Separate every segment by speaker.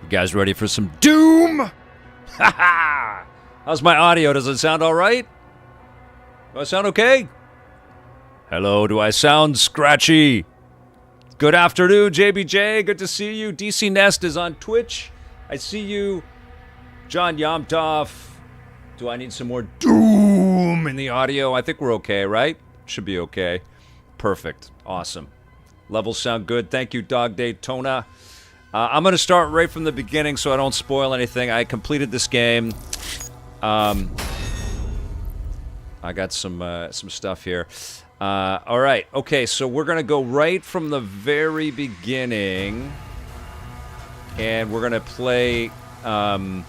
Speaker 1: You guys ready for some Doom? Ha ha! How's my audio? Does it sound all right? Do I sound okay? Hello, do I sound scratchy? Good afternoon, JBJ. Good to see you. DC Nest is on Twitch. I see you. John Yomtov. Do I need some more Doom in the audio? I think we're okay, right? Should be okay. Perfect. Awesome. Levels sound good. Thank you, Dog Daytona. I'm going to start right from the beginning so I don't spoil anything. I completed this game. I got some stuff here. All right. Okay, so we're going to go right from the very beginning. And we're going to play on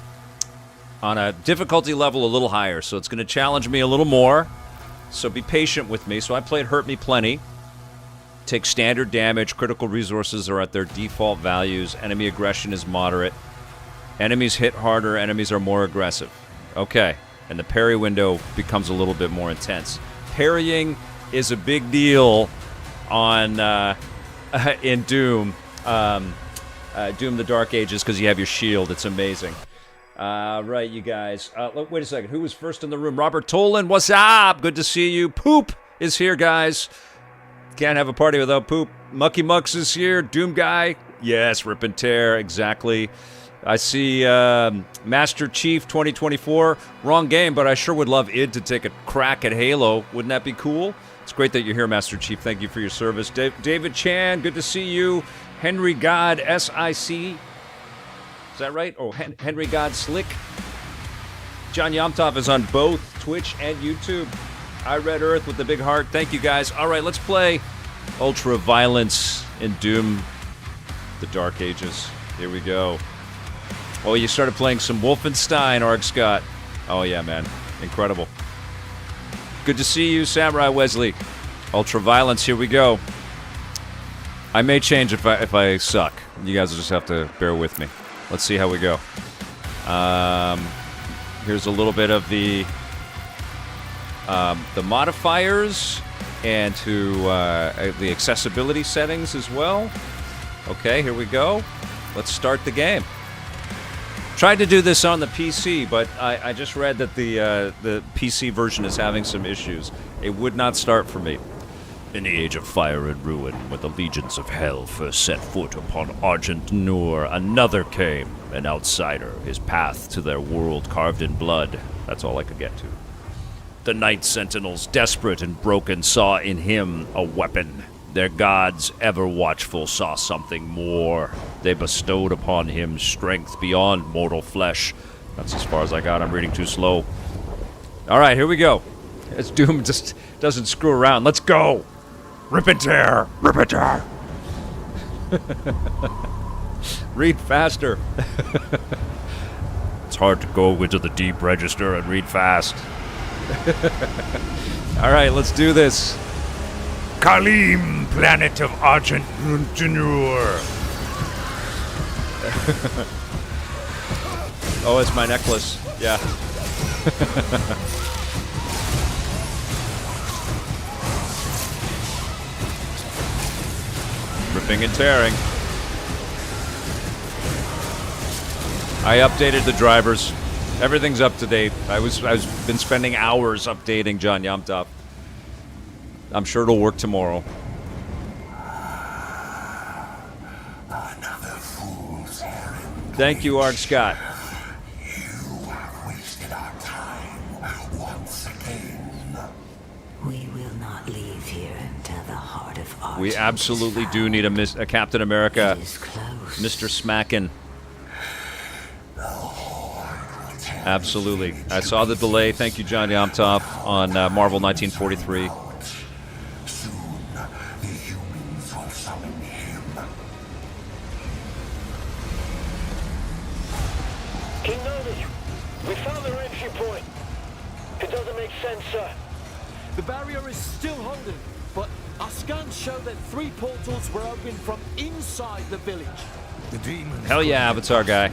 Speaker 1: a difficulty level a little higher. So it's going to challenge me a little more. So be patient with me. So I played Hurt Me Plenty. Take standard damage. Critical resources are at their default values. Enemy aggression is moderate. Enemies hit harder. Enemies are more aggressive. Okay. And the parry window becomes a little bit more intense. Parrying is a big deal on in Doom. Doom the Dark Ages because you have your shield. It's amazing. Right, you guys. Wait a second. Who was first in the room? Robert Tolan, what's up? Good to see you. Poop is here, guys. Can't have a party without Poop. Mucky Mucks is here. Doom Guy. Yes, Rip and Tear. Exactly. I see Master Chief 2024. Wrong game, but I sure would love id to take a crack at Halo. Wouldn't that be cool? It's great that you're here, Master Chief. Thank you for your service. David Chan, good to see you. Henry God, SIC. Is that right? Oh, Henry God Slick. John Yomtov is on both Twitch and YouTube. I Red Earth with the big heart. Thank you, guys. All right, let's play Ultra Violence in Doom the Dark Ages. Here we go. Oh, you started playing some Wolfenstein, Arg Scott. Oh, yeah, man. Incredible. Good to see you, Samurai Wesley. Ultra Violence, here we go. I may change if I suck. You guys will just have to bear with me. Let's see how we go. Here's a little bit of the modifiers and to the accessibility settings as well. Okay, here we go. Let's start the game. Tried to do this on the PC, but I just read that the PC version is having some issues. It would not start for me. In the age of fire and ruin, when the legions of hell first set foot upon Argent Nur, another came, an outsider, his path to their world carved in blood. That's all I could get to. The Night Sentinels, desperate and broken, saw in him a weapon. Their gods, ever watchful, saw something more. They bestowed upon him strength beyond mortal flesh. That's as far as I got. I'm reading too slow. All right, here we go. As Doom just doesn't screw around. Let's go. Rip and tear. Rip and tear. Read faster. It's hard to go into the deep register and read fast. All right, let's do this. Kalim, planet of Argent Nur. Oh, it's my necklace. Yeah. Ripping and tearing. I updated the drivers. Everything's up to date. I've been spending hours updating John Yomtov. I'm sure it'll work tomorrow.
Speaker 2: Another fool's errand.
Speaker 1: Thank you, Arg Scott.
Speaker 2: You have wasted our time once again.
Speaker 3: We will not leave here until the heart of Argent
Speaker 1: We absolutely
Speaker 3: is
Speaker 1: do need a Captain America,
Speaker 3: It is close.
Speaker 1: Mr. Smackin'. Absolutely. I saw the delay. Thank you, John Yomtov, on Marvel 1943.
Speaker 2: Soon the humans will summon him.
Speaker 4: King Novi, we found their entry point. It doesn't make sense, sir.
Speaker 5: The barrier is still holding, but our scans show that 3 portals were opened from inside the village.
Speaker 2: The demons.
Speaker 1: Hell yeah, Avatar guy.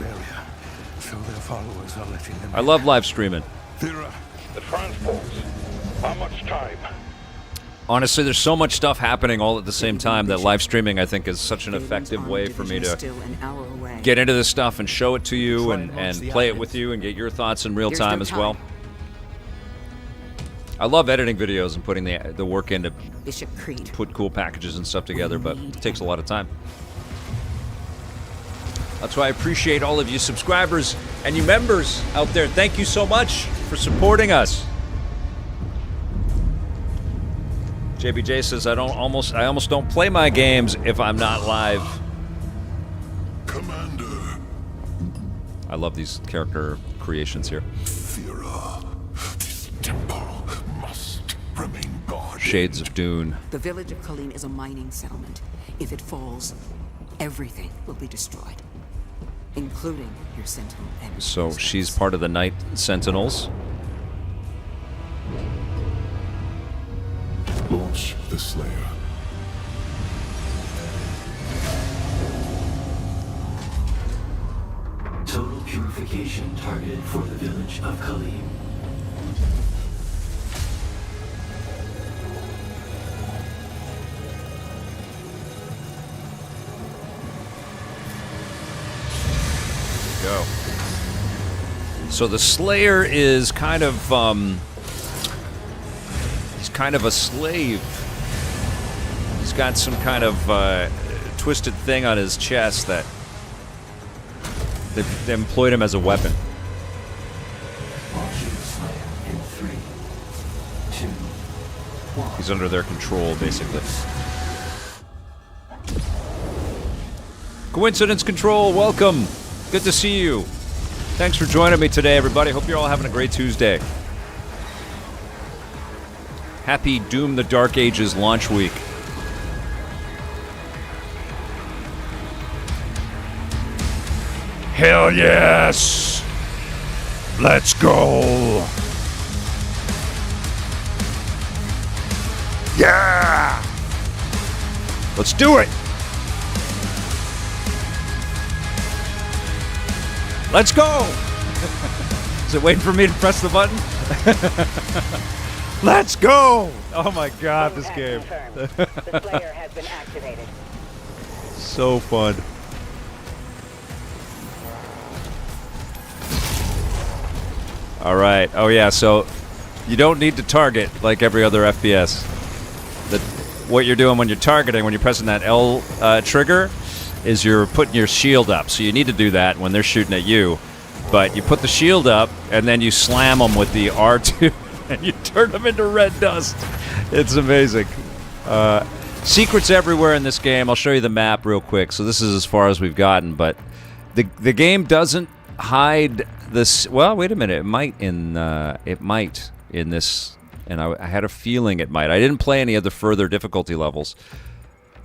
Speaker 2: So their followers are letting them.
Speaker 1: I love live streaming.
Speaker 2: Thera.
Speaker 4: The transports. How much time?
Speaker 1: Honestly, there's so much stuff happening all at the same time that live streaming, I think, is such an effective way for me to get into this stuff and show it to you and play it with you and get your thoughts in real time as well. I love editing videos and putting the work in to put cool packages and stuff together, but it takes a lot of time. That's why I appreciate all of you subscribers and you members out there. Thank you so much for supporting us. JBJ says I almost don't play my games if I'm not live.
Speaker 2: Commander.
Speaker 1: I love these character creations here.
Speaker 2: Thera, this temple must remain guarded.
Speaker 1: Shades of Dune.
Speaker 3: The village of Kalim is a mining settlement. If it falls, everything will be destroyed, including your sentinel and
Speaker 1: So she's part of the Night Sentinels.
Speaker 2: Launch the Slayer.
Speaker 6: Total purification targeted for the village of Kalim.
Speaker 1: Go. So the Slayer is kind of he's kind of a slave. He's got some kind of twisted thing on his chest that they employed him as a weapon.
Speaker 6: Launching Slayer in 3, 2, 1.
Speaker 1: He's under their control, basically. Coincidence Control, welcome. Good to see you. Thanks for joining me today, everybody. Hope you're all having a great Tuesday. Happy Doom the Dark Ages launch week. Hell yes! Let's go! Yeah! Let's do it! Let's go! Is it waiting for me to press the button? Let's go! Oh my god, this game.
Speaker 7: The Slayer has been activated.
Speaker 1: So fun. Alright, oh yeah, so you don't need to target like every other FPS. What you're doing when you're targeting, when you're pressing that L trigger, is you're putting your shield up. So you need to do that when they're shooting at you. But you put the shield up, and then you slam them with the R2, and you turn them into red dust. It's amazing. Secrets everywhere in this game. I'll show you the map real quick. So this is as far as we've gotten, but the game doesn't hide this. Well, wait a minute. It might in this, and I had a feeling it might. I didn't play any of the further difficulty levels.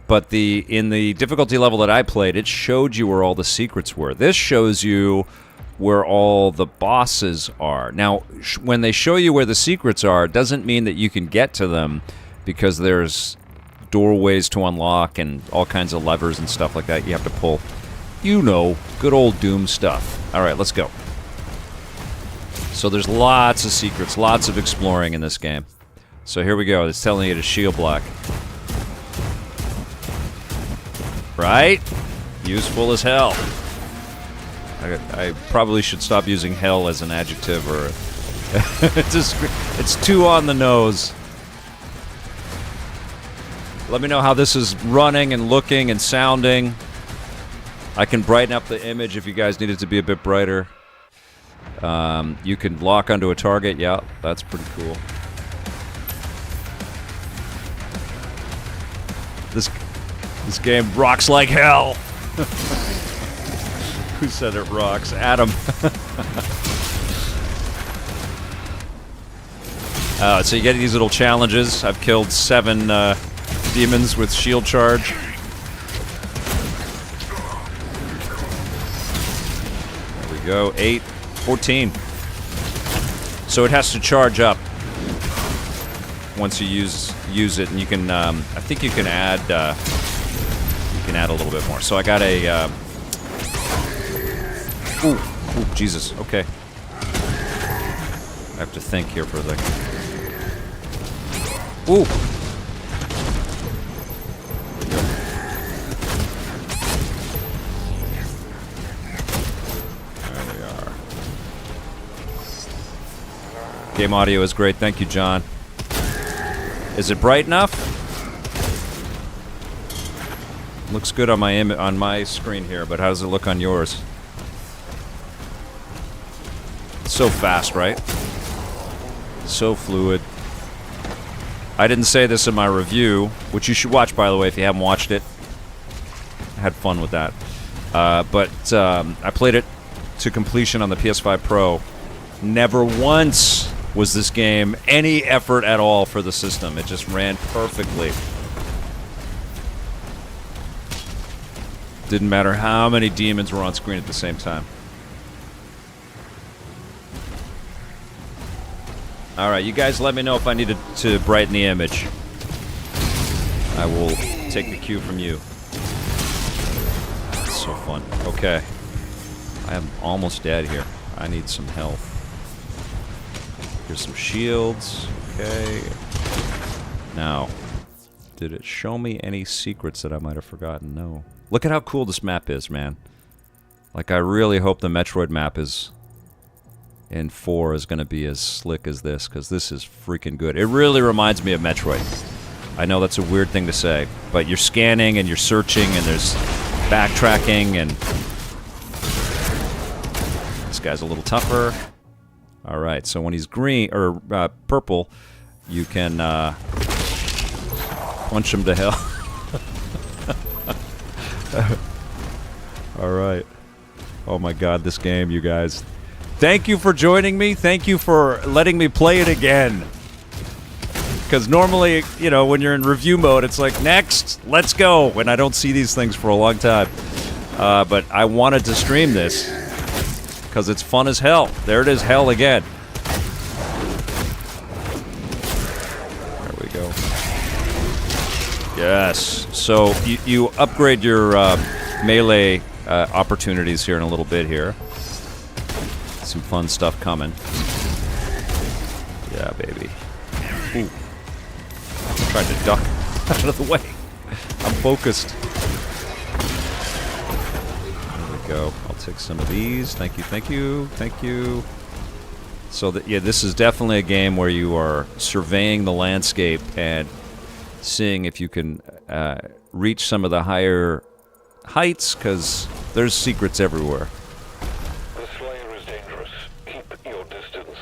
Speaker 1: But in the difficulty level that I played, it showed you where all the secrets were. This shows you where all the bosses are. Now, when they show you where the secrets are, it doesn't mean that you can get to them, because there's doorways to unlock and all kinds of levers and stuff like that you have to pull. You know, good old Doom stuff. All right, let's go. So there's lots of secrets, lots of exploring in this game. So here we go. It's telling you to shield block. Right? Useful as hell. I probably should stop using hell as an adjective, or it's too on the nose. Let me know how this is running and looking and sounding. I can brighten up the image if you guys need it to be a bit brighter. You can lock onto a target. Yeah, that's pretty cool. This game rocks like hell. Who said it rocks? Adam. So you get these little challenges. I've killed 7 demons with shield charge. There we go. 8, 14. So it has to charge up once you use it, and you can. I think you can add. You can add a little bit more. So I got a. Ooh, Jesus. Okay. I have to think here for a second. Ooh. Game audio is great. Thank you, John. Is it bright enough? Looks good on my screen here, but how does it look on yours? It's so fast, right? So fluid. I didn't say this in my review, which you should watch, by the way, if you haven't watched it. I had fun with that. But I played it to completion on the PS5 Pro. Never once was this game any effort at all for the system. It just ran perfectly. Didn't matter how many demons were on screen at the same time. Alright, you guys let me know if I needed to brighten the image. I will take the cue from you. It's so fun. Okay. I am almost dead here. I need some health. Here's some shields. Okay. Now, did it show me any secrets that I might have forgotten? No. Look at how cool this map is, man. Like, I really hope the Metroid map in 4 is going to be as slick as this, because this is freaking good. It really reminds me of Metroid. I know that's a weird thing to say, but you're scanning and you're searching and there's backtracking, and this guy's a little tougher. Alright, so when he's green, or purple, you can punch him to hell. Alright. Oh my god, this game, you guys. Thank you for joining me. Thank you for letting me play it again. Because normally, you know, when you're in review mode, it's like, next, let's go. And I don't see these things for a long time. But I wanted to stream this. Because it's fun as hell. There it is, hell again. There we go. Yes. So you upgrade your melee opportunities here in a little bit here. Some fun stuff coming. Yeah, baby. Ooh. I'm trying to duck out of the way. I'm focused. There we go. I'll take some of these. Thank you, thank you, thank you. So, yeah, this is definitely a game where you are surveying the landscape and seeing if you can reach some of the higher heights, because there's secrets everywhere.
Speaker 4: The Slayer is dangerous. Keep your distance.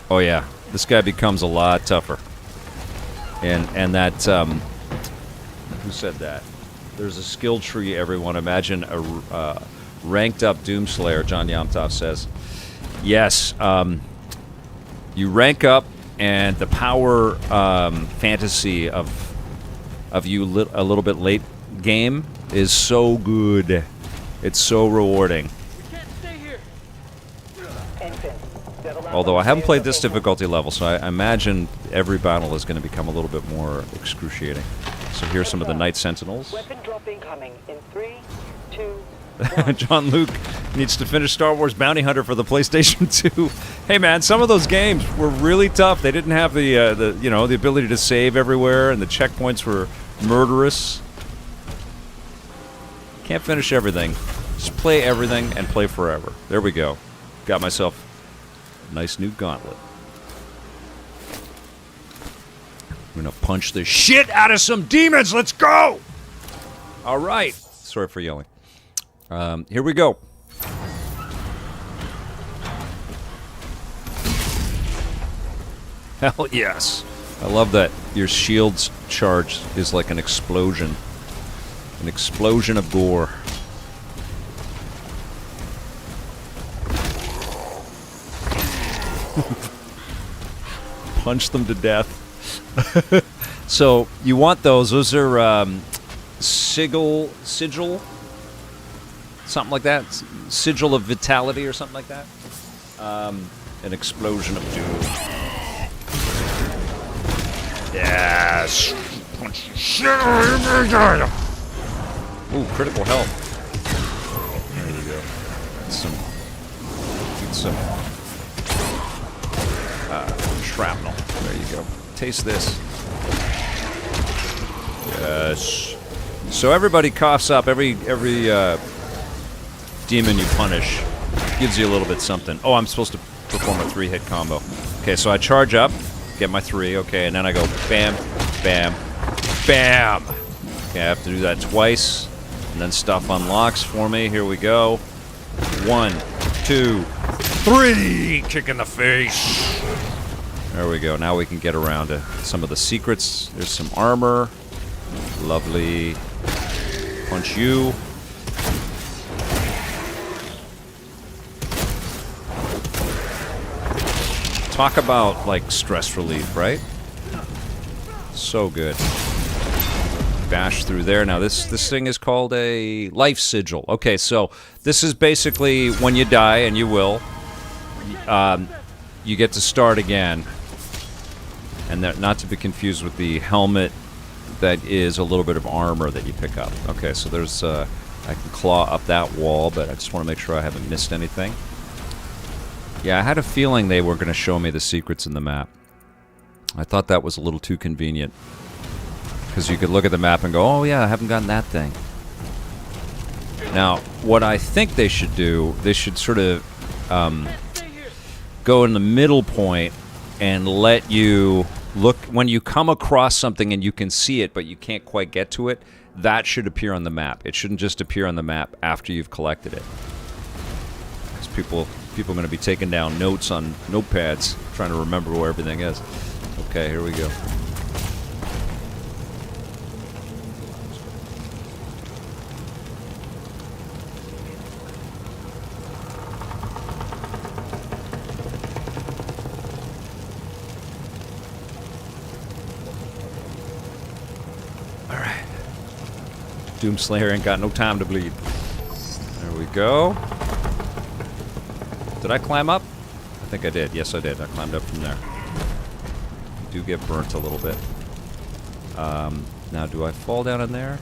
Speaker 1: Oh yeah, this guy becomes a lot tougher. And that, who said that? There's a skill tree, everyone. Imagine a ranked up Doomslayer, John Yamtov says. Yes, you rank up, and the power fantasy of you a little bit late game is so good. It's so rewarding.
Speaker 5: We can't stay here.
Speaker 1: Although I haven't played this difficulty level, so I imagine every battle is going to become a little bit more excruciating. So here's some of the Night Sentinels.
Speaker 7: Weapon drop incoming in 3, 2,
Speaker 1: John Luke needs to finish Star Wars Bounty Hunter for the PlayStation 2. Hey man, some of those games were really tough. They didn't have the you know, the ability to save everywhere, and the checkpoints were murderous. Can't finish everything. Just play everything and play forever. There we go. Got myself a nice new gauntlet. I'm gonna punch the shit out of some demons. Let's go! All right. Sorry for yelling. Here we go. Hell yes. I love that your shield's charge is like an explosion. An explosion of gore. Punch them to death. So, you want those. Those are, sigil? Something like that? Sigil of Vitality or something like that? An explosion of doom. Yes! Punch the shit out of me! Ooh, critical health. There you go. Some shrapnel. There you go. Taste this. Yes. So everybody coughs up. Every demon you punish Gives you a little bit something. Oh, I'm supposed to perform a 3-hit combo. Okay, so I charge up, get my 3, okay, and then I go bam, bam, bam. Okay, I have to do that twice, and then stuff unlocks for me. Here we go. 1, 2, 3! Kick in the face. There we go. Now we can get around to some of the secrets. There's some armor. Lovely. Punch you. Talk about, like, stress relief, right? So good. Bash through there. Now, this thing is called a life sigil. Okay, so this is basically when you die, and you will, you get to start again. And that, not to be confused with the helmet that is a little bit of armor that you pick up. Okay, so there's, I can claw up that wall, but I just want to make sure I haven't missed anything. Yeah, I had a feeling they were going to show me the secrets in the map. I thought that was a little too convenient. Because you could look at the map and go, oh yeah, I haven't gotten that thing. Now, what I think they should do, they should sort of go in the middle point and let you look, when you come across something and you can see it but you can't quite get to it, that should appear on the map. It shouldn't just appear on the map after you've collected it. Because people are going to be taking down notes on notepads, trying to remember where everything is. Okay, here we go. Doomslayer ain't got no time to bleed. There we go. Did I climb up? I think I did. Yes, I did. I climbed up from there. Do get burnt a little bit. Now, do I fall down in there?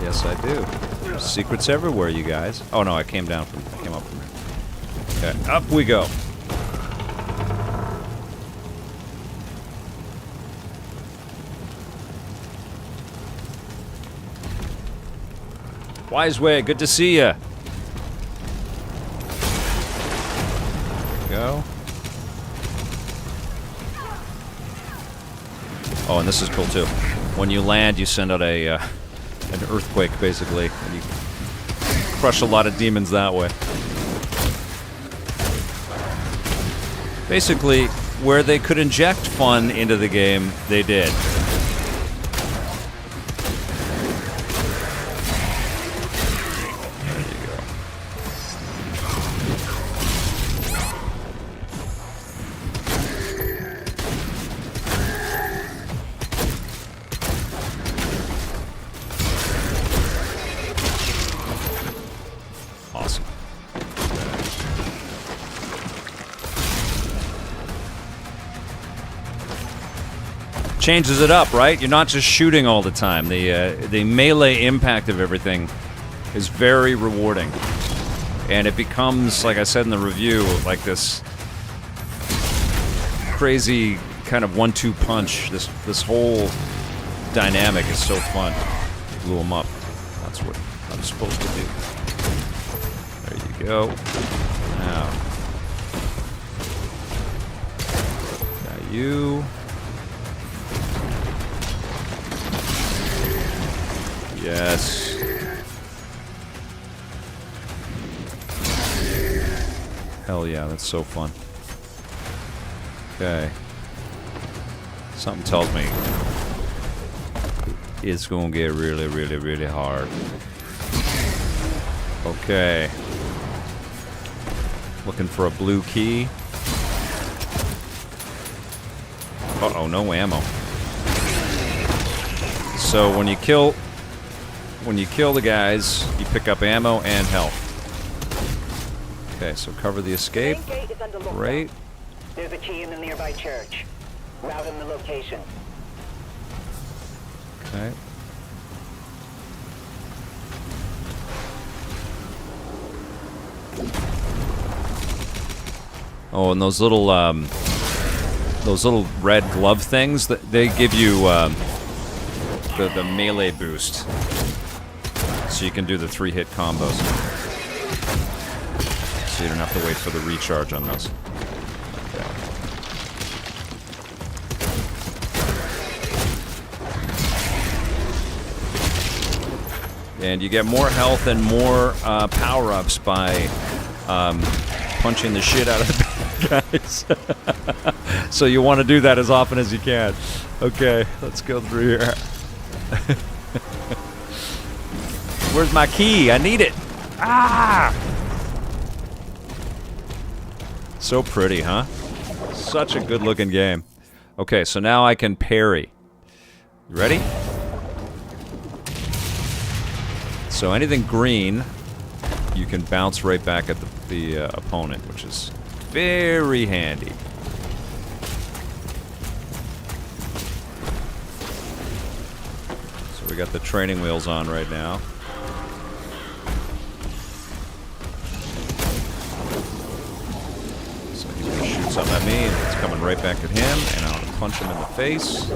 Speaker 1: Yes, I do. There's secrets everywhere, you guys. Oh no, I came up from there. Okay, up we go. Wise Way, good to see ya. Go. Oh, and this is cool too. When you land, you send out a an earthquake, basically, and you crush a lot of demons that way. Basically, where they could inject fun into the game, they did. Changes it up, right? You're not just shooting all the time. The melee impact of everything is very rewarding. And it becomes, like I said in the review, like this crazy kind of 1-2 punch. This whole dynamic is so fun. Blew him up. That's what I'm supposed to do. There you go. Now. Got you. Yes. Hell yeah, that's so fun. Okay. Something tells me it's gonna get really, really, really hard. Okay. Looking for a blue key. Uh-oh, no ammo. So when you kill the guys, you pick up ammo and health. Okay, so cover the escape. Great.
Speaker 7: There's a key in the nearby church. Route in the location.
Speaker 1: Okay. Oh, and those little red glove things, that they give you the melee boost. So you can do the 3-hit combos. so you don't have to wait for the recharge on those. And you get more health and more power-ups by punching the shit out of the bad guys. So you want to do that as often as you can. Okay, let's go through here. Where's my key? I need it. Ah! So pretty, huh? Such a good-looking game. Okay, so now I can parry. You ready? So anything green, you can bounce right back at the opponent, which is very handy. So we got the training wheels on right now. So he's going to shoot something at me, and it's coming right back at him, and I'm going to punch him in the face.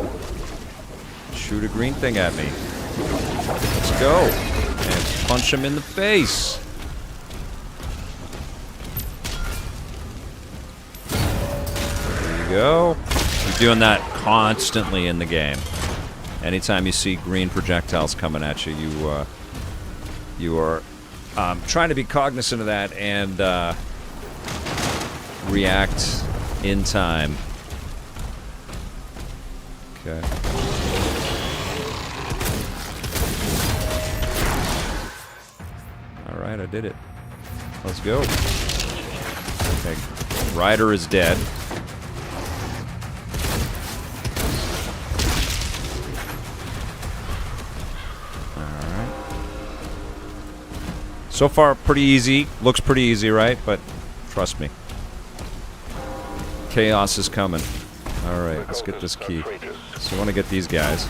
Speaker 1: Shoot a green thing at me. Let's go. And punch him in the face. There you go. You're doing that constantly in the game. Anytime you see green projectiles coming at you, you are trying to be cognizant of that and react in time. Okay. Alright, I did it. Let's go. Okay. Ryder is dead. Alright. So far, pretty easy. Looks pretty easy, right? But trust me. Chaos is coming. Alright, let's get this key. So I want to get these guys.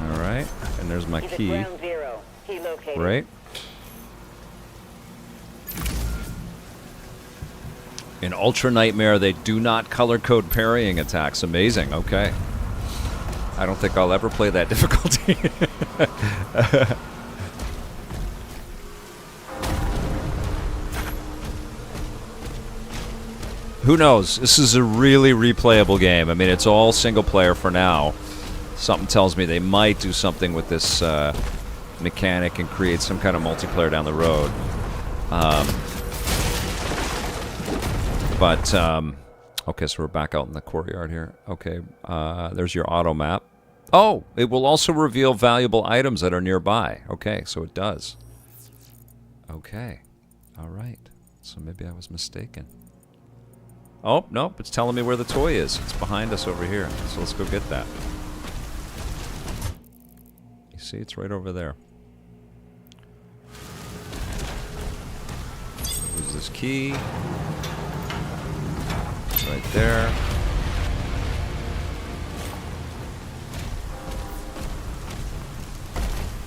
Speaker 1: Alright, and there's my key. Right? In Ultra Nightmare, they do not color code parrying attacks. Amazing, okay. I don't think I'll ever play that difficulty. Who knows? This is a really replayable game. I mean, it's all single player for now. Something tells me they might do something with this mechanic and create some kind of multiplayer down the road. Okay, so we're back out in the courtyard here. Okay, there's your auto map. Oh, it will also reveal valuable items that are nearby. Okay, so it does. Okay, all right. So maybe I was mistaken. Oh, nope, it's telling me where the toy is. It's behind us over here. So let's go get that. You see, it's right over there. There's this key. Right there.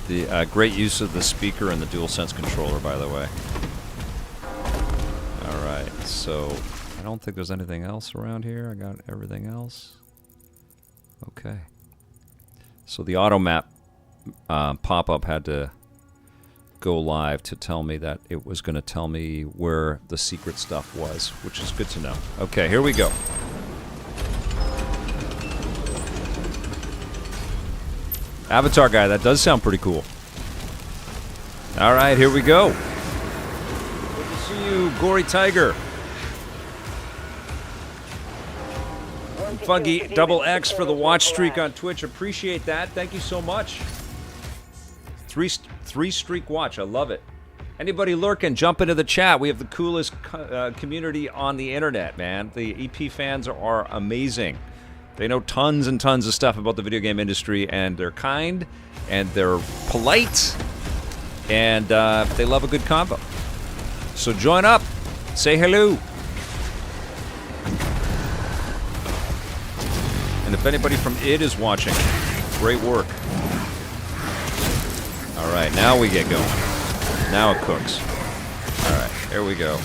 Speaker 1: The great use of the speaker and the DualSense controller, by the way. Alright, so I don't think there's anything else around here. I got everything else. Okay. So the auto map pop-up had to go live to tell me that it was going to tell me where the secret stuff was, which is good to know. Okay, here we go. Avatar guy, that does sound pretty cool. Alright, here we go. Good to see you, Gory Tiger. Fuggy double X for the watch streak on Twitch. Appreciate that. Thank you so much. Three streak watch. I love it. Anybody lurking, jump into the chat. We have the coolest community on the internet, man. The EP fans are amazing. They know tons and tons of stuff about the video game industry, and they're kind, and they're polite, and they love a good combo. So join up. Say hello. And if anybody from id is watching, great work. All right, now we get going. Now it cooks. All right, here we go.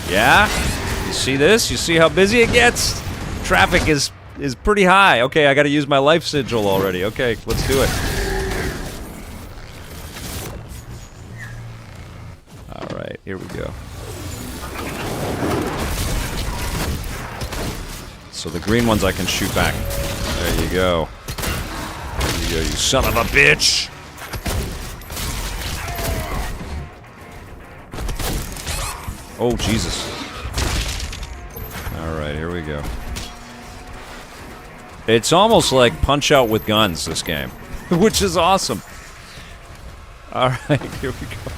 Speaker 1: Yeah? You see this? You see how busy it gets? Traffic is pretty high. Okay, I got to use my life sigil already. Okay, let's do it. Here we go. So the green ones I can shoot back. There you go. There you go, you son of a bitch! Oh, Jesus. Alright, here we go. It's almost like Punch-Out with guns, this game. Which is awesome. Alright, here we go.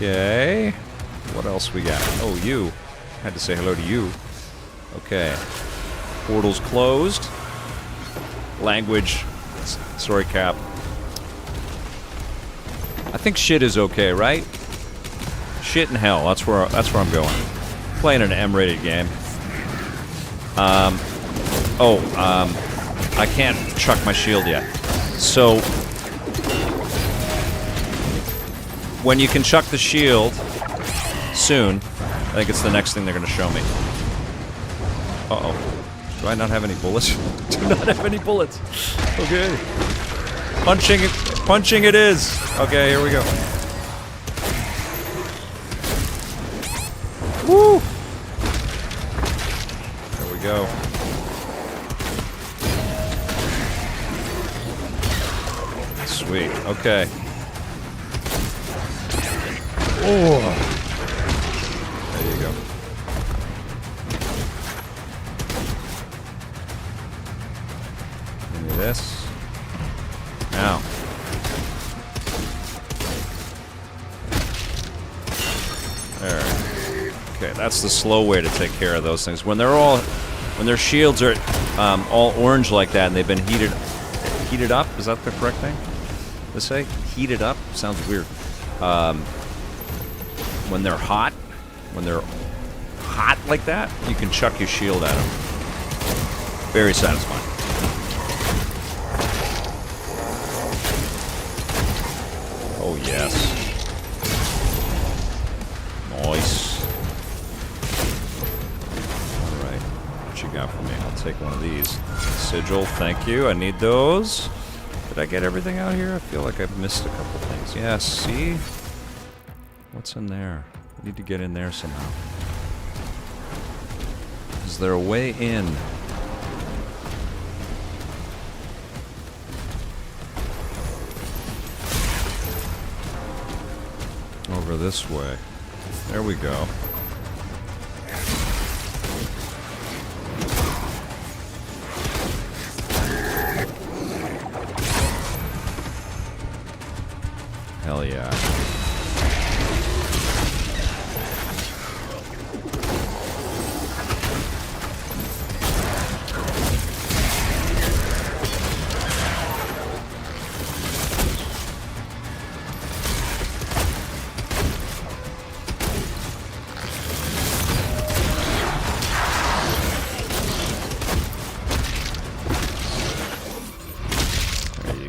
Speaker 1: Okay. What else we got? Oh, you. Had to say hello to you. Okay. Portal's closed. Language. Story cap. I think shit is okay, right? Shit in hell. That's where I'm going. Playing an M-rated game. I can't chuck my shield yet. So when you can chuck the shield soon, I think it's the next thing they're going to show me. Uh-oh. Do I not have any bullets? Do not have any bullets. Okay. Punching it is. Okay, here we go. Woo! There we go. Sweet. Okay. Oh. There you go. Give me this. Now. There. Okay, that's the slow way to take care of those things. When their shields are all orange like that and they've been heated up, is that the correct thing to say? Heated up? Sounds weird. When they're hot like that, you can chuck your shield at them. Very satisfying. Oh, yes. Nice. Alright. What you got for me? I'll take one of these. Sigil, thank you. I need those. Did I get everything out here? I feel like I've missed a couple things. Yes, see? What's in there? I need to get in there somehow. Is there a way in? Over this way. There we go. Hell yeah.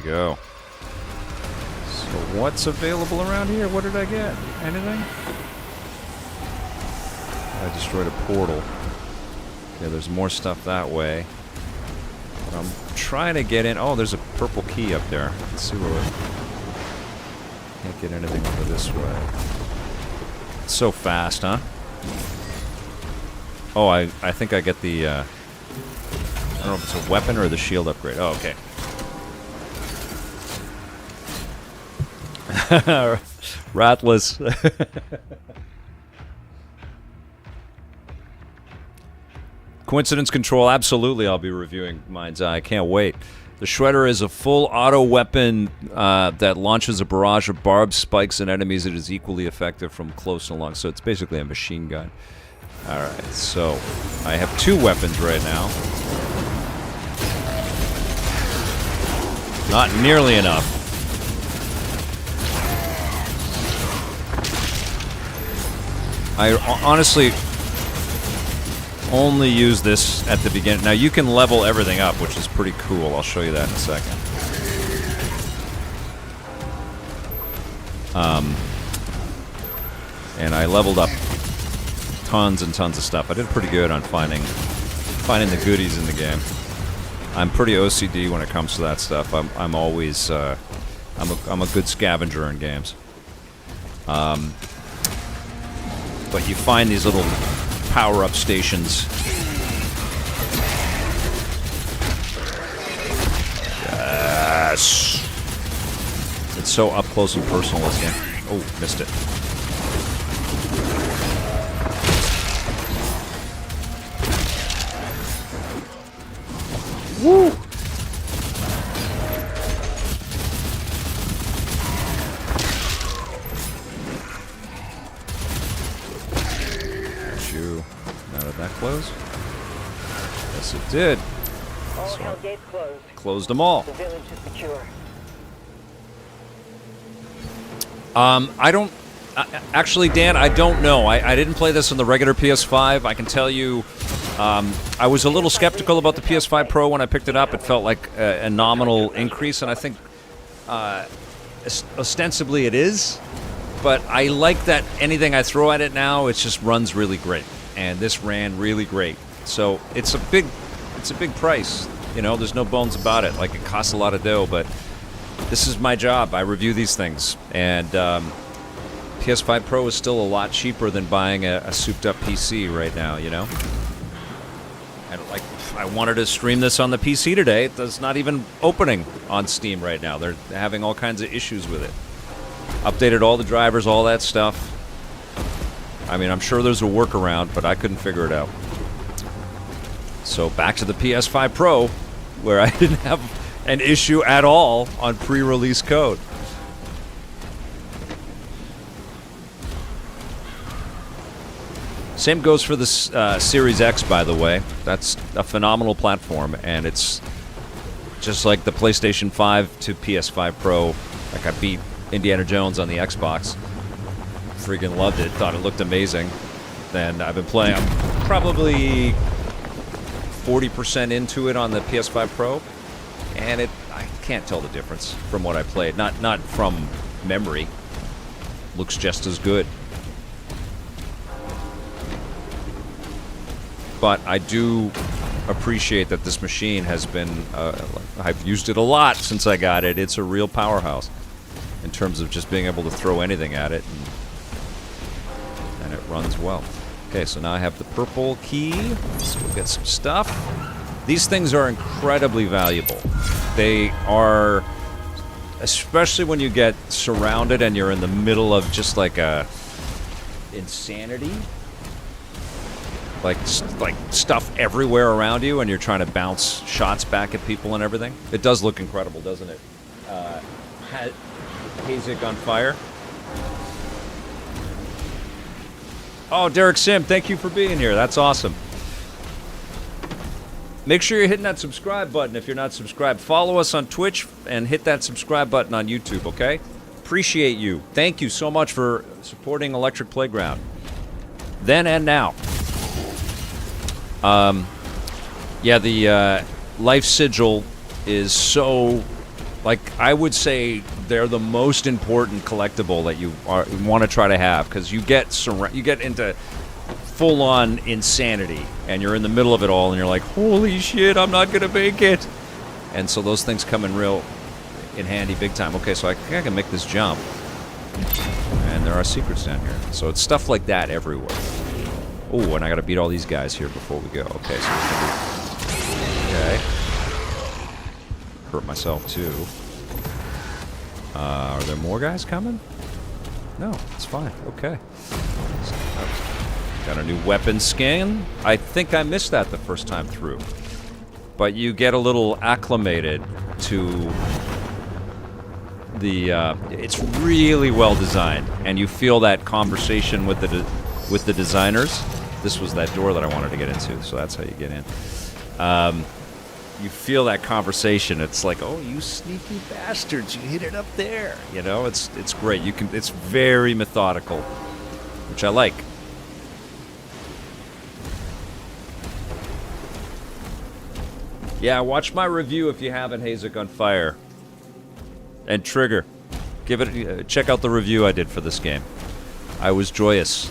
Speaker 1: Go. So what's available around here? What did I get? Anything? I destroyed a portal. Okay, there's more stuff that way. But I'm trying to get in. Oh, there's a purple key up there. Let's see where can't get anything over this way. It's so fast, huh? Oh, I think I get the I don't know if it's a weapon or the shield upgrade. Oh, okay. Ratless. Coincidence control, absolutely I'll be reviewing Mind's Eye. I can't wait. The Shredder is a full auto weapon that launches a barrage of barbed spikes at enemies. It is equally effective from close and long. So it's basically a machine gun. Alright, so I have two weapons right now. Not nearly enough. I honestly only use this at the beginning. Now you can level everything up, which is pretty cool. I'll show you that in a second. And I leveled up tons and tons of stuff. I did pretty good on finding the goodies in the game. I'm pretty OCD when it comes to that stuff. I'm always I'm a good scavenger in games. But you find these little power-up stations. Yes! It's so up close and personal this game. Oh, missed it. Woo! Shoo. Now did that close? Yes, it did.
Speaker 7: All hell gates closed.
Speaker 1: Closed them all.
Speaker 7: The village is secure.
Speaker 1: I don't... actually, Dan, I don't know. I didn't play this on the regular PS5. I can tell you... I was a little skeptical about the PS5 Pro when I picked it up. It felt like a nominal increase, and I think ostensibly it is. But I like that anything I throw at it now, it just runs really great. And this ran really great. So it's a big price. You know, there's no bones about it. Like, it costs a lot of dough, but this is my job. I review these things. And PS5 Pro is still a lot cheaper than buying a souped-up PC right now, you know? And like, I wanted to stream this on the PC today. It's not even opening on Steam right now. They're having all kinds of issues with it. Updated all the drivers, all that stuff. I mean, I'm sure there's a workaround, but I couldn't figure it out. So back to the PS5 Pro, where I didn't have an issue at all on pre-release code. Same goes for the Series X, by the way. That's a phenomenal platform, and it's just like the PlayStation 5 to PS5 Pro. Like, I beat Indiana Jones on the Xbox. Freaking loved it. Thought it looked amazing. Then I've been playing. I'm probably 40% into it on the PS5 Pro, and I can't tell the difference from what I played. Not from memory. Looks just as good. But I do appreciate that this machine has been, I've used it a lot since I got it. It's a real powerhouse in terms of just being able to throw anything at it, and it runs well. Okay, so now I have the purple key. Let's go get some stuff. These things are incredibly valuable. They are, especially when you get surrounded and you're in the middle of just like a insanity. Like stuff everywhere around you, and you're trying to bounce shots back at people and everything. It does look incredible, doesn't it? Hazik on fire. Oh, Derek Sim, thank you for being here. That's awesome. Make sure you're hitting that subscribe button if you're not subscribed. Follow us on Twitch and hit that subscribe button on YouTube, okay? Appreciate you. Thank you so much for supporting Electric Playground. Then and now. Yeah, the Life Sigil is so, like, I would say they're the most important collectible that you want to try to have, because you get into full-on insanity, and you're in the middle of it all, and you're like, holy shit, I'm not gonna make it. And so those things come in handy big time. Okay, so I think I can make this jump, and there are secrets down here. So it's stuff like that everywhere. Oh, and I gotta beat all these guys here before we go. Okay, so okay. Hurt myself too. Are there more guys coming? No, it's fine. Okay. Got a new weapon skin. I think I missed that the first time through. But you get a little acclimated to the. It's really well designed, and you feel that conversation with the designers. This was that door that I wanted to get into, so that's how you get in. You feel that conversation. It's like, oh, you sneaky bastards, you hid it up there. You know, it's great. It's very methodical, which I like. Yeah, watch my review if you haven't, Hazik on Fire. And Trigger. Check out the review I did for this game. I was joyous.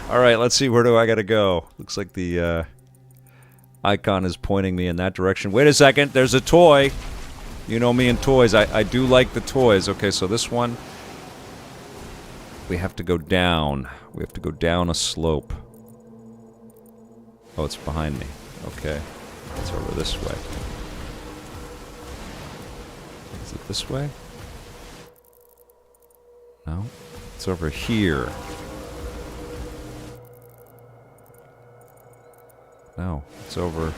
Speaker 1: Alright, let's see, where do I gotta go? Looks like the icon is pointing me in that direction. Wait a second, there's a toy. You know me and toys. I do like the toys. Okay, so this one, we have to go down. We have to go down a slope. Oh, it's behind me. Okay. It's over this way. Is it this way? No. It's over here. No. It's over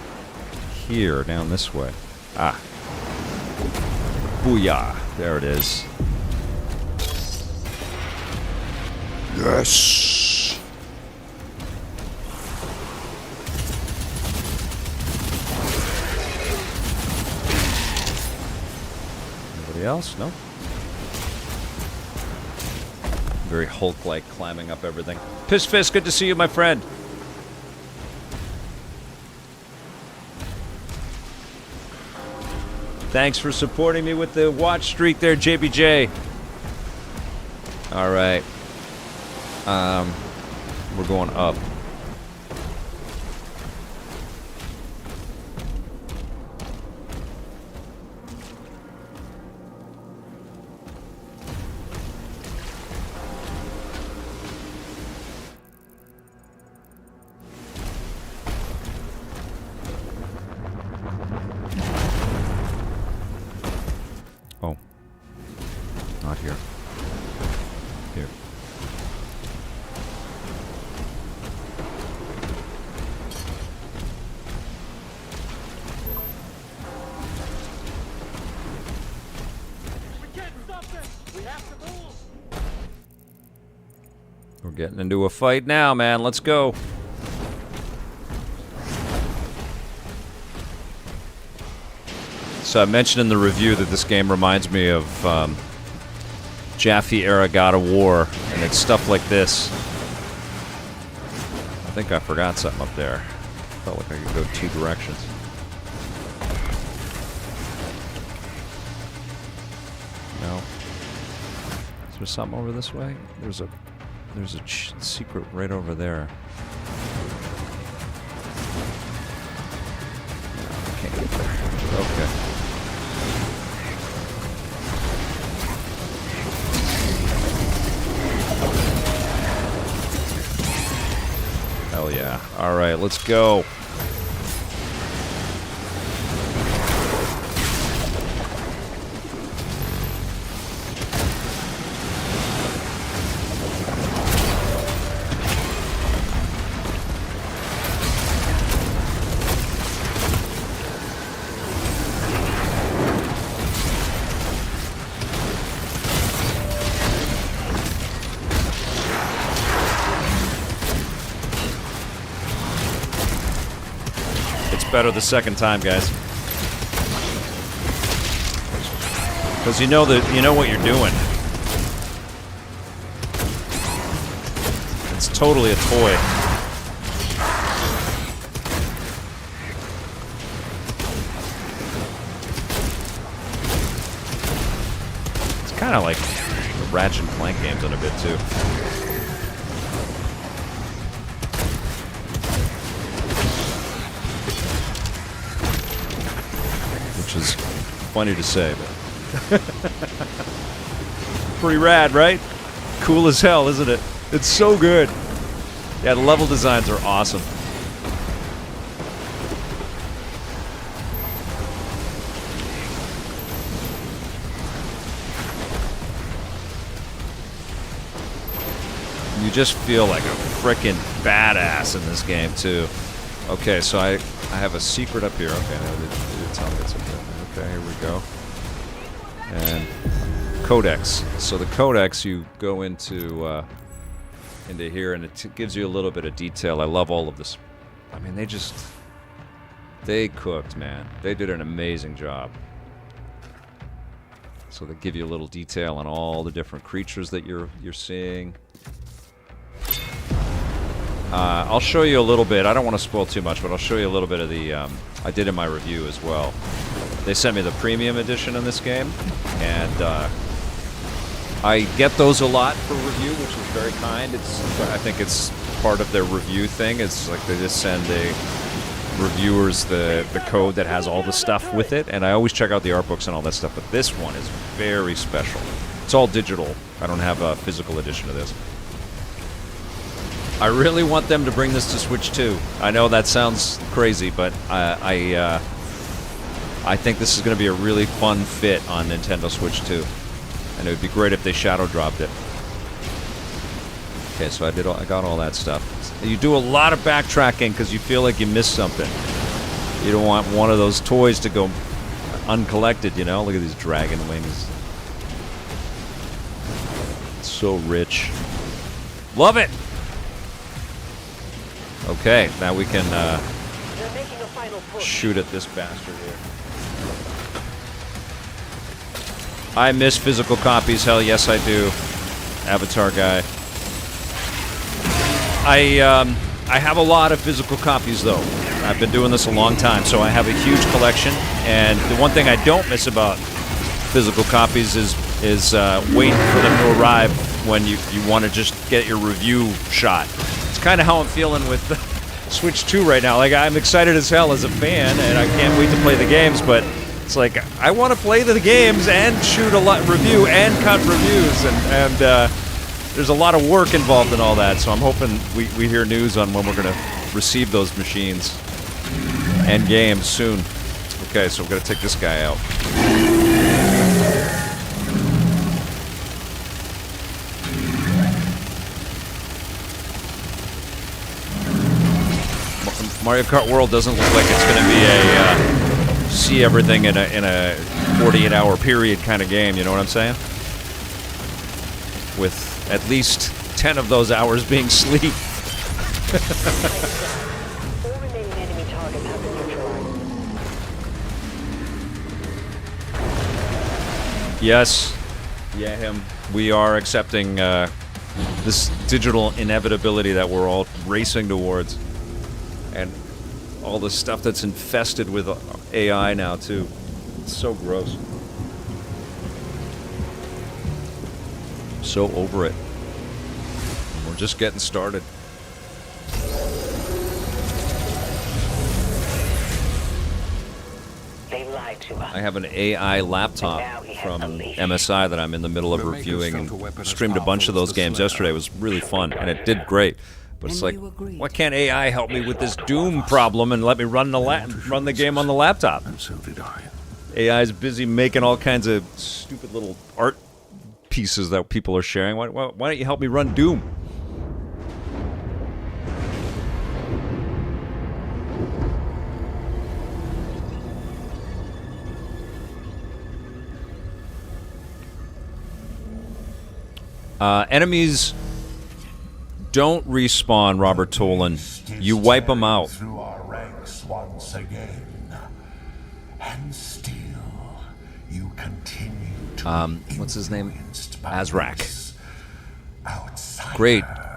Speaker 1: here, down this way. Ah. Booyah. There it is. Yes! Anybody else? No? Very Hulk-like, climbing up everything. Piss Fist, good to see you, my friend. Thanks for supporting me with the watch streak there, JBJ. Alright. We're going up. Oh. Not here. Here. We're getting into a fight now, man. Let's go. So I mentioned in the review that this game reminds me of Jaffe-era God of War, and it's stuff like this. I think I forgot something up there. Felt like I could go two directions. No. Is there something over this way? There's a secret right over there. No, I can't get there. Okay. Hell yeah. Alright, let's go. Better the second time, guys, because you know what you're doing. It's totally a toy. It's kind of like the Ratchet and Clank games in a bit too. Which is funny to say, but pretty rad, right? Cool as hell, isn't it? It's so good. Yeah, the level designs are awesome. You just feel like a frickin' badass in this game, too. Okay, so I have a secret up here. Okay, now they tell me it's up there. Okay, here we go. And codex. So the codex, you go into here, and it gives you a little bit of detail. I love all of this. I mean, they cooked, man. They did an amazing job. So they give you a little detail on all the different creatures that you're seeing. I'll show you a little bit. I don't want to spoil too much, but I'll show you a little bit of the... I did in my review as well. They sent me the premium edition in this game, and I get those a lot for review, which is very kind. I think it's part of their review thing. It's like they just send a reviewers the code that has all the stuff with it, and I always check out the art books and all that stuff, but this one is very special. It's all digital. I don't have a physical edition of this. I really want them to bring this to Switch 2. I know that sounds crazy, but I think this is going to be a really fun fit on Nintendo Switch 2. And it would be great if they shadow dropped it. Okay, so I got all that stuff. You do a lot of backtracking because you feel like you missed something. You don't want one of those toys to go uncollected, you know? Look at these dragon wings. It's so rich. Love it! Okay, now we can shoot at this bastard here. I miss physical copies. Hell yes, I do. Avatar guy. I have a lot of physical copies though. I've been doing this a long time, so I have a huge collection. And the one thing I don't miss about physical copies is waiting for them to arrive when you want to just get your review shot. It's kind of how I'm feeling with the Switch 2 right now. Like, I'm excited as hell as a fan, and I can't wait to play the games, but it's like, I want to play the games and shoot a review and cut reviews, and there's a lot of work involved in all that, so I'm hoping we hear news on when we're going to receive those machines and games soon. Okay, so we're going to take this guy out. Mario Kart World doesn't look like it's going to be a see everything in a 48-hour period kind of game, you know what I'm saying? With at least 10 of those hours being sleep.
Speaker 7: All remaining enemy targets have been neutralized.
Speaker 1: Yes. Yeah, him. We are accepting this digital inevitability that we're all racing towards. And all the stuff that's infested with AI now, too. It's so gross. So over it. We're just getting started.
Speaker 7: They lied to us.
Speaker 1: I have an AI laptop from MSI that I'm in the middle of reviewing, and streamed a bunch of those games yesterday. It was really fun, and it did great. But it's like, why can't AI help me with this Doom problem and let me run the game on the laptop?
Speaker 2: And so did I.
Speaker 1: AI is busy making all kinds of stupid little art pieces that people are sharing. Why don't you help me run Doom? Enemies don't respawn, Robert Tolan. You wipe them out.
Speaker 2: Through our ranks once again, and still you continue to
Speaker 1: What's his name?
Speaker 2: by
Speaker 1: Azrak.
Speaker 2: this outsider.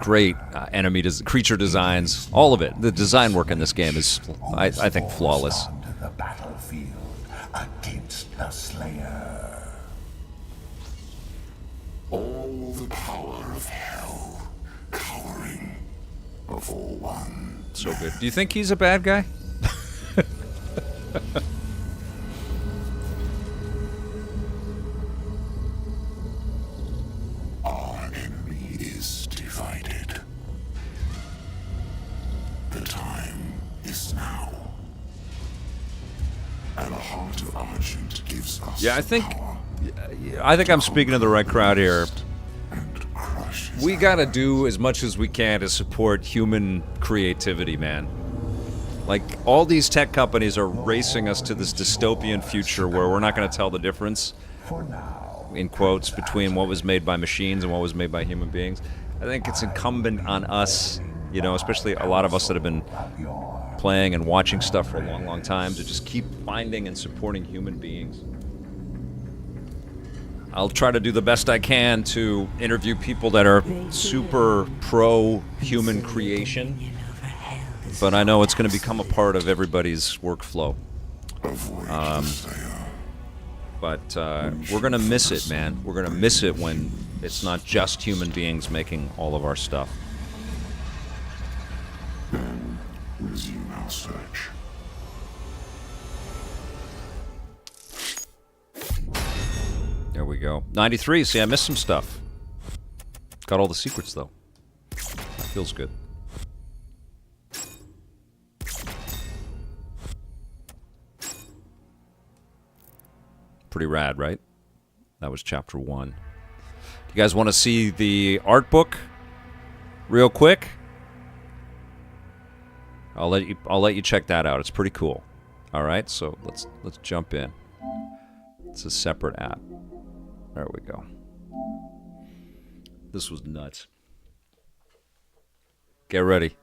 Speaker 1: Great enemy creature designs. All of it. The design work in this game is, I think, flawless.
Speaker 2: Onto the battlefield against the Slayer. All the power of hell cowering before one.
Speaker 1: So good. Do you think he's a bad guy?
Speaker 2: Our enemy is divided. The time is now. And the heart of Argent gives us
Speaker 1: Yeah, I think
Speaker 2: power
Speaker 1: I'm speaking to the right crowd here.
Speaker 2: and crushes
Speaker 1: We gotta do as much as we can to support human creativity, man. Like, all these tech companies are racing us to this dystopian future where we're not gonna tell the difference,
Speaker 2: for now.
Speaker 1: in quotes, between what was made by machines and what was made by human beings. I think it's incumbent on us, you know, especially a lot of us that have been playing and watching stuff for a long, long time, to just keep finding and supporting human beings. I'll try to do the best I can to interview people that are super pro human creation, but I know it's going to become a part of everybody's workflow.
Speaker 2: Avoid the Slayer.
Speaker 1: But we're going to miss it, man. We're going to miss it when it's not just human beings making all of our stuff.
Speaker 2: Then resume our search.
Speaker 1: go. 93. See, I missed some stuff. Got all the secrets, though. That feels good. Pretty rad, right? That was chapter 1. You guys want to see the art book real quick? I'll let you check that out. It's pretty cool. All right, so let's jump in. It's a separate app. There we go. This was nuts. Get ready.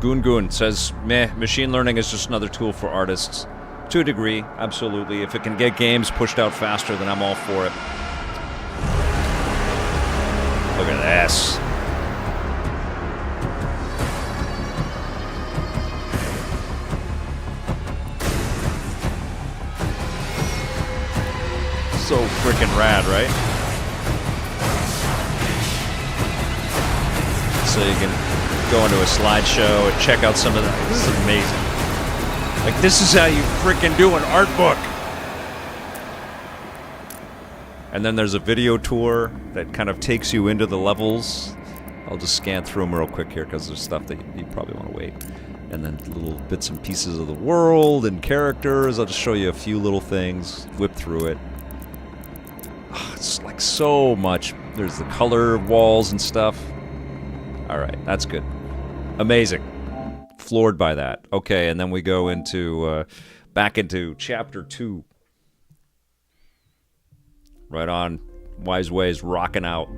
Speaker 1: Goon says, meh, machine learning is just another tool for artists. To a degree, absolutely. If it can get games pushed out faster, then I'm all for it. Look at this. So freaking rad, right? So you can go into a slideshow and check out some of that. This is amazing. Like, this is how you freaking do an art book. And then there's a video tour that kind of takes you into the levels. I'll just scan through them real quick here because there's stuff that you probably want to wait. And then little bits and pieces of the world and characters. I'll just show you a few little things, whip through it. Oh, it's like so much. There's the color walls and stuff. All right, that's good. Amazing. Floored by that. Okay, and then we go into back into chapter 2. Right on. Wise Ways rocking out.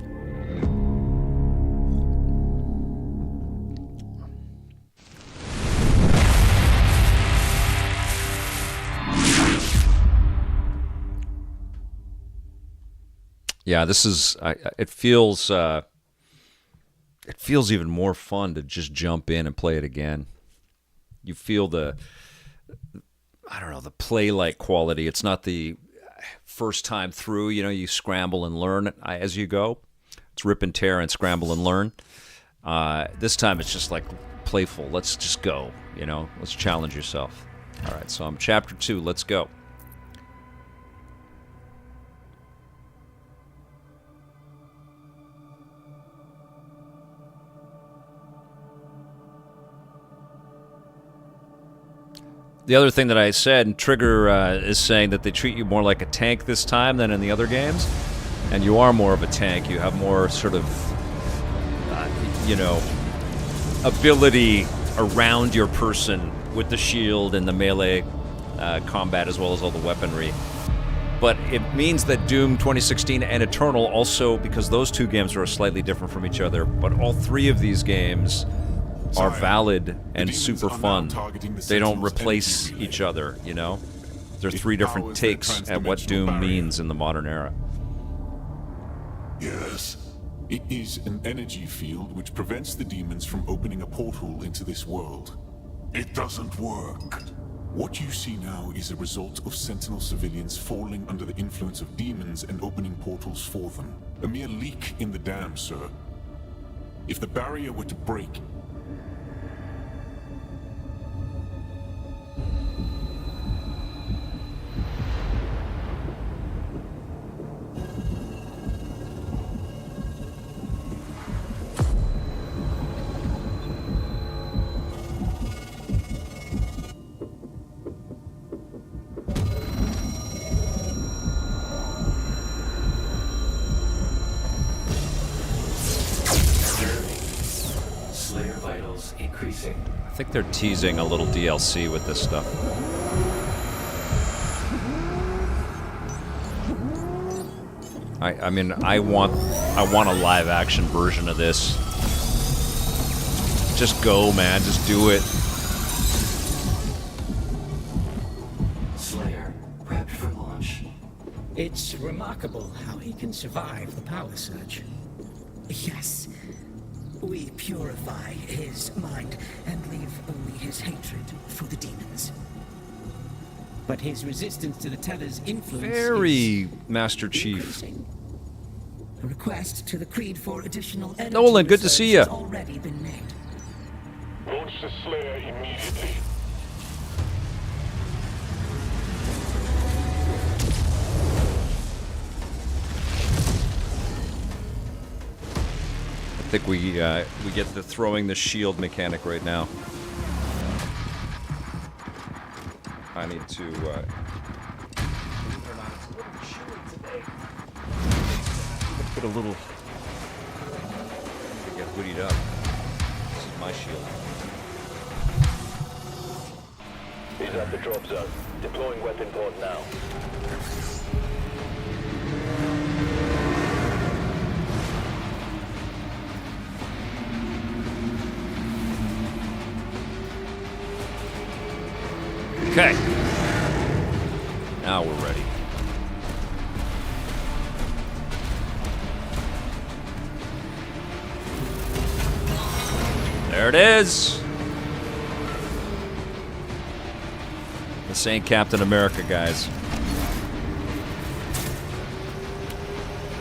Speaker 1: Yeah, this is. It feels even more fun to just jump in and play it again. You feel the, I don't know, the play-like quality. It's not the first time through, you know, you scramble and learn as you go. It's rip and tear and scramble and learn. This time it's just like playful. Let's just go, you know. Let's challenge yourself. All right, so I'm chapter 2. Let's go. The other thing that I said, and Trigger is saying that they treat you more like a tank this time than in the other games. And you are more of a tank. You have more sort of, you know, ability around your person with the shield and the melee combat as well as all the weaponry. But it means that Doom 2016 and Eternal also, because those two games are slightly different from each other, but all three of these games are valid and super fun. They don't replace each other, you know? They're three different takes at what Doom means in the modern era.
Speaker 8: Yes. It is an energy field which prevents the demons from opening a portal into this world.
Speaker 2: It doesn't work.
Speaker 8: What you see now is a result of Sentinel civilians falling under the influence of demons and opening portals for them. A mere leak in the dam, sir. If the barrier were to break,
Speaker 1: I think they're teasing a little DLC with this stuff. I mean, I want a live action version of this. Just go, man. Just do it.
Speaker 6: Slayer, prepped for launch.
Speaker 9: It's remarkable how he can survive the power surge.
Speaker 10: Yes. We purify his mind and leave only his hatred for the demons.
Speaker 9: But his resistance to the Tether's influence
Speaker 1: Very Master Chief.
Speaker 10: Increasing. A request to the Creed for additional energy
Speaker 1: Nolan, good to see you.
Speaker 10: has already been made.
Speaker 4: Launch
Speaker 8: Approach the Slayer immediately.
Speaker 1: I think we get the throwing the shield mechanic right now. I need to. Believe it or not, it's a little chilly today. Put a little. I get hoodied up. This is my shield.
Speaker 4: He's at the drop zone. Deploying weapon pod now.
Speaker 1: Okay. Now we're ready. There it is. This ain't Captain America, guys.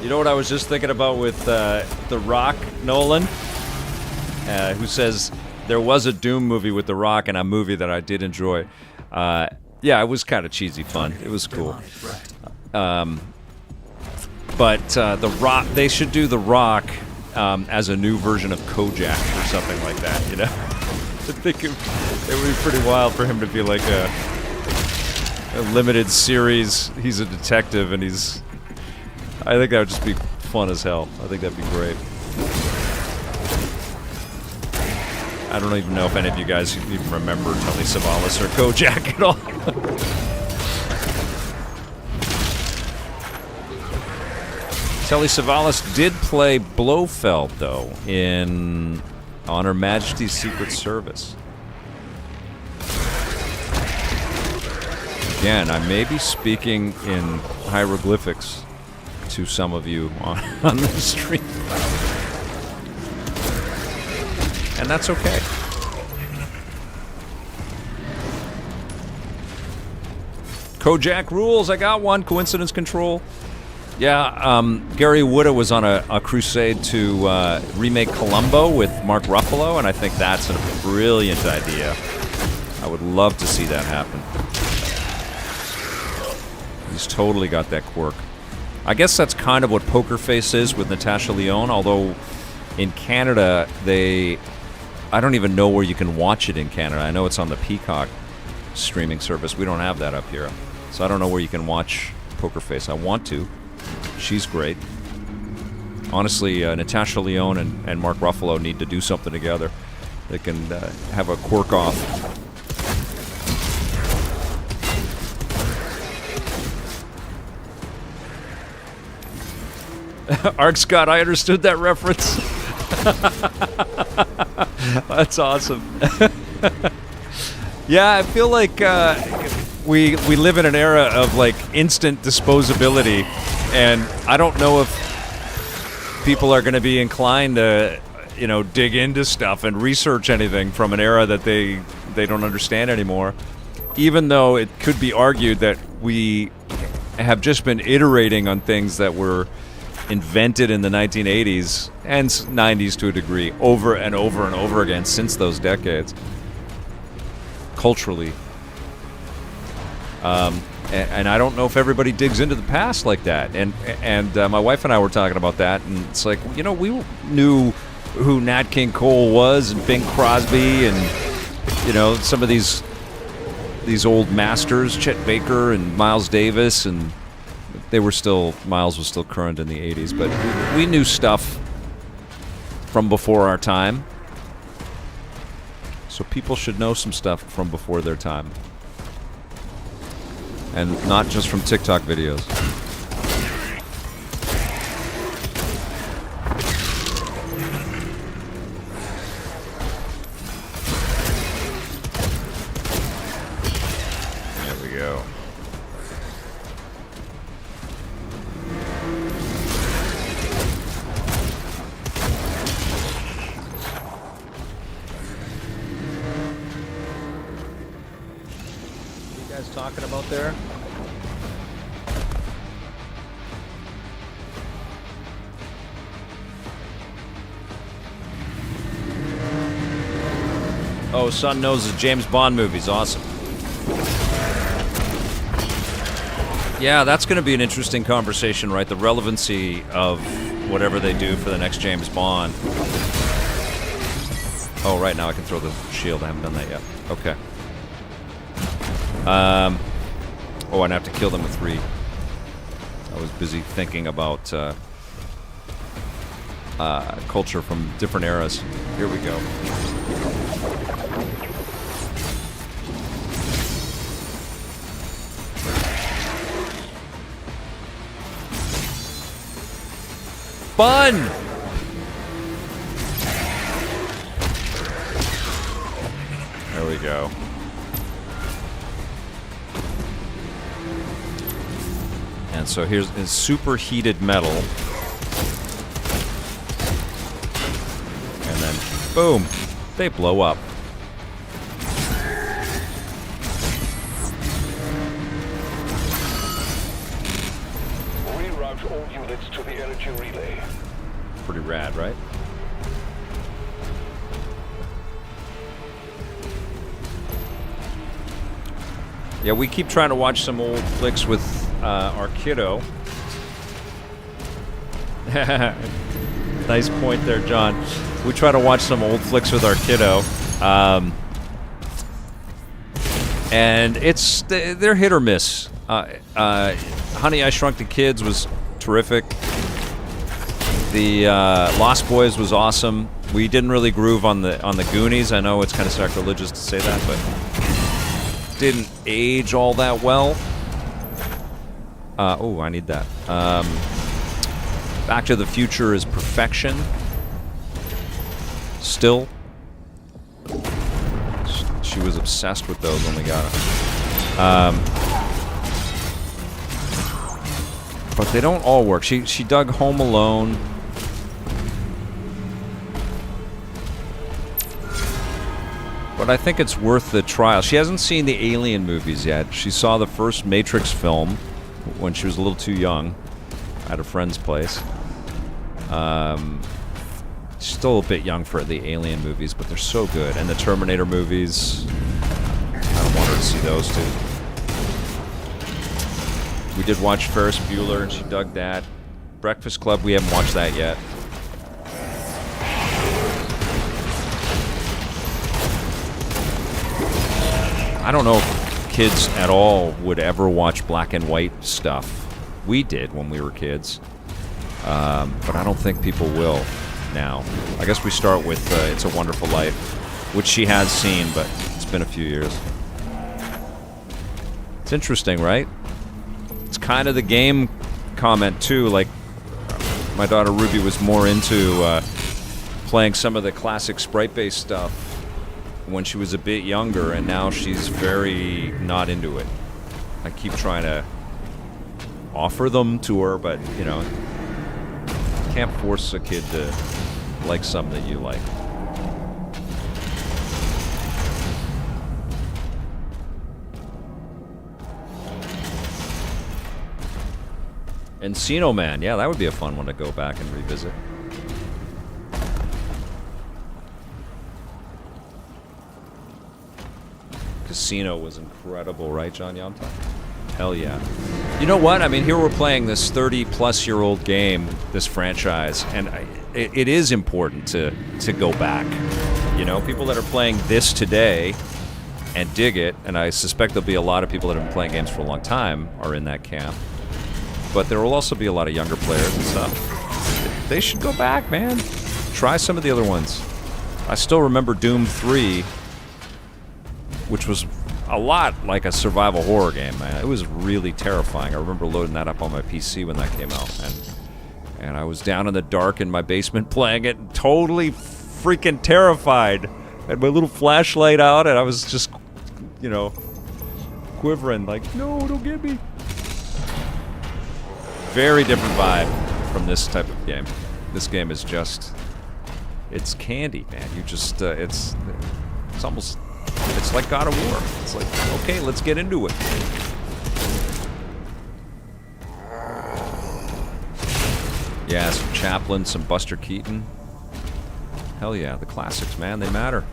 Speaker 1: You know what I was just thinking about with The Rock, Nolan? Who says there was a Doom movie with The Rock and a movie that I did enjoy. Yeah, it was kind of cheesy fun. It was cool. But The Rock, they should do The Rock as a new version of Kojak or something like that, you know? I think it would be pretty wild for him to be like a limited series. He's a detective and he's... I think that would just be fun as hell. I think that'd be great. I don't even know if any of you guys even remember Telly Savalas or Kojak at all. Telly Savalas did play Blofeld, though, on Her Majesty's Secret Service. Again, I may be speaking in hieroglyphics to some of you on the stream. And that's okay. Kojak rules, I got one. Coincidence control. Yeah, Gary Whitta was on a crusade to remake Columbo with Mark Ruffalo, and I think that's a brilliant idea. I would love to see that happen. He's totally got that quirk. I guess that's kind of what Poker Face is with Natasha Lyonne, although in Canada, I don't even know where you can watch it in Canada. I know it's on the Peacock streaming service. We don't have that up here. So I don't know where you can watch Poker Face. I want to. She's great. Honestly, Natasha Lyonne and Mark Ruffalo need to do something together. They can have a quirk off. Arc Scott, I understood that reference. That's awesome. Yeah, I feel like we live in an era of like instant disposability, and I don't know if people are going to be inclined to, dig into stuff and research anything from an era that they don't understand anymore. Even though it could be argued that we have just been iterating on things that were invented in the 1980s and 90s to a degree, over and over and over again since those decades, culturally. And I don't know if everybody digs into the past like that. And my wife and I were talking about that, and it's like, we knew who Nat King Cole was and Bing Crosby and, some of these old masters, Chet Baker and Miles Davis, and Miles was still current in the 80s, but we knew stuff from before our time. So people should know some stuff from before their time. And not just from TikTok videos. There we go. Talking about there? Oh, son knows the James Bond movies. Awesome. Yeah, that's going to be an interesting conversation, right? The relevancy of whatever they do for the next James Bond. Oh, right, now I can throw the shield. I haven't done that yet. Okay. Oh, I'd have to kill them with 3. I was busy thinking about culture from different eras. Here we go. Fun! There we go. And so here's superheated metal. And then, boom, they blow up.
Speaker 4: Reroute all units to the energy relay.
Speaker 1: Pretty rad, right? Yeah, we keep trying to watch some old flicks with our kiddo. Nice point there, John. We try to watch some old flicks with our kiddo. And they're hit or miss. Honey, I Shrunk the Kids was terrific. The Lost Boys was awesome. We didn't really groove on the Goonies. I know it's kind of sacrilegious to say that, but didn't age all that well. Oh, I need that. Back to the Future is perfection. Still. She was obsessed with those when we got them. But they don't all work. She dug Home Alone. But I think it's worth the trial. She hasn't seen the Alien movies yet. She saw the first Matrix film when she was a little too young at a friend's place. She's still a bit young for the Alien movies, but they're so good. And the Terminator movies, I don't want her to see those two. We did watch Ferris Bueller, and she dug that. Breakfast Club, we haven't watched that yet. I don't know if kids at all would ever watch black and white stuff. We did when we were kids. But I don't think people will now. I guess we start with It's a Wonderful Life, which she has seen, but it's been a few years. It's interesting, right? It's kind of the game comment, too. Like, my daughter Ruby was more into playing some of the classic sprite-based stuff when she was a bit younger, and now she's very not into it. I keep trying to offer them to her, but, you know, you can't force a kid to like something that you like. Encino Man, yeah, that would be a fun one to go back and revisit. Casino was incredible, right, John Yamta? Hell yeah. You know what? I mean, here we're playing this 30-plus-year-old game, this franchise, and it is important to go back. You know, people that are playing this today and dig it, and I suspect there'll be a lot of people that have been playing games for a long time are in that camp. But there will also be a lot of younger players and stuff. They should go back, man. Try some of the other ones. I still remember Doom 3, which was a lot like a survival horror game, man. It was really terrifying. I remember loading that up on my PC when that came out, and I was down in the dark in my basement playing it, totally freaking terrified. I had my little flashlight out, and I was just, you know, quivering, like, no, don't get me. Very different vibe from this type of game. This game is just, it's candy, man. You just, it's almost, it's like God of War. It's like, okay, let's get into it. Yeah, some Chaplin, some Buster Keaton. Hell yeah, the classics, man, they matter.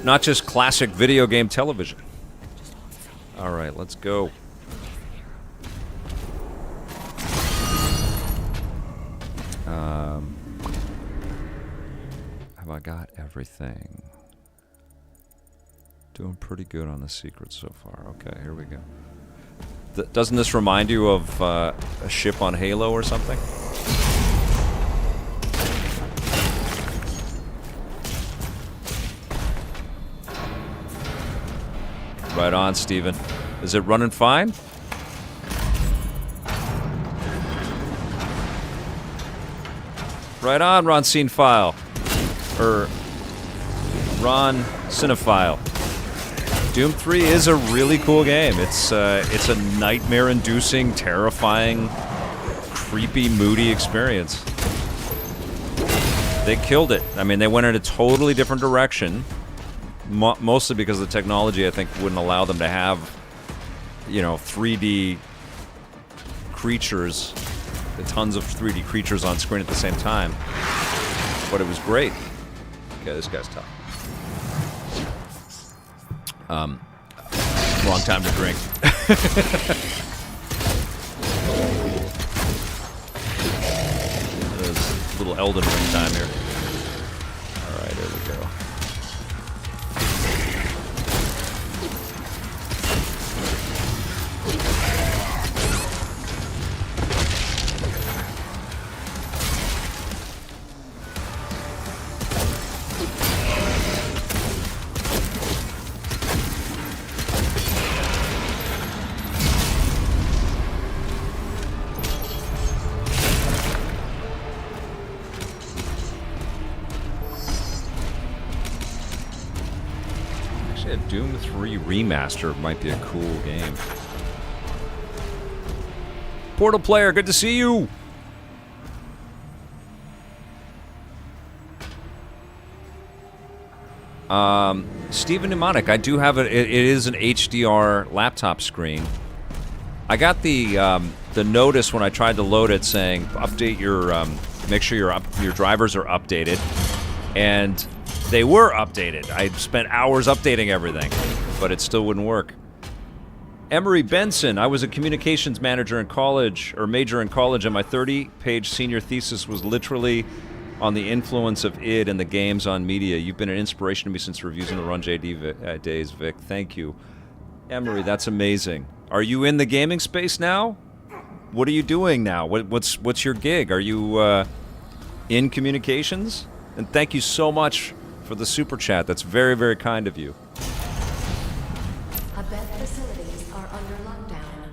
Speaker 1: not just classic video game television. All right, let's go. Have I got everything? Doing pretty good on the secrets so far. Okay, here we go. Doesn't this remind you of a ship on Halo or something? Right on, Steven. Is it running fine? Right on, Ron Cinephile. Or Ron Cinephile. Doom 3 is a really cool game. It's a nightmare-inducing, terrifying, creepy, moody experience. They killed it. I mean, they went in a totally different direction. Mostly because the technology, I think, wouldn't allow them to have, you know, 3D creatures, tons of 3D creatures on screen at the same time. But it was great. Okay, this guy's tough. Wrong time to drink. There's a little Elden Ring time here. All right, here we go. Doom 3 Remaster might be a cool game. Portal Player, good to see you! Stephen Mnemonic, I do have it. It is an HDR laptop screen. I got the notice when I tried to load it saying update your make sure your drivers are updated, and they were updated. I spent hours updating everything, but it still wouldn't work. Emery Benson, I was a communications manager in college, or major in college, and my 30-page senior thesis was literally on the influence of id and the games on media. You've been an inspiration to me since reviews in the Run JD days, Vic. Thank you. Emery, that's amazing. Are you in the gaming space now? What are you doing now? What's your gig? Are you in communications? And thank you so much for the super chat. That's very, very kind of you.
Speaker 11: Abed facilities are under lockdown.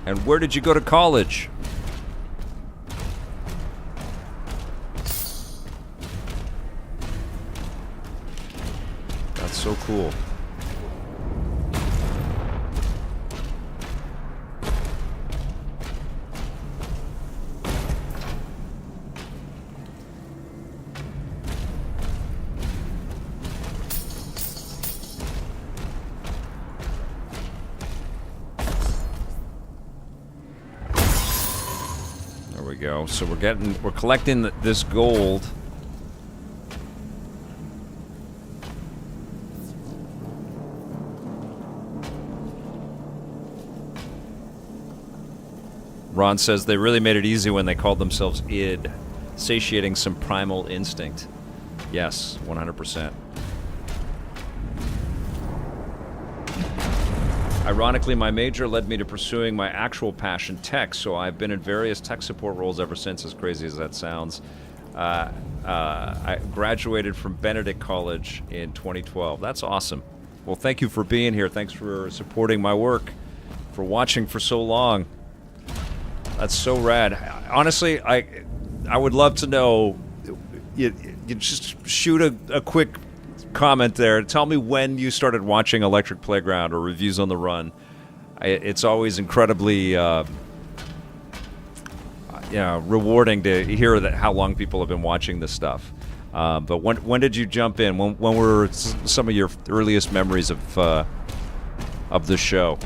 Speaker 1: And where did you go to college? That's so cool. Go. So we're collecting this gold. Ron says they really made it easy when they called themselves id, satiating some primal instinct. Yes, 100%. Ironically, my major led me to pursuing my actual passion, tech, so I've been in various tech support roles ever since, as crazy as that sounds. I graduated from Benedict College in 2012. That's awesome. Well, thank you for being here. Thanks for supporting my work, for watching for so long. That's so rad. Honestly, I would love to know, you just shoot a quick comment there. Tell me when you started watching Electric Playground or Reviews on the Run. It's always incredibly rewarding to hear that how long people have been watching this stuff. But when did you jump in? When were some of your earliest memories of the show?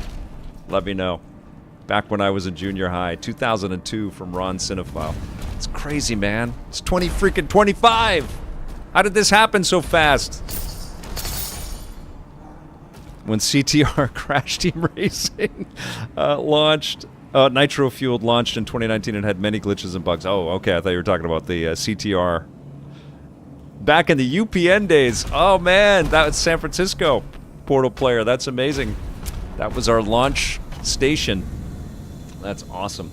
Speaker 1: Let me know. Back when I was in junior high, 2002, from Ron Cinephile. It's crazy, man. It's 25. How did this happen so fast? When CTR Crash Team Racing launched, nitro-fueled launched in 2019 and had many glitches and bugs. Oh, okay, I thought you were talking about the CTR. Back in the UPN days. Oh, man, that was San Francisco Portal player. That's amazing. That was our launch station. That's awesome.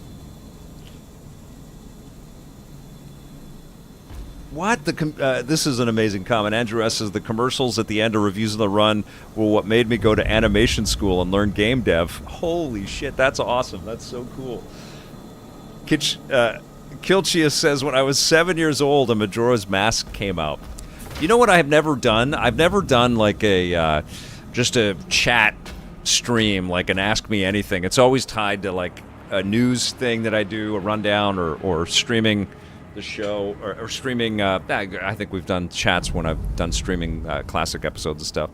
Speaker 1: What? This is an amazing comment. Andrew S. says, the commercials at the end of reviews of the run were what made me go to animation school and learn game dev. Holy shit, that's awesome. That's so cool. Kilchia says, when I was 7 years old, a Majora's Mask came out. You know what I have never done? I've never done like a just a chat stream, like an Ask Me Anything. It's always tied to like a news thing that I do, a rundown, or streaming the show, or streaming. I think we've done chats when I've done streaming classic episodes and stuff,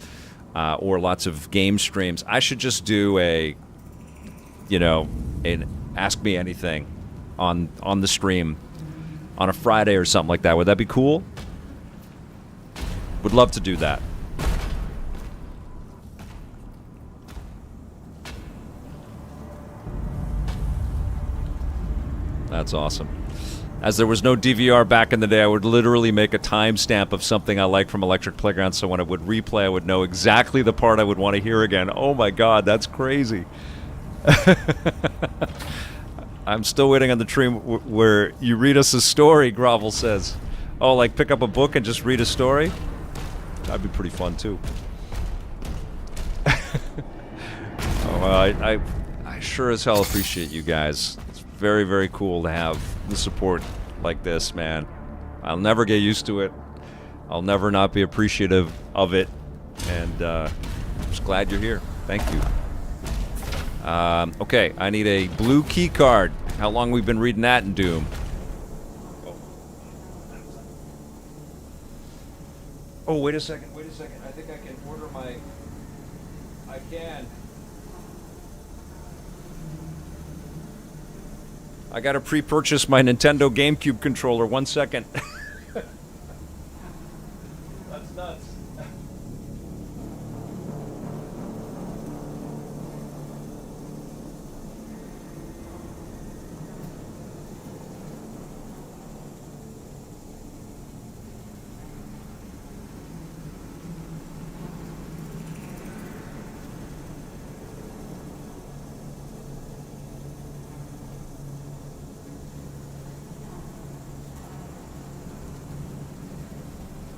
Speaker 1: or lots of game streams. I should just do an Ask Me Anything on the stream on a Friday or something like that. Would that be cool? Would love to do that. That's awesome. As there was no DVR back in the day, I would literally make a timestamp of something I liked from Electric Playground, so when I would replay, I would know exactly the part I would want to hear again. Oh my god, that's crazy. I'm still waiting on the stream where you read us a story, Grovel says. Oh, like pick up a book and just read a story? That'd be pretty fun, too. Oh, I sure as hell appreciate you guys. It's very, very cool to have the support like this, man. I'll never get used to it. I'll never not be appreciative of it. And I'm just glad you're here. Thank you. Okay, I need a blue key card. How long we've been reading that in Doom? Oh, wait a second. I think I can order my... I can. I gotta pre-purchase my Nintendo GameCube controller. 1 second. That's nuts.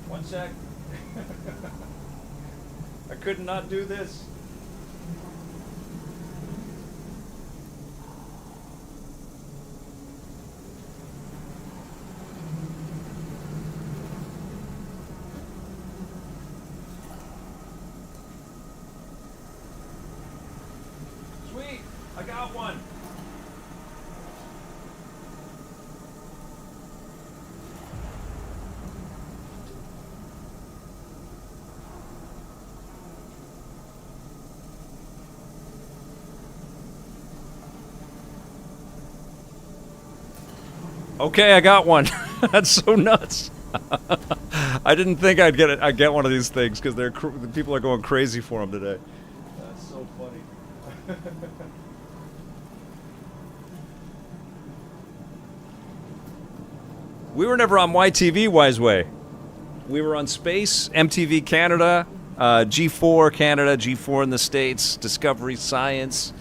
Speaker 1: One sec. I could not do this. Sweet, I got one. Okay, I got one. That's so nuts. I didn't think I'd get one of these things because people are going crazy for them today. That's so funny. We were never on YTV, Wiseway. We were on Space, MTV Canada, G4 Canada, G4 in the States, Discovery Science.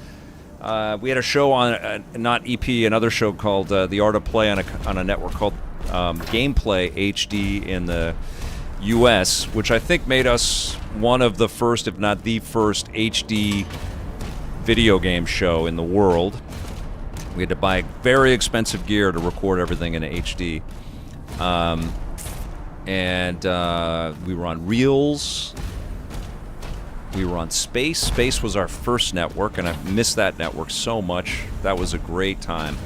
Speaker 1: We had a show on, not EP, another show called The Art of Play on a network called Gameplay HD in the US, which I think made us one of the first, if not the first, HD video game show in the world. We had to buy very expensive gear to record everything in HD. We were on Reels. We were on Space. Space was our first network, and I missed that network so much. That was a great time.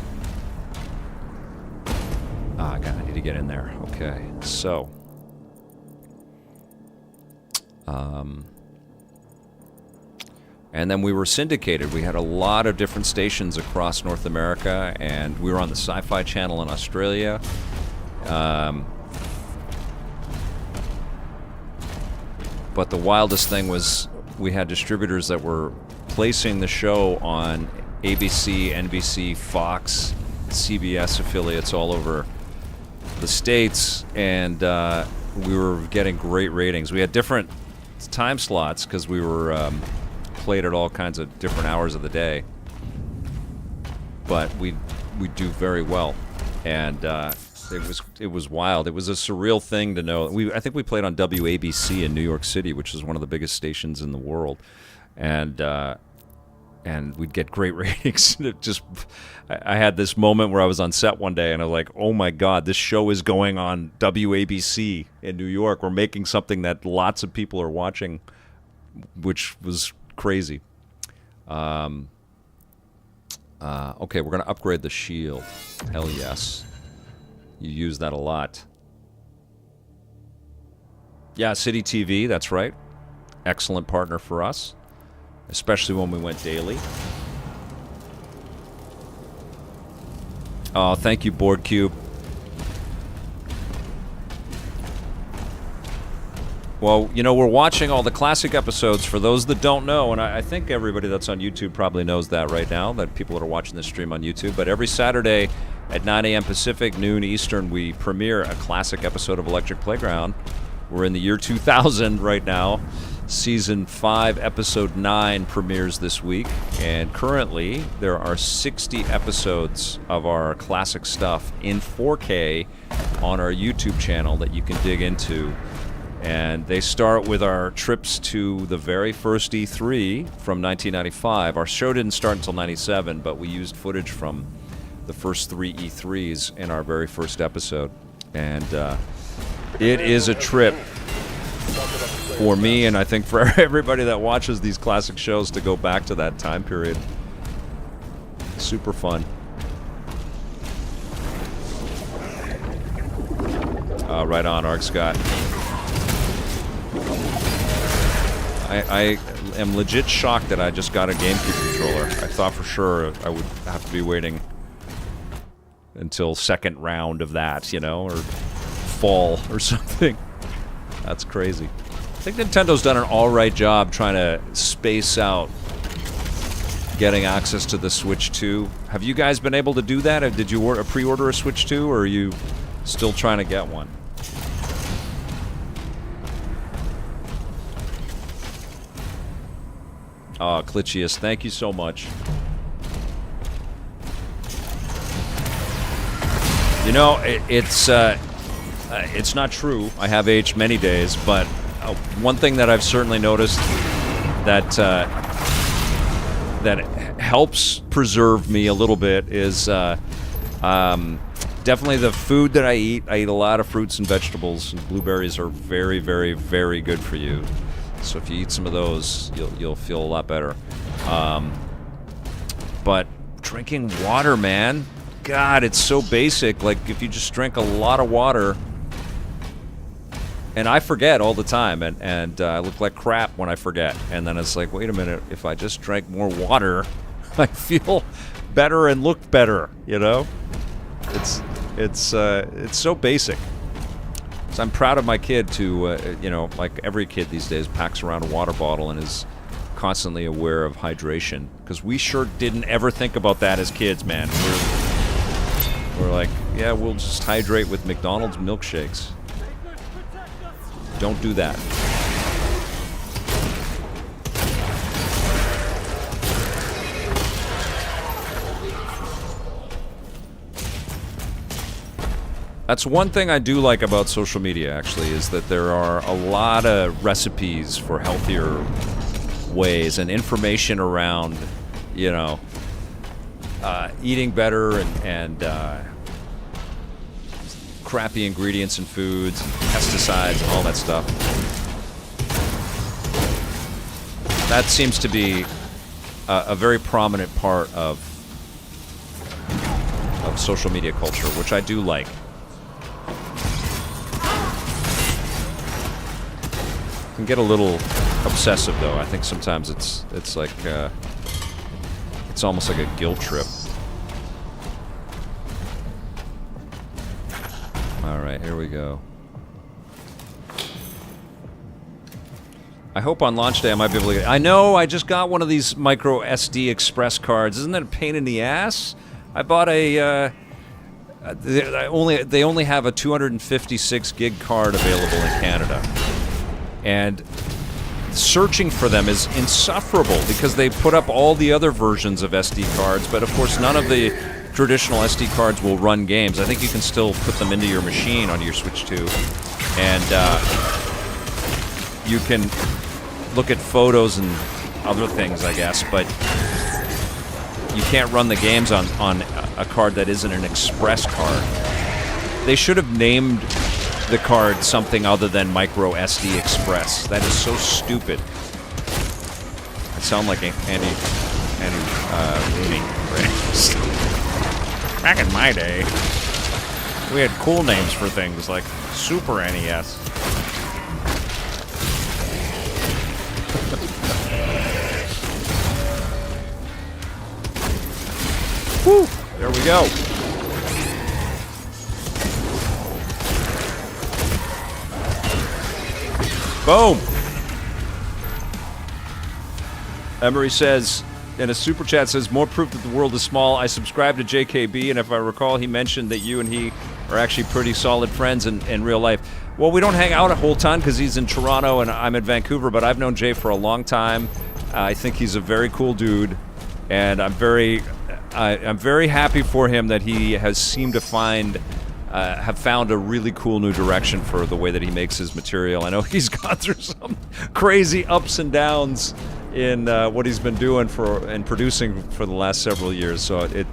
Speaker 1: Ah, God, I need to get in there. Okay, so. And then we were syndicated. We had a lot of different stations across North America, and we were on the Sci-Fi Channel in Australia. But the wildest thing was we had distributors that were placing the show on ABC, NBC, Fox, CBS affiliates all over the States, and we were getting great ratings. We had different time slots because we were played at all kinds of different hours of the day, but we do very well, and it was wild. It was a surreal thing to know. I think we played on WABC in New York City, which is one of the biggest stations in the world, and we'd get great ratings. I had this moment where I was on set one day, and I was like, "Oh my God, this show is going on WABC in New York. We're making something that lots of people are watching," which was crazy. Okay, we're gonna upgrade the shield. Hell yes, you use that a lot. Yeah, City TV. That's right. Excellent partner for us, especially when we went daily. Oh, thank you, Board Cube. Well, you know, we're watching all the classic episodes. For those that don't know, and I think everybody that's on YouTube probably knows that right now, that people that are watching this stream on YouTube, but every Saturday at 9 a.m. Pacific, noon Eastern, we premiere a classic episode of Electric Playground. We're in the year 2000 right now. Season 5, Episode 9 premieres this week, and currently there are 60 episodes of our classic stuff in 4K on our YouTube channel that you can dig into. And they start with our trips to the very first E3 from 1995. Our show didn't start until 97, but we used footage from the first 3 E3s in our very first episode. And it is a trip for me, and I think for everybody that watches these classic shows, to go back to that time period. Super fun. Right on, Arc Scott. I am legit shocked that I just got a GameCube controller. I thought for sure I would have to be waiting until second round of that, you know, or fall or something. That's crazy. I think Nintendo's done an alright job trying to space out getting access to the Switch 2. Have you guys been able to do that? Did you pre-order a Switch 2, or are you still trying to get one? Oh, Klitchius, thank you so much. You know, it's not true. I have aged many days, but one thing that I've certainly noticed that that helps preserve me a little bit is definitely the food that I eat. I eat a lot of fruits and vegetables, and blueberries are very, very, very good for you. So if you eat some of those, you'll feel a lot better. But drinking water, man, God, it's so basic. Like, if you just drink a lot of water, and I forget all the time, and I look like crap when I forget. And then it's like, wait a minute, if I just drank more water, I feel better and look better. You know, it's so basic. So I'm proud of my kid to, you know, like every kid these days packs around a water bottle and is constantly aware of hydration. Because we sure didn't ever think about that as kids, man. We're like, yeah, we'll just hydrate with McDonald's milkshakes. Don't do that. That's one thing I do like about social media, actually, is that there are a lot of recipes for healthier ways and information around, you know, eating better and crappy ingredients in foods, pesticides, and all that stuff. That seems to be a very prominent part of social media culture, which I do like. Can get a little obsessive, though. I think sometimes it's like it's almost like a guilt trip. All right, here we go. I hope on launch day I might be able to get... I know, I just got one of these micro SD express cards. Isn't that a pain in the ass? I bought a... they only have a 256 gig card available in Canada. And searching for them is insufferable because they put up all the other versions of SD cards, but of course none of the traditional SD cards will run games. I think you can still put them into your machine on your Switch 2. And you can look at photos and other things, I guess, but you can't run the games on a card that isn't an express card. They should have named the card something other than Micro SD Express. That is so stupid. I sound like Andy Rooney. Back in my day, we had cool names for things like Super NES. Woo! There we go. Boom! Emery says, in a super chat, says, more proof that the world is small. I subscribe to JKB, and if I recall, he mentioned that you and he are actually pretty solid friends in real life. Well, we don't hang out a whole ton because he's in Toronto and I'm in Vancouver, but I've known Jay for a long time. I think he's a very cool dude, and I'm very happy for him that he has seemed to have found a really cool new direction for the way that he makes his material. I know he's gone through some crazy ups and downs in what he's been doing and producing for the last several years, so it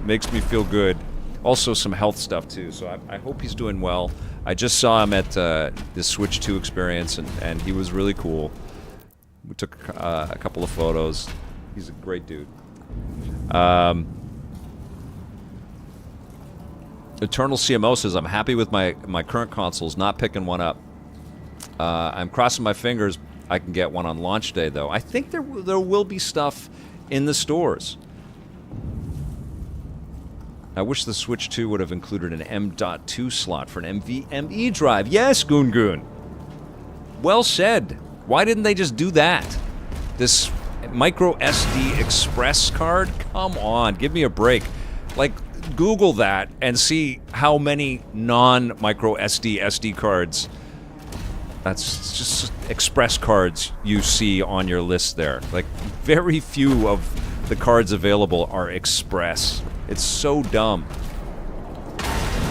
Speaker 1: makes me feel good. Also some health stuff too, so I hope he's doing well. I just saw him at the Switch 2 experience, and he was really cool. We took a couple of photos. He's a great dude. Eternal CMO says, I'm happy with my current consoles, not picking one up. I'm crossing my fingers I can get one on launch day, though. I think there will be stuff in the stores. I wish the Switch 2 would have included an M.2 slot for an NVMe drive. Yes, Goon. Well said. Why didn't they just do that? This micro SD express card? Come on, give me a break. Like, Google that and see how many non-micro SD cards, that's just express cards, you see on your list there. Like, very few of the cards available are express. It's so dumb.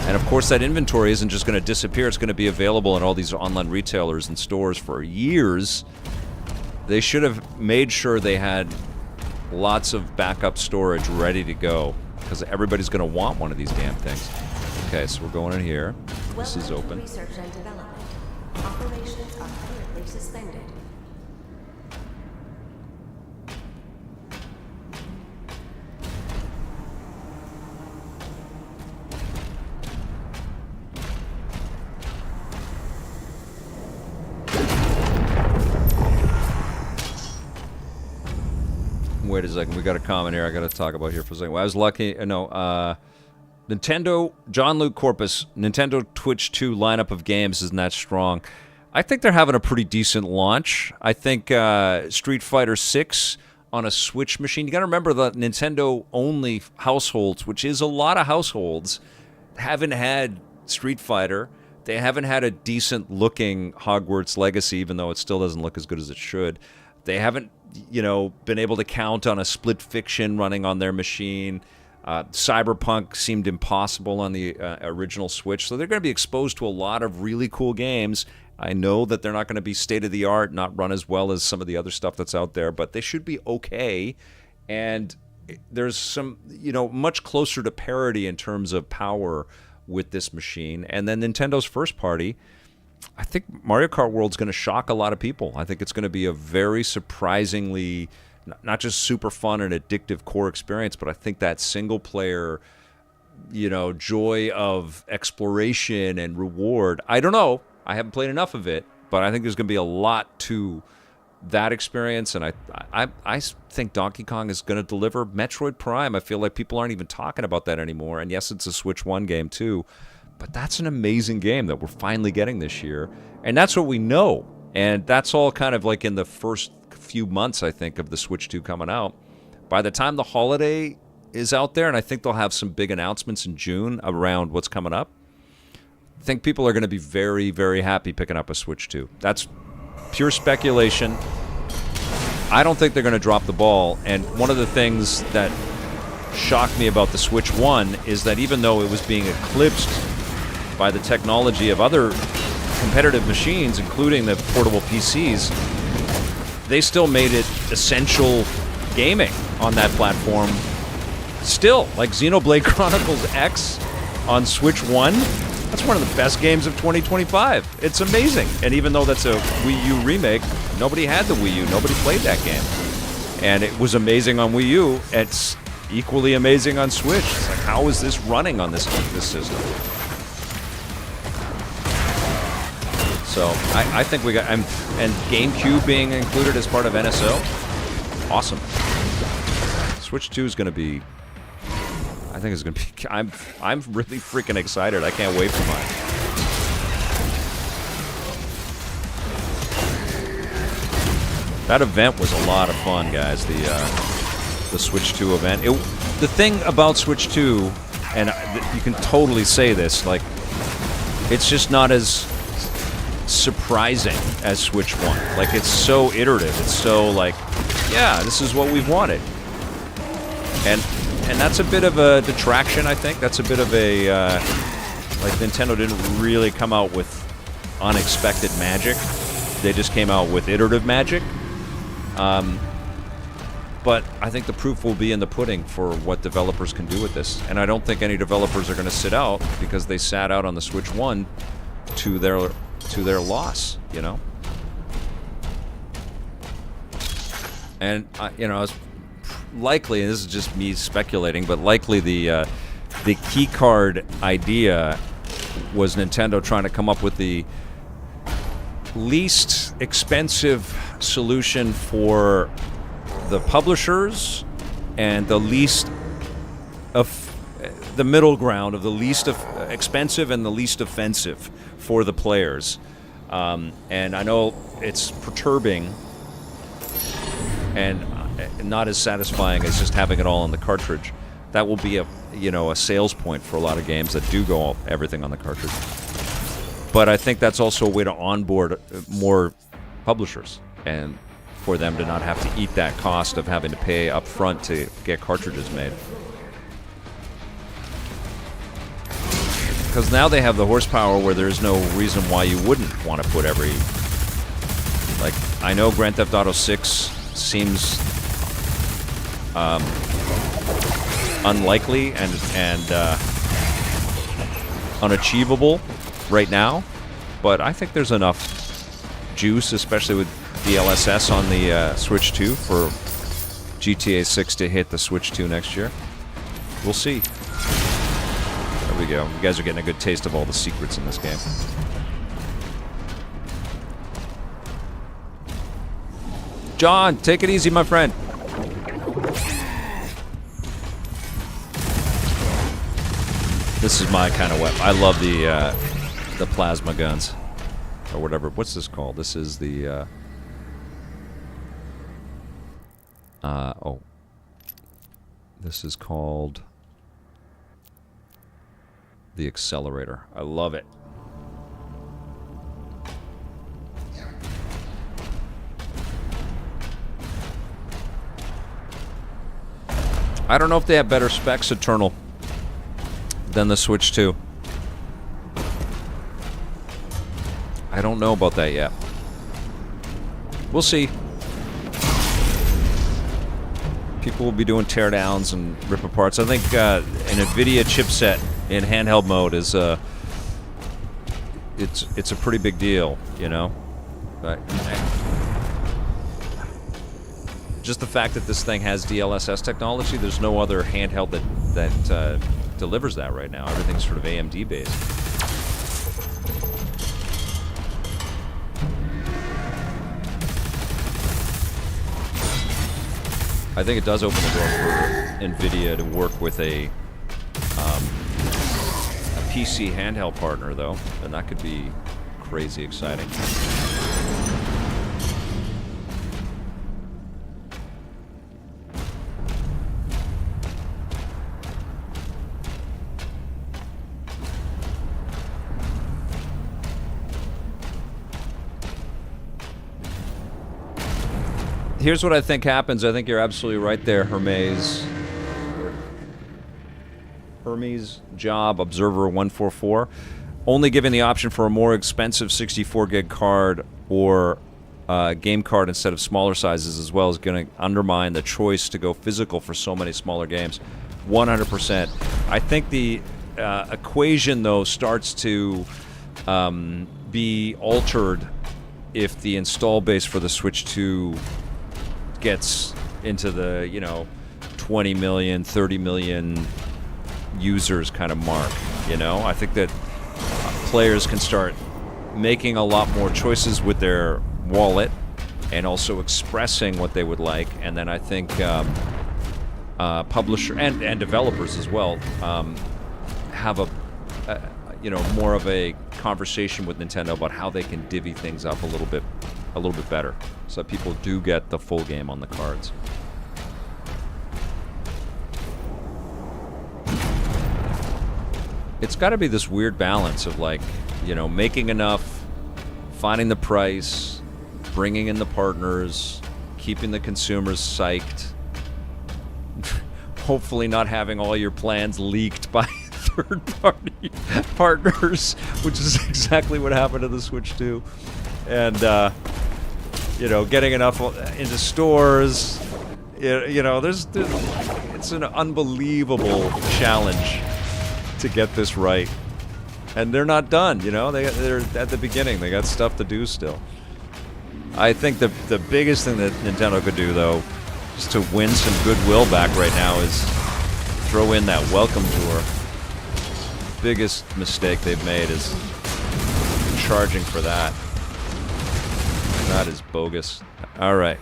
Speaker 1: And of course that inventory isn't just going to disappear. It's going to be available in all these online retailers and stores for years. They should have made sure they had lots of backup storage ready to go, because everybody's going to want one of these damn things. Okay, so we're going in here. This is open.
Speaker 11: Research and development. Operations are currently suspended.
Speaker 1: Wait a second, we got a comment here I got to talk about here for a second. Well, I was lucky, Nintendo, John Luke Corpus, Nintendo Twitch 2 lineup of games isn't that strong. I think they're having a pretty decent launch. I think Street Fighter 6 on a Switch machine. You got to remember the Nintendo-only households, which is a lot of households, haven't had Street Fighter. They haven't had a decent-looking Hogwarts Legacy, even though it still doesn't look as good as it should. They haven't, been able to count on a Split Fiction running on their machine. Cyberpunk seemed impossible on the original Switch, so they're going to be exposed to a lot of really cool games. I know that they're not going to be state-of-the-art, not run as well as some of the other stuff that's out there, but they should be okay. And there's some, much closer to parity in terms of power with this machine. And then Nintendo's first party, I think Mario Kart World's going to shock a lot of people. I think it's going to be a very surprisingly, not just super fun and addictive core experience, but I think that single-player, joy of exploration and reward. I don't know. I haven't played enough of it, but I think there's going to be a lot to that experience, and I think Donkey Kong is going to deliver. Metroid Prime, I feel like people aren't even talking about that anymore, and yes, it's a Switch 1 game too, but that's an amazing game that we're finally getting this year, and that's what we know. And that's all kind of like in the first few months, I think, of the Switch 2 coming out. By the time the holiday is out there, and I think they'll have some big announcements in June around what's coming up, I think people are going to be very, very happy picking up a Switch 2. That's pure speculation. I don't think they're going to drop the ball. And one of the things that shocked me about the Switch 1 is that even though it was being eclipsed by the technology of other competitive machines, including the portable PCs, they still made it essential gaming on that platform. Still, like Xenoblade Chronicles X on Switch 1, that's one of the best games of 2025. It's amazing. And even though that's a Wii U remake, nobody had the Wii U. Nobody played that game. And it was amazing on Wii U. It's equally amazing on Switch. It's like, how is this running on this system? So I think we got, and GameCube being included as part of NSO, awesome. Switch 2 is going to be, I think it's going to be, I'm really freaking excited. I can't wait for mine. That event was a lot of fun, guys. The Switch 2 event. The thing about Switch 2, and you can totally say this, like, it's just not as surprising as Switch 1. Like, it's so iterative. It's so like, yeah, this is what we've wanted. And that's a bit of a detraction, I think. That's a bit of a, like, Nintendo didn't really come out with unexpected magic. They just came out with iterative magic. But I think the proof will be in the pudding for what developers can do with this. And I don't think any developers are going to sit out because they sat out on the Switch 1 to their loss, you know? And, you know, it's likely, and this is just me speculating, but likely the key card idea was Nintendo trying to come up with the least expensive solution for the publishers and the least of the middle ground of the least expensive and the least offensive for the players. And I know it's perturbing and not as satisfying as just having it all on the cartridge. That will be a sales point for a lot of games that do go everything on the cartridge. But I think that's also a way to onboard more publishers and for them to not have to eat that cost of having to pay up front to get cartridges made. Because now they have the horsepower where there's no reason why you wouldn't want to put every... Like, I know Grand Theft Auto 6 seems unlikely and unachievable right now, but I think there's enough juice, especially with DLSS on the Switch 2 for GTA 6 to hit the Switch 2 next year. We'll see. There we go. You guys are getting a good taste of all the secrets in this game. John, take it easy, my friend. This is my kind of weapon. I love the plasma guns, or whatever. What's this called? This is the this is called the accelerator. I love it. I don't know if they have better specs, Eternal, than the Switch 2. I don't know about that yet. We'll see. People will be doing teardowns and rip aparts. I think an Nvidia chipset in handheld mode is it's a pretty big deal, you know. But just the fact that this thing has DLSS technology, there's no other handheld that delivers that right now. Everything's sort of AMD based. I think it does open the door for Nvidia to work with a PC handheld partner, though, and that could be crazy exciting. here's what I think happens. I think you're absolutely right there, Hermes. Hermes Job Observer 144. Only giving the option for a more expensive 64 gig card or game card instead of smaller sizes as well is going to undermine the choice to go physical for so many smaller games. 100%. I think the equation, though, starts to be altered if the install base for the Switch 2 gets into the, 20 million, 30 million users kind of mark, I think that players can start making a lot more choices with their wallet and also expressing what they would like, and then I think publisher and developers as well have a more of a conversation with Nintendo about how they can divvy things up a little bit better, so that people do get the full game on the cards. It's got to be this weird balance of making enough, finding the price, bringing in the partners, keeping the consumers psyched, hopefully not having all your plans leaked by third-party partners, which is exactly what happened to the Switch 2, and getting enough into stores. It's an unbelievable challenge to get this right, and they're not done. They're at the beginning. They got stuff to do still. I think the biggest thing that Nintendo could do, though, just to win some goodwill back right now, is throw in that welcome tour. Biggest mistake they've made is charging for that. That is bogus. All right.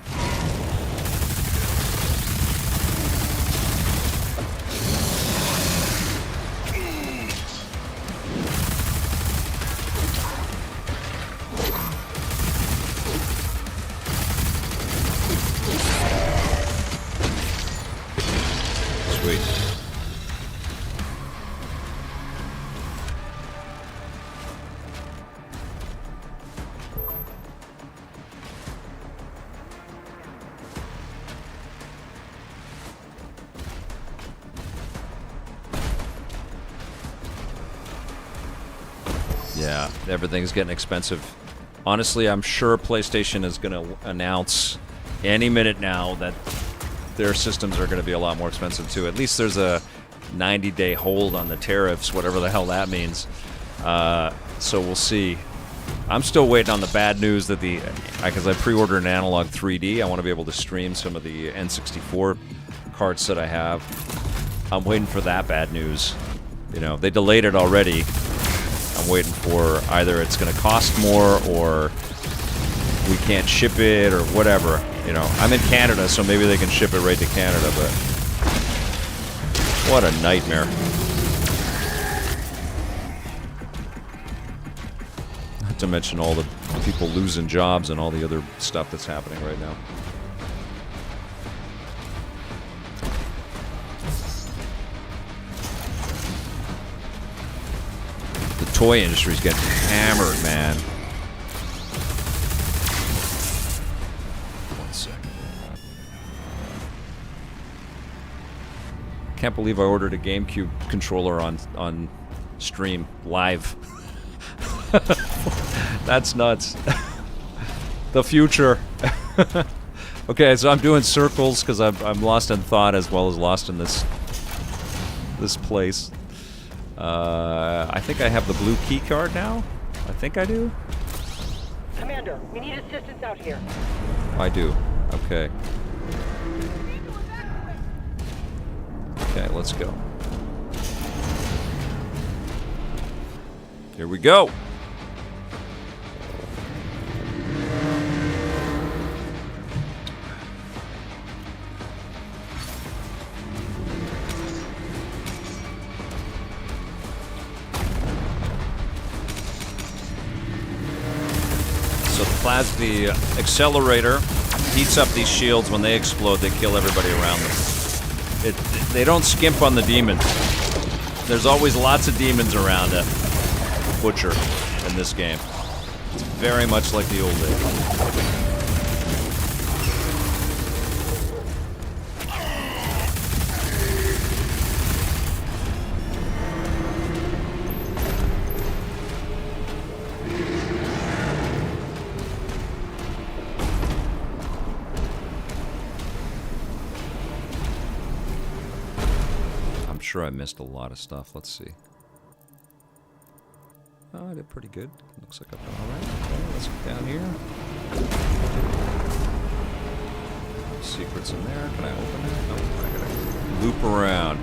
Speaker 1: Yeah, everything's getting expensive. Honestly, I'm sure PlayStation is going to announce any minute now that their systems are going to be a lot more expensive too. At least there's a 90-day hold on the tariffs, whatever the hell that means. So we'll see. I'm still waiting on the bad news that because I pre-ordered an Analog 3D. I want to be able to stream some of the N64 carts that I have. I'm waiting for that bad news. They delayed it already. I'm waiting for either it's going to cost more or we can't ship it or whatever. I'm in Canada, so maybe they can ship it right to Canada, but what a nightmare. Not to mention all the people losing jobs and all the other stuff that's happening right now. The toy industry's getting hammered, man. One second. Can't believe I ordered a GameCube controller on stream live. That's nuts. The future. Okay, so I'm doing circles because I'm lost in thought as well as lost in this place. I think I have the blue key card now. I think I do.
Speaker 7: Commander, we need assistance out here.
Speaker 1: I do. Okay. Okay, let's go. Here we go. The accelerator heats up these shields. When they explode, they kill everybody around them. They don't skimp on the demons. There's always lots of demons around a butcher in this game. It's very much like the old days. sure I missed a lot of stuff. Let's see. Oh, I did pretty good. Looks like I've done alright. Okay, let's get down here. Secrets in there. Can I open it? No, I gotta loop around.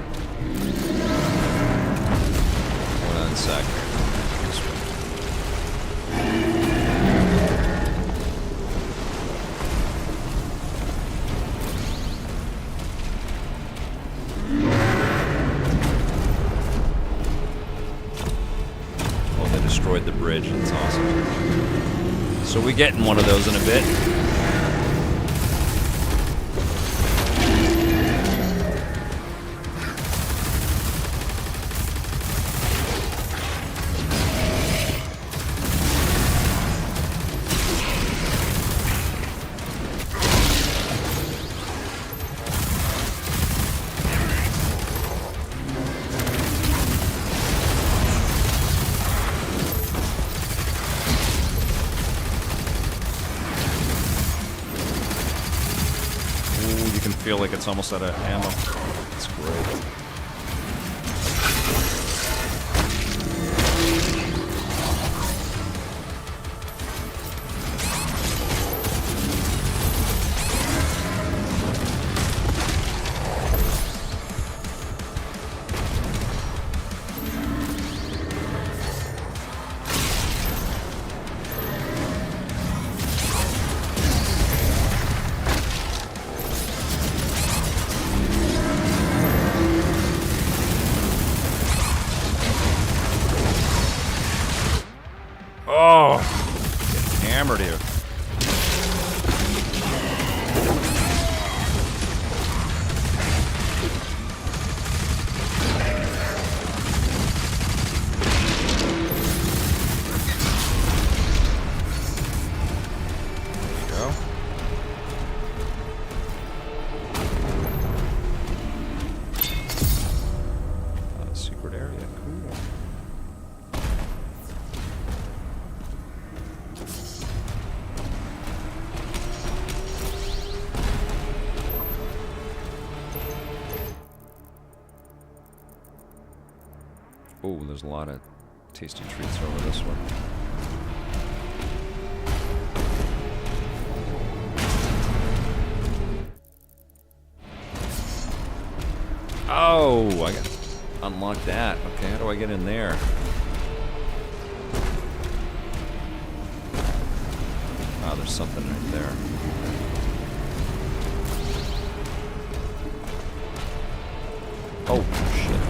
Speaker 1: Hold on a sec. This way. Oh, they destroyed the bridge. That's awesome. So we get in one of those in a bit. Feel like it's almost out of ammo. That's great. Oh, get hammered here. There you go. Secret area, cool. Oh, there's a lot of tasty treats over this way. Oh, I got to unlock that. Okay, how do I get in there? Oh, there's something right there. Oh, shit.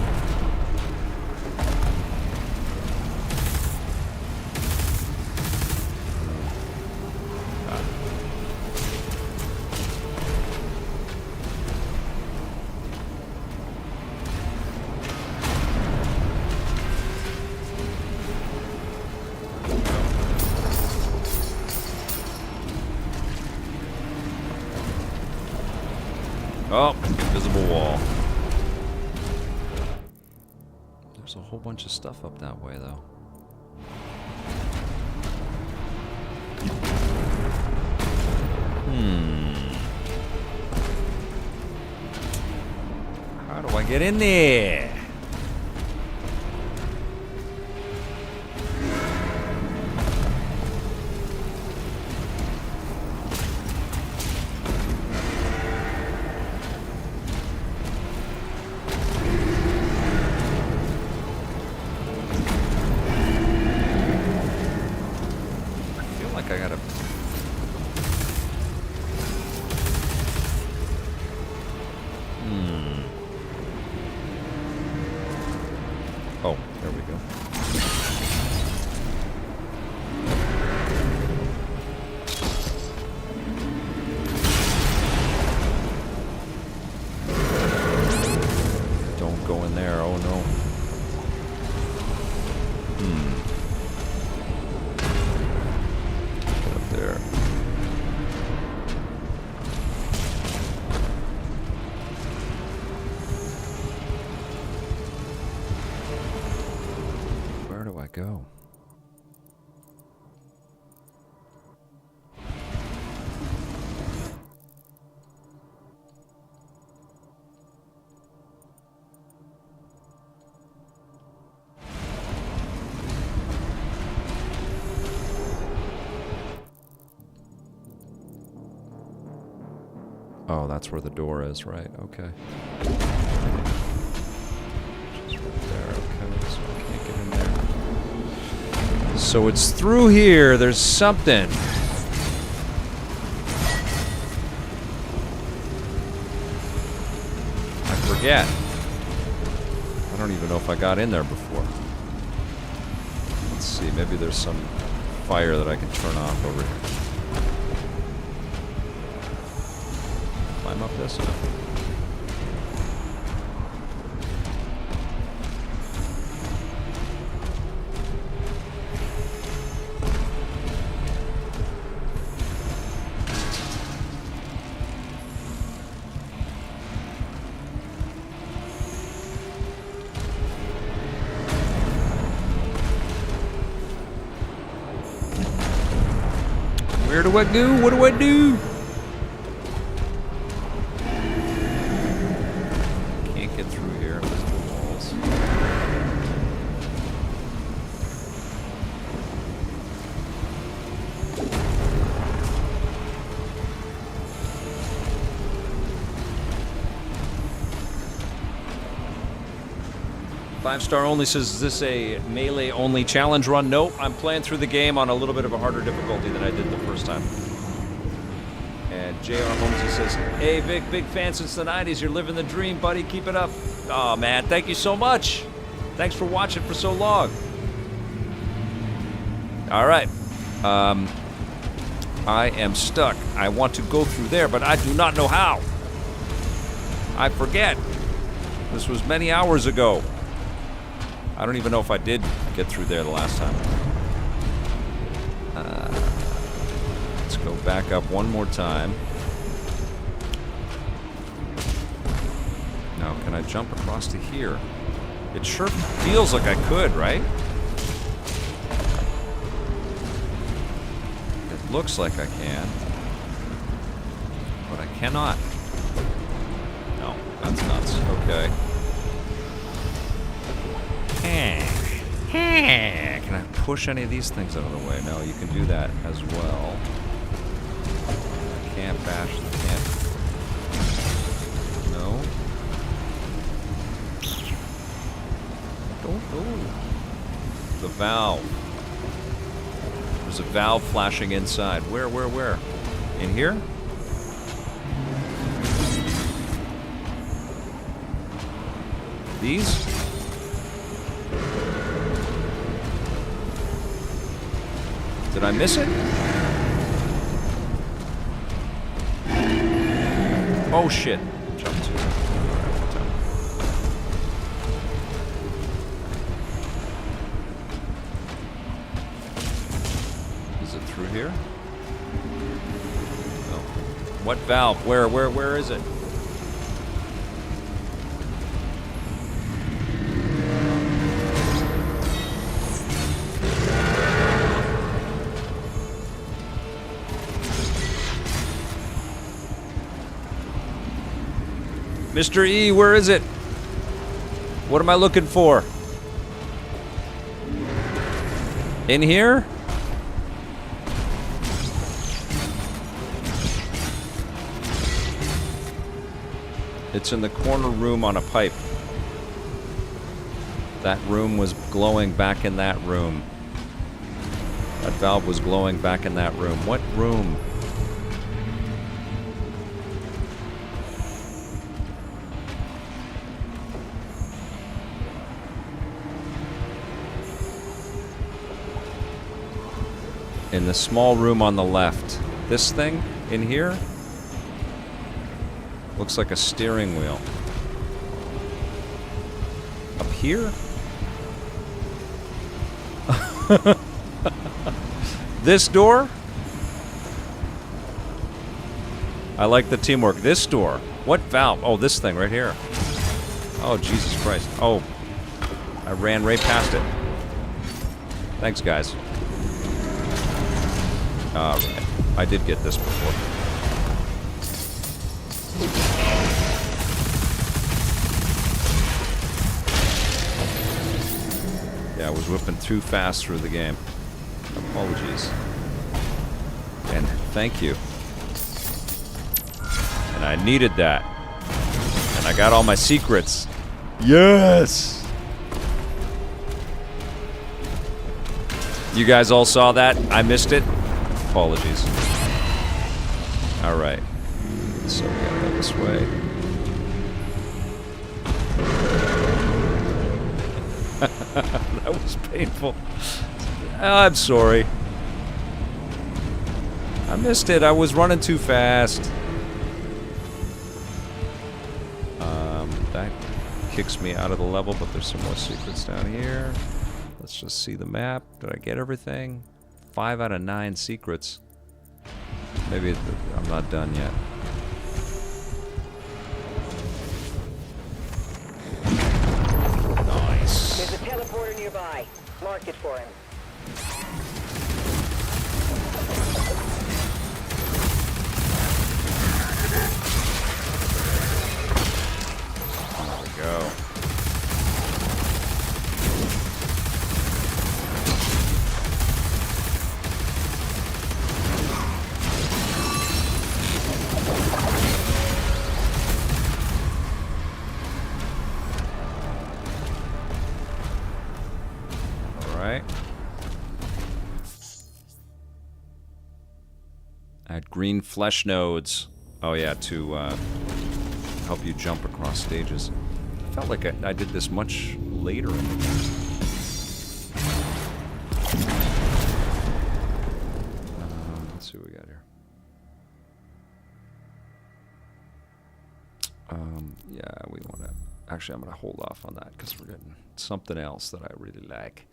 Speaker 1: Oh, invisible wall. There's a whole bunch of stuff up that way, though. How do I get in there? I gotta... Oh, there we go. Don't go in there, oh no. There. Where do I go? Oh, that's where the door is, right? Okay. Just right there. Okay, so I can't get in there. So it's through here. There's something. I forget. I don't even know if I got in there before. Let's see. Maybe there's some fire that I can turn off over here. Climb up this? Where do I go? What do I do? Can't get through here. There's the walls. Five-star only says, is this a melee only challenge run? Nope, I'm playing through the game on a little bit of a harder difficulty than I did the first time. And JR Holmesy says, hey Vic, big fan since the 90s. You're living the dream, buddy. Keep it up. Oh man, thank you so much. Thanks for watching for so long. Alright. I am stuck. I want to go through there, but I do not know how. I forget. This was many hours ago. I don't even know if I did get through there the last time. Let's go back up one more time. Now, can I jump across to here? It sure feels like I could, right? It looks like I can. But I cannot. No, that's nuts. Okay. Can I push any of these things out of the way? No, you can do that as well. I can't bash the can. No. Oh. The valve. There's a valve flashing inside. Where? In here? These? Did I miss it? Oh shit. Jump to it. Is it through here? No. What valve? Where is it? Mr. E, where is it? What am I looking for? In here? It's in the corner room on a pipe. That room was glowing back in that room. That valve was glowing back in that room. What room? In the small room on the left. This thing in here looks like a steering wheel. Up here? This door? I like the teamwork. This door. What valve? Oh, this thing right here. Oh, Jesus Christ. Oh, I ran right past it. Thanks, guys. Alright. I did get this before. Yeah, I was whipping too fast through the game. Apologies. And thank you. And I needed that. And I got all my secrets. Yes! You guys all saw that? I missed it? Apologies. Alright. So we gotta go this way. That was painful. I'm sorry. I missed it. I was running too fast. That kicks me out of the level, but there's some more secrets down here. Let's just see the map. Did I get everything? 5 out of 9 secrets. Maybe I'm not done yet. Nice.
Speaker 7: There's a teleporter nearby. Mark it for him.
Speaker 1: There we go. Add green flesh nodes. Oh yeah, to help you jump across stages. I felt like I did this much later in the game. Let's see what we got here. Yeah, we want to... Actually, I'm going to hold off on that because we're getting something else that I really like.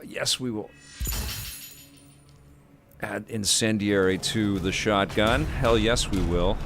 Speaker 1: Yes, we will add incendiary to the shotgun. Hell yes, we will.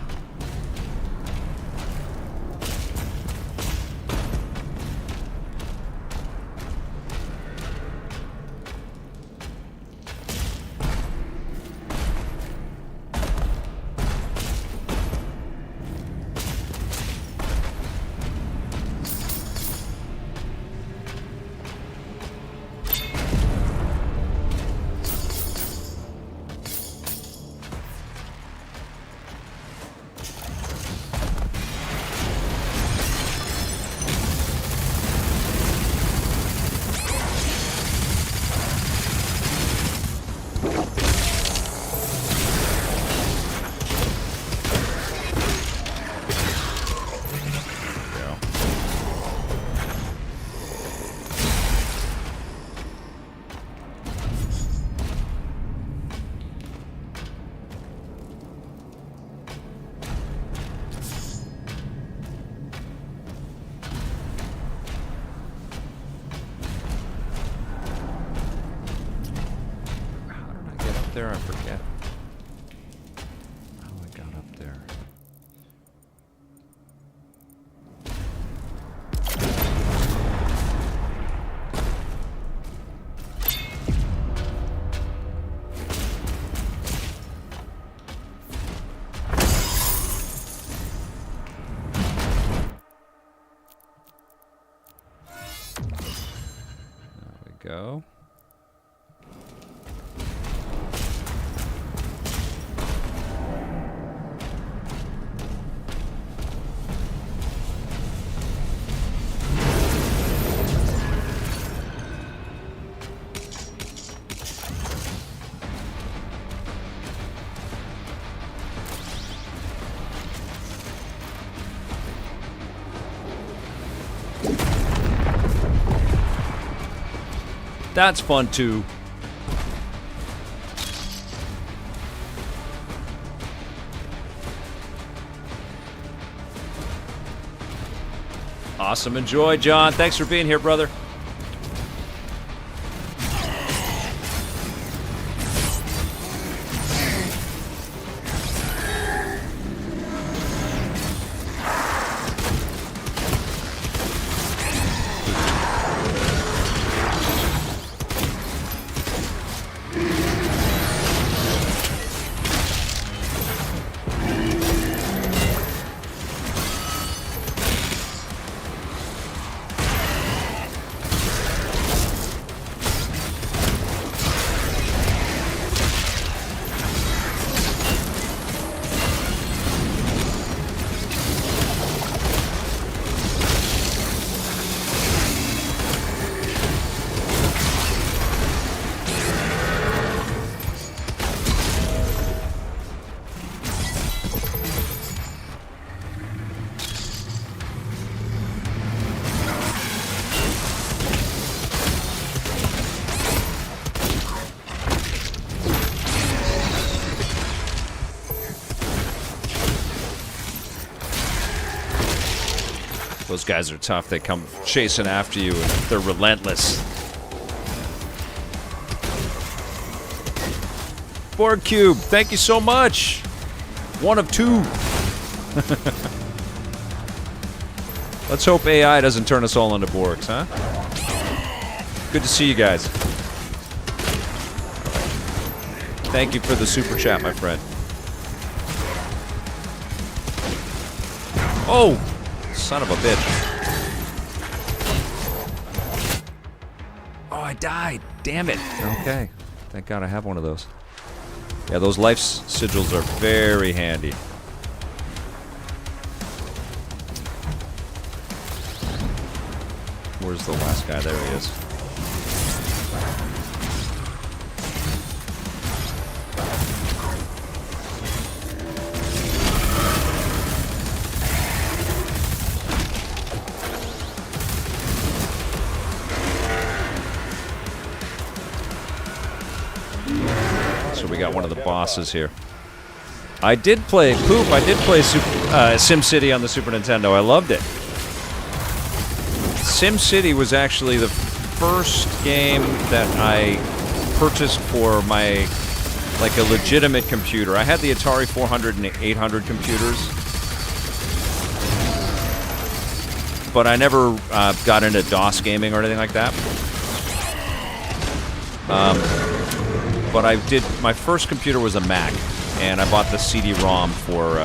Speaker 1: There, I forget how I got up there. There we go. That's fun too. Awesome. Enjoy, John. Thanks for being here, brother. Those guys are tough. They come chasing after you, and they're relentless. Borg Cube, thank you so much. One of two. Let's hope AI doesn't turn us all into Borgs, huh? Good to see you guys. Thank you for the super chat, my friend. Oh! Son of a bitch. Oh, I died. Damn it. Okay. Thank God I have one of those. Yeah, those life sigils are very handy. Where's the last guy? There he is. So we got one of the bosses here. I did play SimCity on the Super Nintendo. I loved it. SimCity was actually the first game that I purchased for my, like, a legitimate computer. I had the Atari 400 and 800 computers, but I never got into DOS gaming or anything like that. But I did, my first computer was a Mac, and I bought the CD-ROM for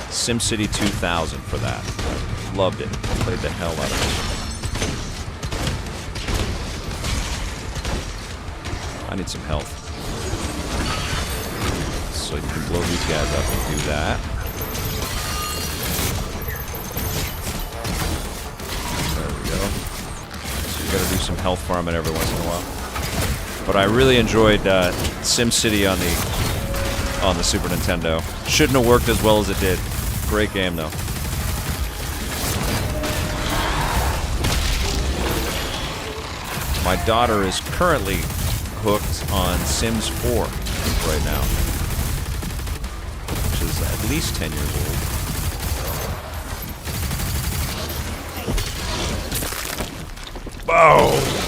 Speaker 1: SimCity 2000 for that. Loved it. Played the hell out of it. I need some health. So you can blow these guys up and do that. There we go. So you gotta do some health farming every once in a while. But I really enjoyed SimCity on the Super Nintendo. Shouldn't have worked as well as it did. Great game, though. My daughter is currently hooked on Sims 4 right now, which is at least 10 years old. Whoa!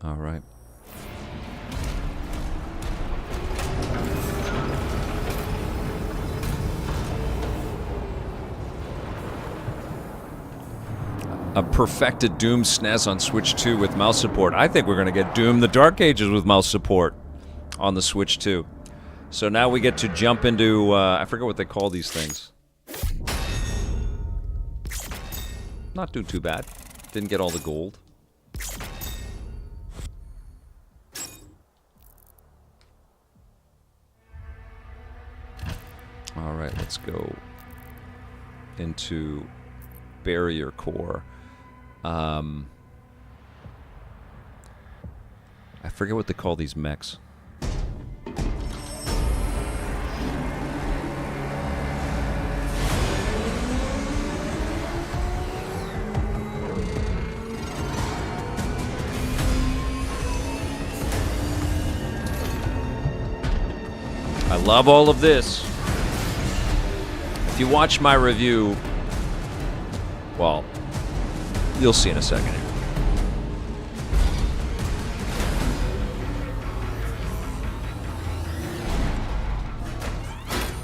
Speaker 1: All right. A perfected Doom SNES on Switch 2 with mouse support. I think we're going to get Doom the Dark Ages with mouse support on the Switch 2. So now we get to jump into, I forget what they call these things. Not doing too bad. Didn't get all the gold. All right, let's go into barrier core. I forget what they call these mechs. I love all of this. If you watch my review, well, you'll see in a second here.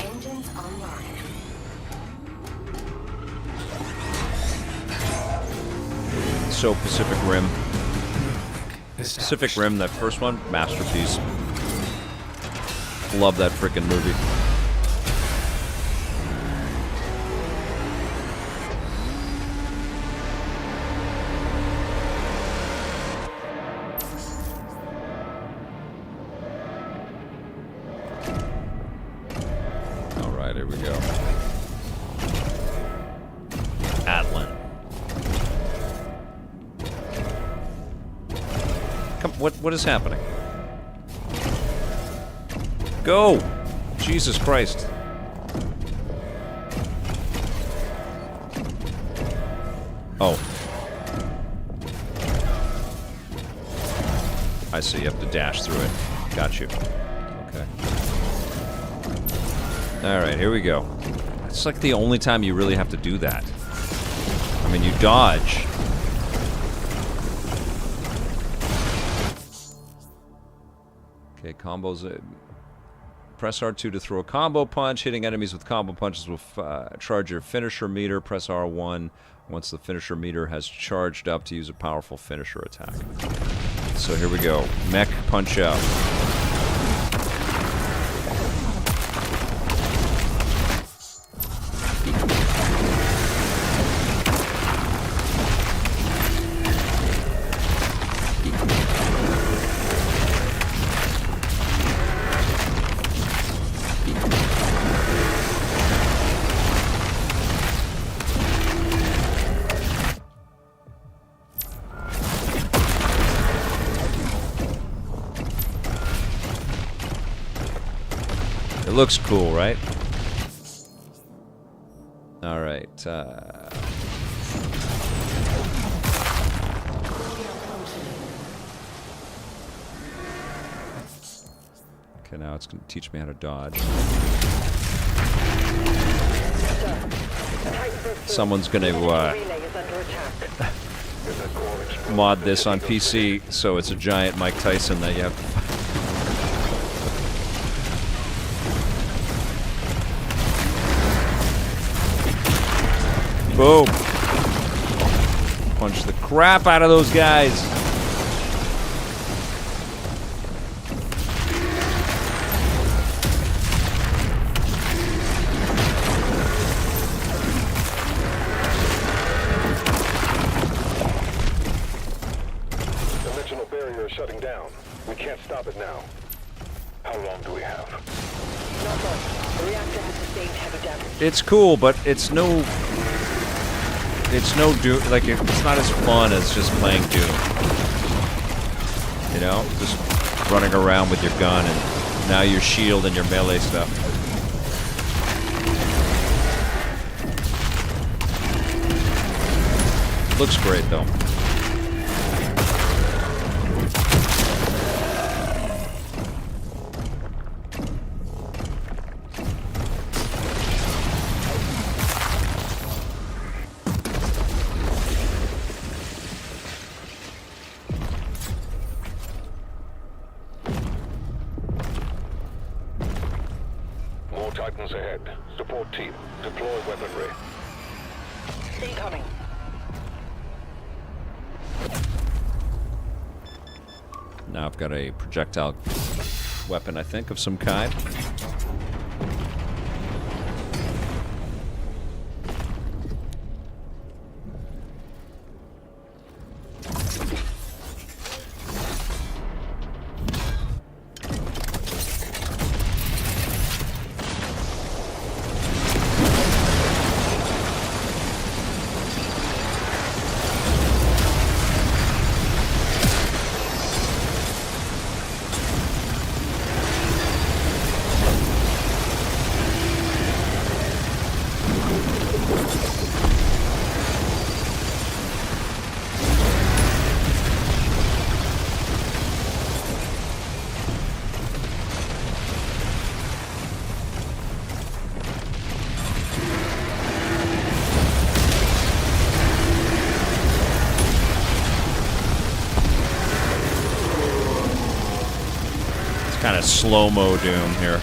Speaker 11: Engines online.
Speaker 1: So Pacific Rim. Pacific Rim, that first one, masterpiece. Love that frickin' movie. All right, here we go. Atlan. Come, what is happening? Go! Jesus Christ. Oh. I see, you have to dash through it. Got you. Okay. Alright, here we go. It's like the only time you really have to do that. I mean, you dodge. Okay, combos. Press R2 to throw a combo punch. Hitting enemies with combo punches will charge your finisher meter. Press R1 once the finisher meter has charged up to use a powerful finisher attack. So here we go. Mech punch out. Looks cool, right? All right. Okay, now it's going to teach me how to dodge. Someone's going to mod this on PC, so it's a giant Mike Tyson that you have to fight. Boom. Punch the crap out of those guys.
Speaker 4: Dimensional barrier is shutting down. We can't stop it now. How long do we have?
Speaker 7: Not much. The reactor has sustained heavy damage.
Speaker 1: It's cool, but it's no Doom. Like, it's not as fun as just playing Doom. You know, just running around with your gun and now your shield and your melee stuff. Looks great though.
Speaker 4: Titans ahead. Support team. Deploy weaponry.
Speaker 7: Incoming.
Speaker 1: Now I've got a projectile weapon, I think, of some kind. Kind of slow-mo Doom here.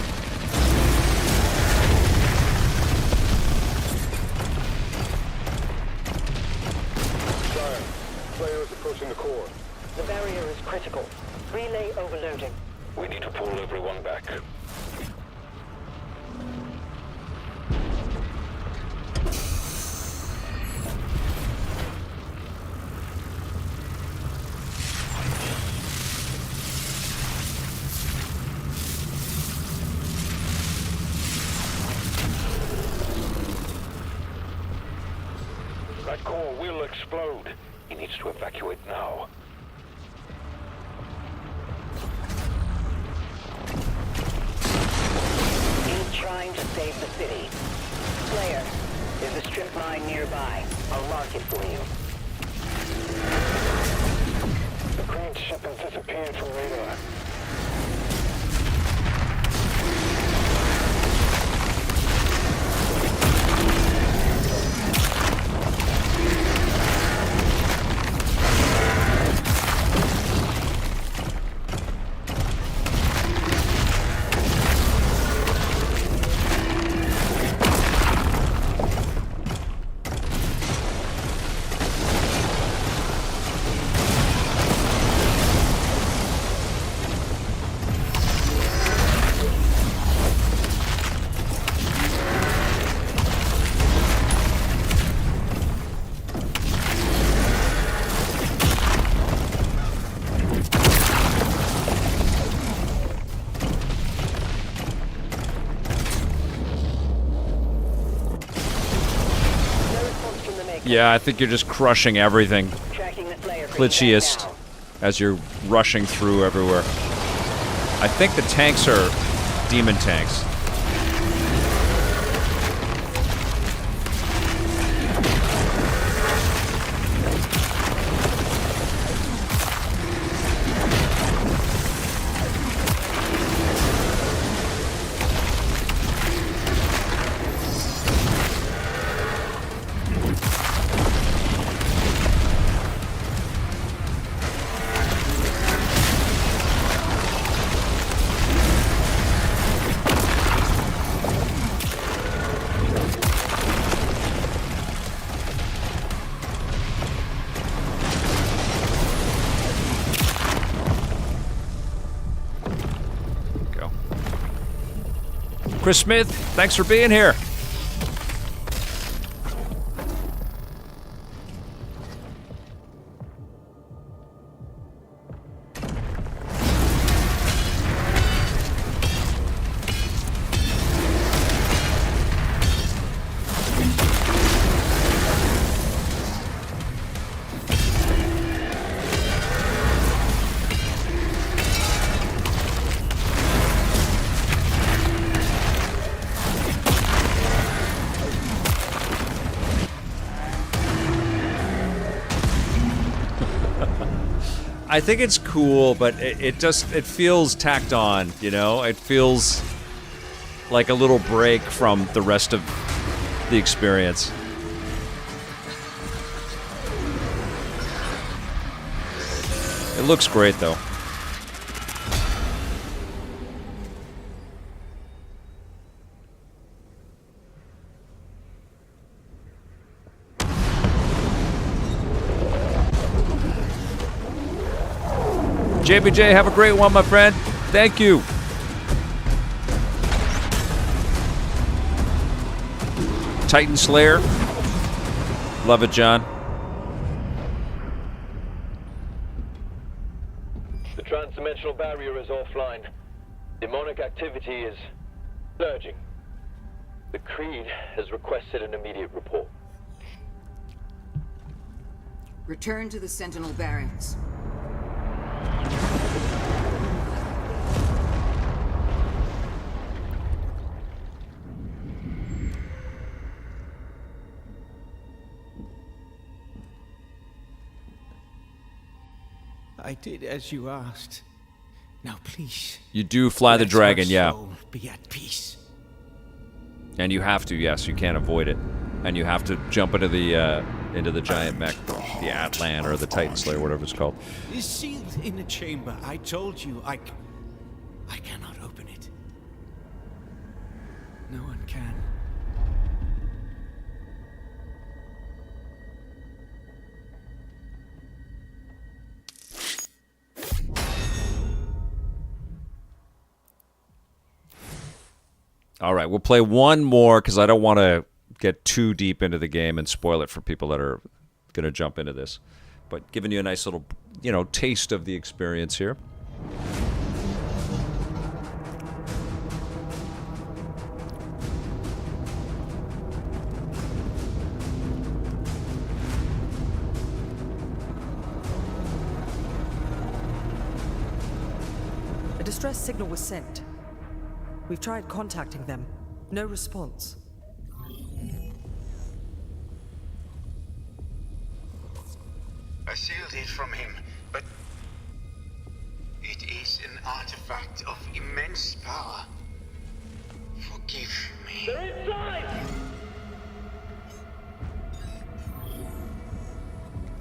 Speaker 4: Player is approaching the core.
Speaker 7: The barrier is critical. Relay overloading.
Speaker 4: We need to pull everyone back. That core will explode. He needs to evacuate now.
Speaker 7: He's trying to save the city. Slayer, there's a strip mine nearby. I'll mark it for you.
Speaker 4: That ship has disappeared from radar.
Speaker 1: Yeah, I think you're just crushing everything.
Speaker 7: Tracking the Slayer for
Speaker 1: Glitchiest
Speaker 7: now.
Speaker 1: as you're rushing through everywhere. I think the tanks are demon tanks. Chris Smith, thanks for being here. I think it's cool, but it feels tacked on, you know? It feels like a little break from the rest of the experience. It looks great, though. JBJ, have a great one, my friend. Thank you. Titan Slayer. Love it, John.
Speaker 4: The transdimensional barrier is offline. Demonic activity is surging. The Creed has requested an immediate report.
Speaker 3: Return to the Sentinel barracks.
Speaker 9: I did as you asked. Now please.
Speaker 1: You do fly the
Speaker 9: let
Speaker 1: dragon,
Speaker 9: our
Speaker 1: yeah.
Speaker 9: soul be at peace.
Speaker 1: And you have to, yes, you can't avoid it. And you have to jump into the giant mech, the Atlan or the Titan Slayer, whatever it's called.
Speaker 9: Is sealed in a chamber. I told you I cannot open it. No one can.
Speaker 1: All right, we'll play one more because I don't want to get too deep into the game and spoil it for people that are going to jump into this. But giving you a nice little, taste of the experience here.
Speaker 12: A distress signal was sent. We've tried contacting them. No response.
Speaker 13: I sealed it from him, but artifact of immense power. Forgive me.
Speaker 4: They're inside!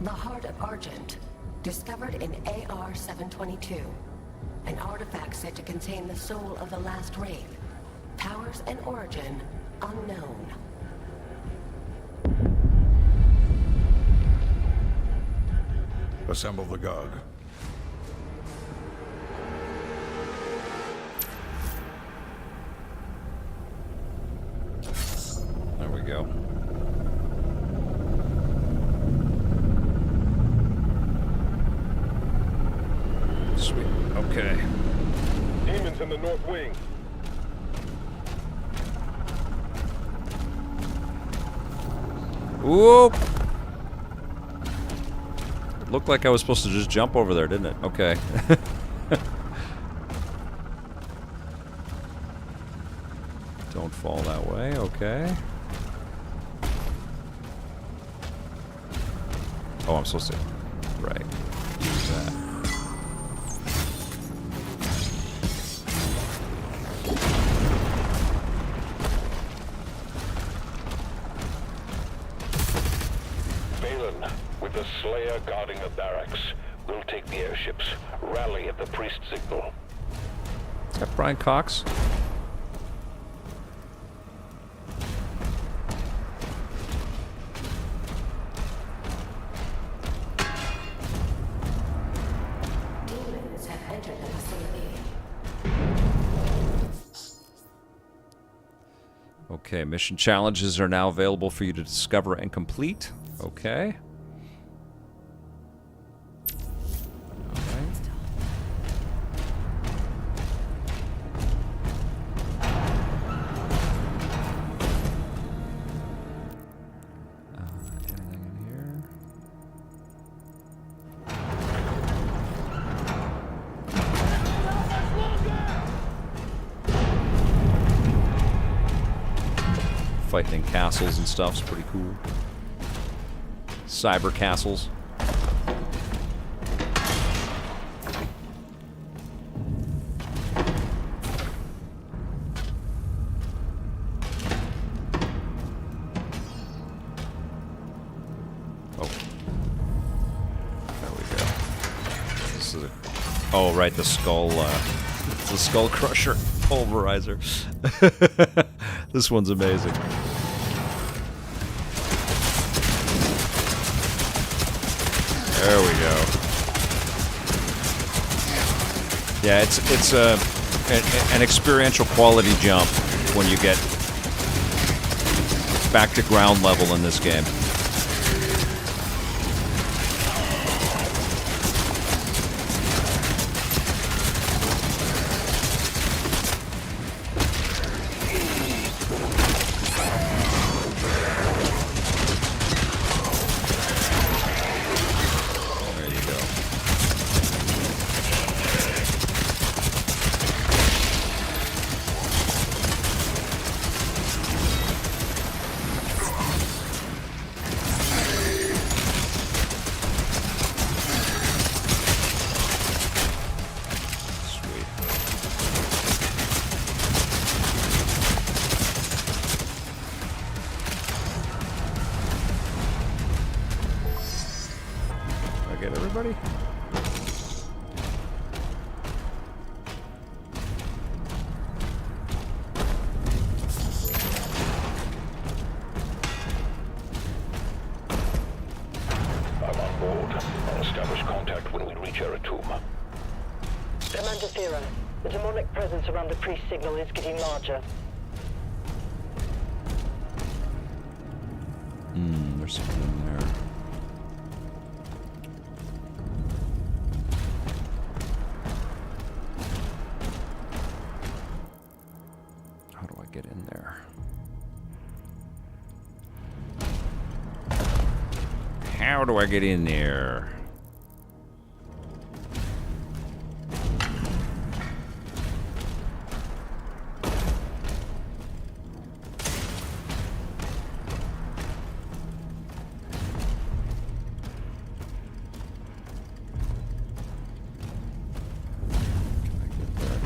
Speaker 11: The Heart of Argent, discovered in AR-722. An artifact said to contain the soul of the last wraith. Powers and origin unknown.
Speaker 14: Assemble the guard.
Speaker 1: There we go. Sweet. Okay.
Speaker 4: Demons in the north wing.
Speaker 1: Whoop! It looked like I was supposed to just jump over there, didn't it? Okay. Don't fall that way, okay. Oh, I'm supposed to... Right. Use that.
Speaker 2: Balin, with the Slayer guarding the barracks, we'll take the airships. Rally at the priest signal.
Speaker 1: Is that Brian Cox?
Speaker 11: Demons have entered the facility.
Speaker 1: Okay, mission challenges are now available for you to discover and complete. Okay. Fighting in castles and stuff's pretty cool. Cyber castles. Oh. There we go. This is oh, right, the skull, it's the skull crusher pulverizer. This one's amazing. There we go. Yeah, it's an experiential quality jump when you get back to ground level in this game. Get everybody?
Speaker 2: I'm on board. I'll establish contact when we reach Eratum.
Speaker 7: Commander Thera, the demonic presence around the priest signal is getting larger.
Speaker 1: There's something in there. How do I get in there? How do I get in there? Can I get there?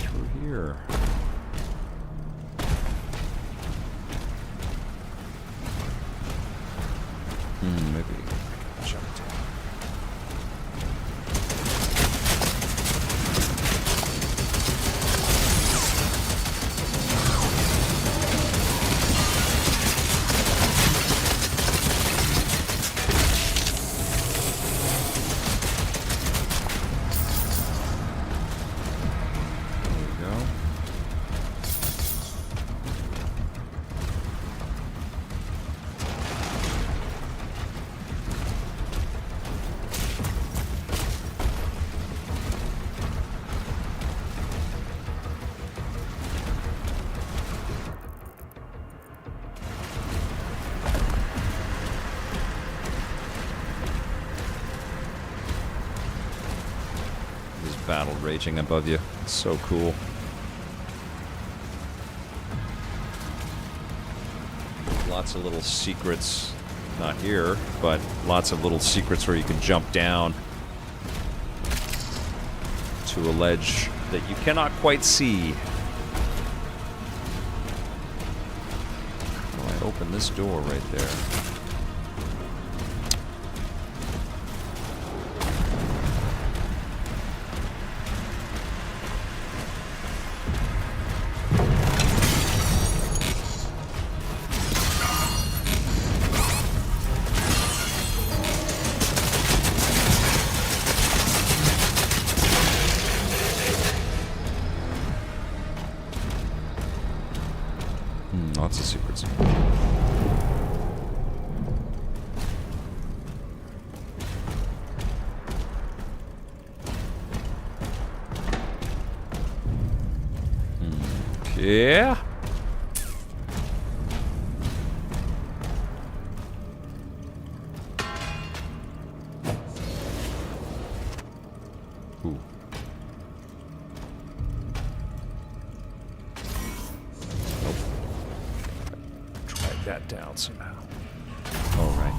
Speaker 1: battle raging above you. It's so cool. Lots of little secrets. Not here, but lots of little secrets where you can jump down to a ledge that you cannot quite see. Oh, I opened this door right there. Lots of secrets. Yeah. Ooh. That down somehow. All right.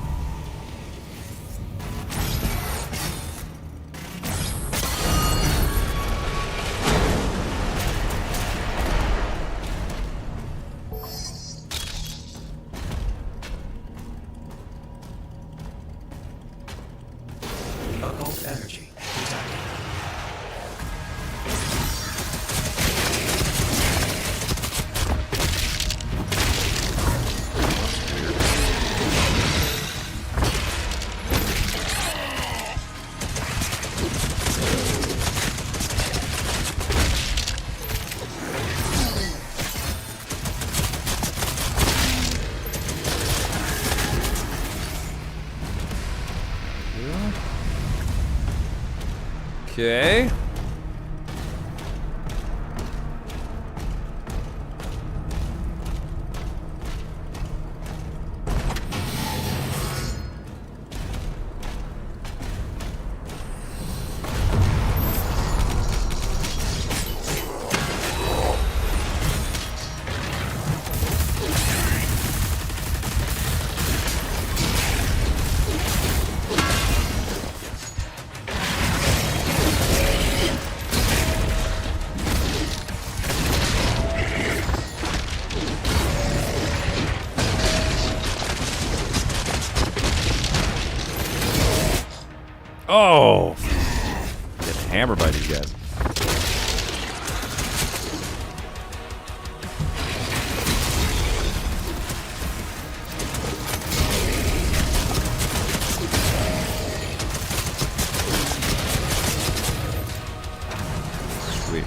Speaker 6: Occult energy detected.
Speaker 1: Okay. Oh! Getting hammered by these guys. Sweet.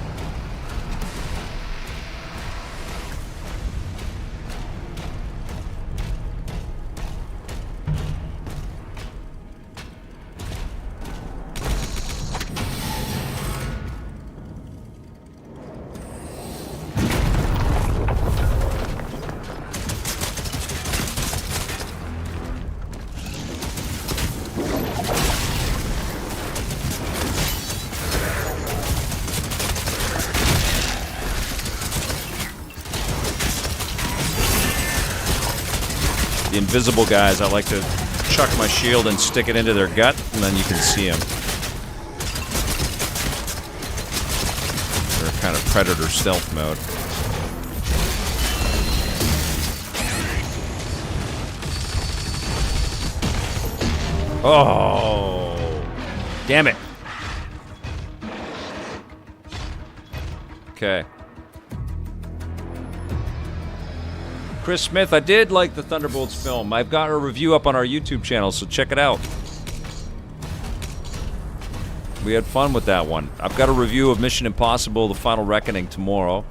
Speaker 1: The invisible guys, I like to chuck my shield and stick it into their gut, and then you can see them. They're kind of predator stealth mode. Oh! Damn it! Okay. Chris Smith, I did like the Thunderbolts film. I've got a review up on our YouTube channel, so check it out. We had fun with that one. I've got a review of Mission Impossible: The Final Reckoning tomorrow.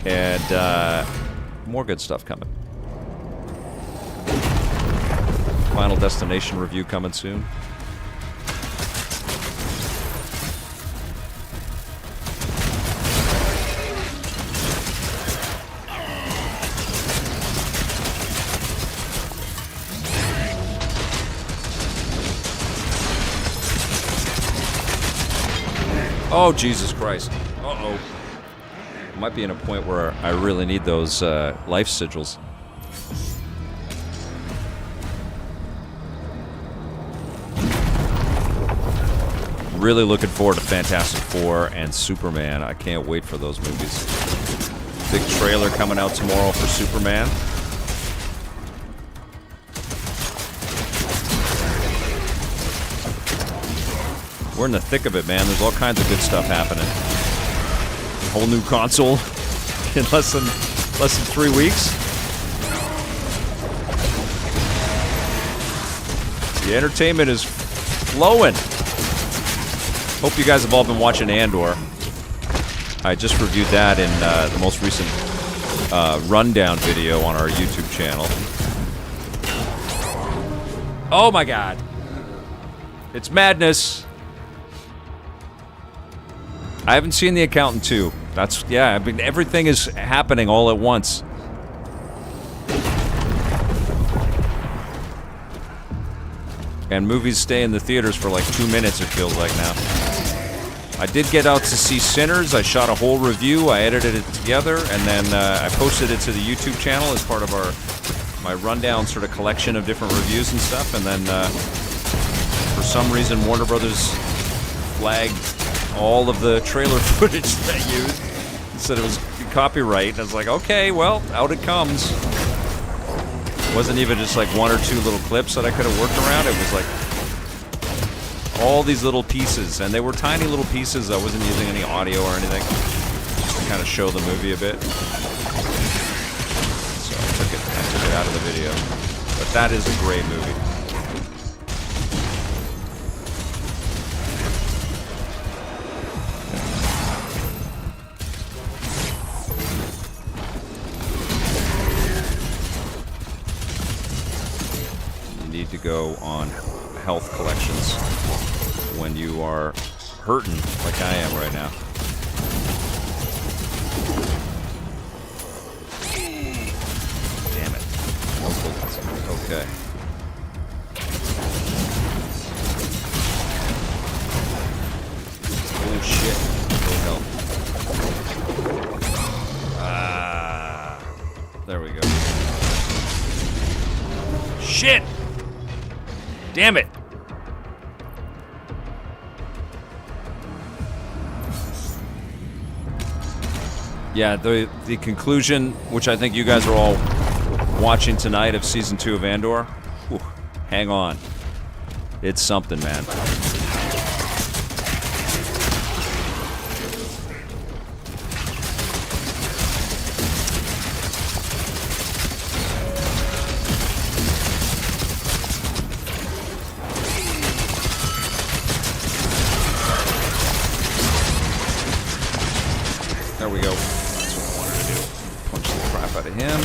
Speaker 1: And more good stuff coming. Final Destination review coming soon. Oh, Jesus Christ. Uh-oh. Might be in a point where I really need those life sigils. Really looking forward to Fantastic Four and Superman. I can't wait for those movies. Big trailer coming out tomorrow for Superman. We're in the thick of it, man. There's all kinds of good stuff happening. A whole new console in less than 3 weeks. The entertainment is flowing. Hope you guys have all been watching Andor. I just reviewed that in the most recent rundown video on our YouTube channel. Oh my God. It's madness. I haven't seen The Accountant 2. That's, yeah, I mean, everything is happening all at once. And movies stay in the theaters for like 2 minutes, it feels like now. I did get out to see Sinners. I shot a whole review. I edited it together, and then I posted it to the YouTube channel as part of my rundown sort of collection of different reviews and stuff. And then, for some reason, Warner Brothers flagged all of the trailer footage that I used and said it was copyright. And I was like, okay, well, out it comes. It wasn't even just like 1 or 2 little clips that I could have worked around. It was like all these little pieces, and they were tiny little pieces. I wasn't using any audio or anything, just to kind of show the movie a bit. So I took it out of the video. But that is a great movie. To go on health collections when you are hurting like I am right now. Damn it. No bullets. Okay. Oh shit. No help. Ah. There we go. Shit! Damn it! Yeah, the conclusion, which I think you guys are all watching tonight of Season 2 of Andor, whew, hang on. It's something, man. There we go. That's what I wanted to do. Punch the crap out of him.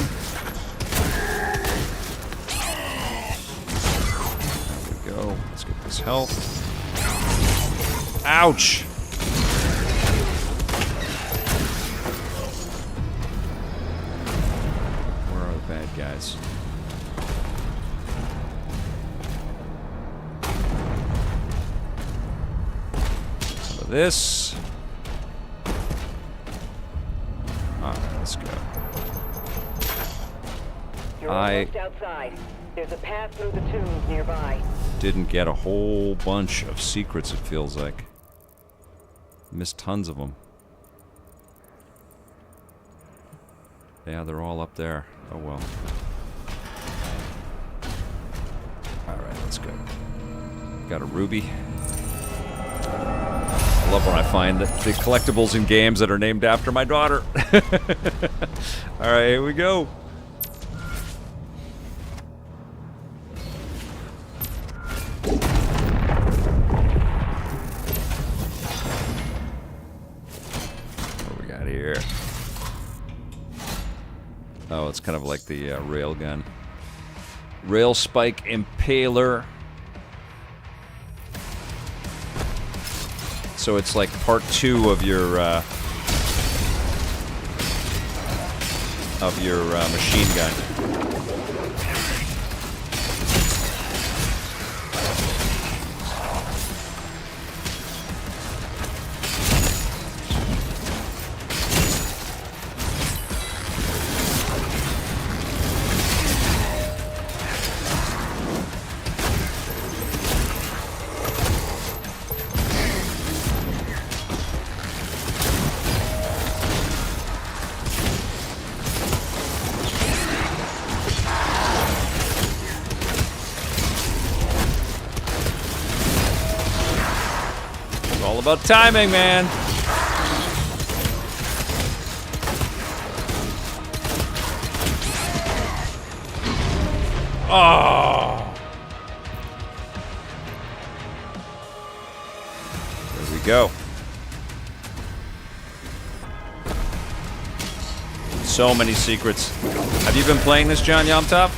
Speaker 1: There we go. Let's get this health. Ouch! Where are the bad guys? Some of this. Let's go.
Speaker 7: You're almost outside. There's a path through the tombs nearby.
Speaker 1: Didn't get a whole bunch of secrets, it feels like. Missed tons of them. Yeah, they're all up there. Oh well. Alright, let's go. Got a ruby. I love when I find the collectibles in games that are named after my daughter. Alright, here we go. What do we got here? Oh, it's kind of like the railgun. Rail spike impaler. So it's like part 2 of your machine gun. about timing, man. Oh. There we go. So many secrets. Have you been playing this, John Yomtop?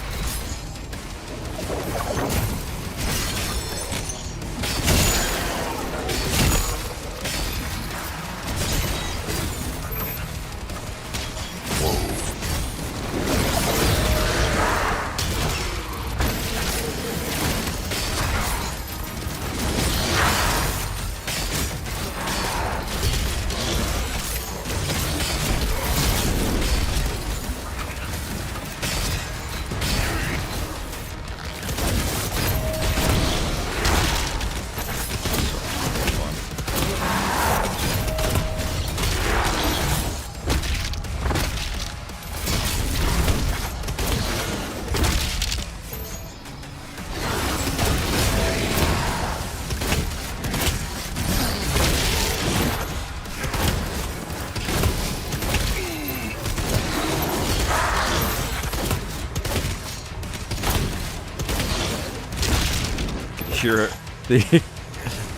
Speaker 1: Hear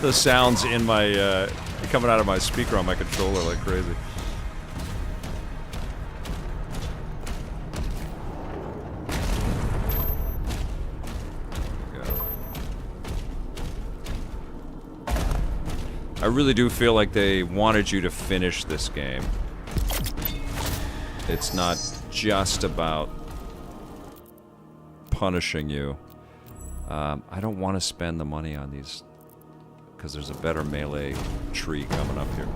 Speaker 1: the sounds in my coming out of my speaker on my controller like crazy. I really do feel like they wanted you to finish this game. It's not just about punishing you. I don't want to spend the money on these because there's a better melee tree coming up here.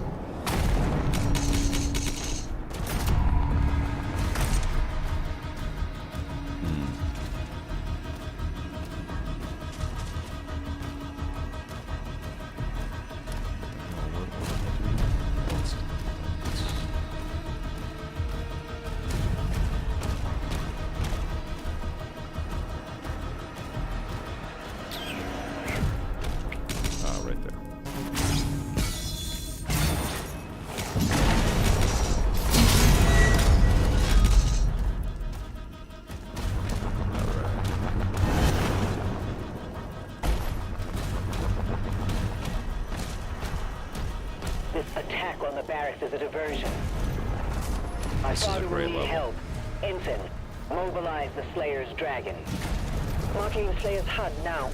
Speaker 7: Is a diversion. I thought we need help. Ensign, mobilize the Slayer's dragon. Marking the Slayer's HUD now.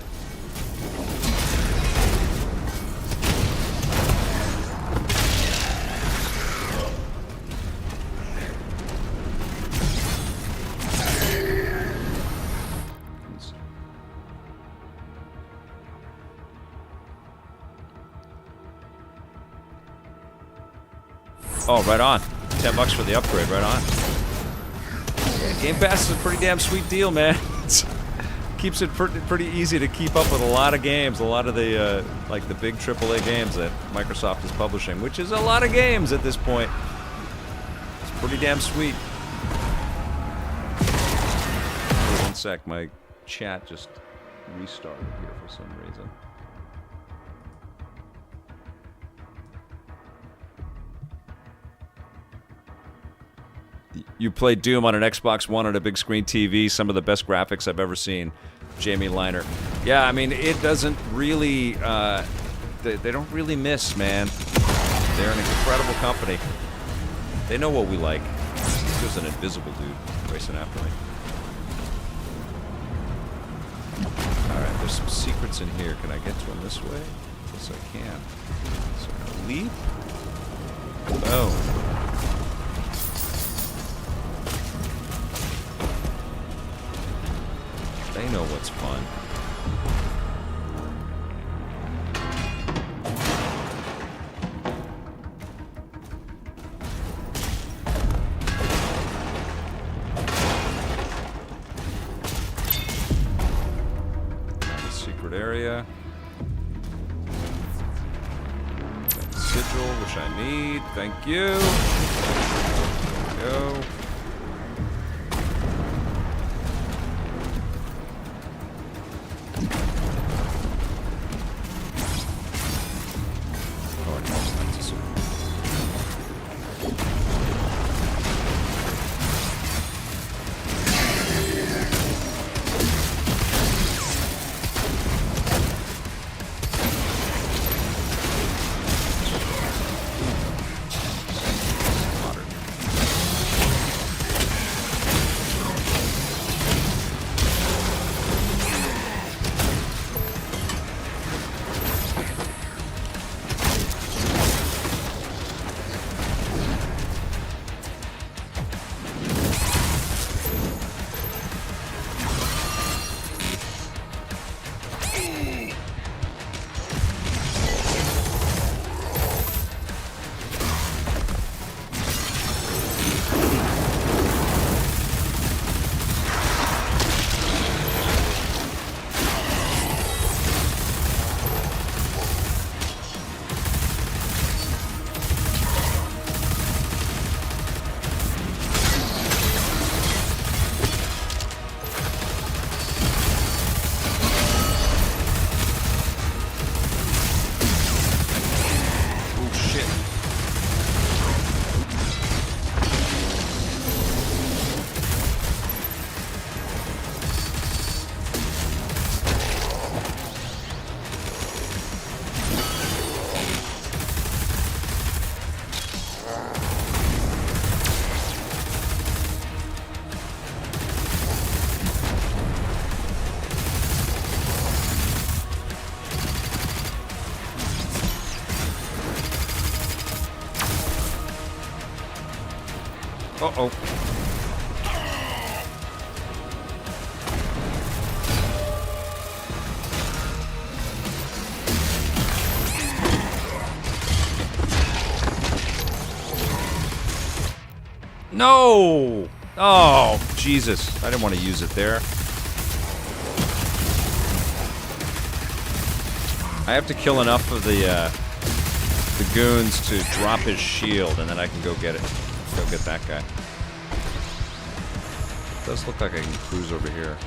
Speaker 1: Oh, right on. $10 for the upgrade, right on. Yeah, Game Pass is a pretty damn sweet deal, man. Keeps it pretty easy to keep up with a lot of games, a lot of the like the big AAA games that Microsoft is publishing, which is a lot of games at this point. It's pretty damn sweet. Wait 1 sec, my chat just restarted here for some reason. You played Doom on an Xbox One on a big screen TV, some of the best graphics I've ever seen. Jamie Liner. Yeah, I mean, it doesn't really, they don't really miss, man. They're an incredible company. They know what we like. There's an invisible dude racing after me. Alright, there's some secrets in here. Can I get to them this way? Yes, I can. So I'm gonna leap. Oh. They know what's fun. The secret area. Got the sigil, which I need. Thank you. There we go. Uh-oh. No! Oh, Jesus. I didn't want to use it there. I have to kill enough of the goons to drop his shield, and then I can go get it. Go get that guy. It does look like I can cruise over here.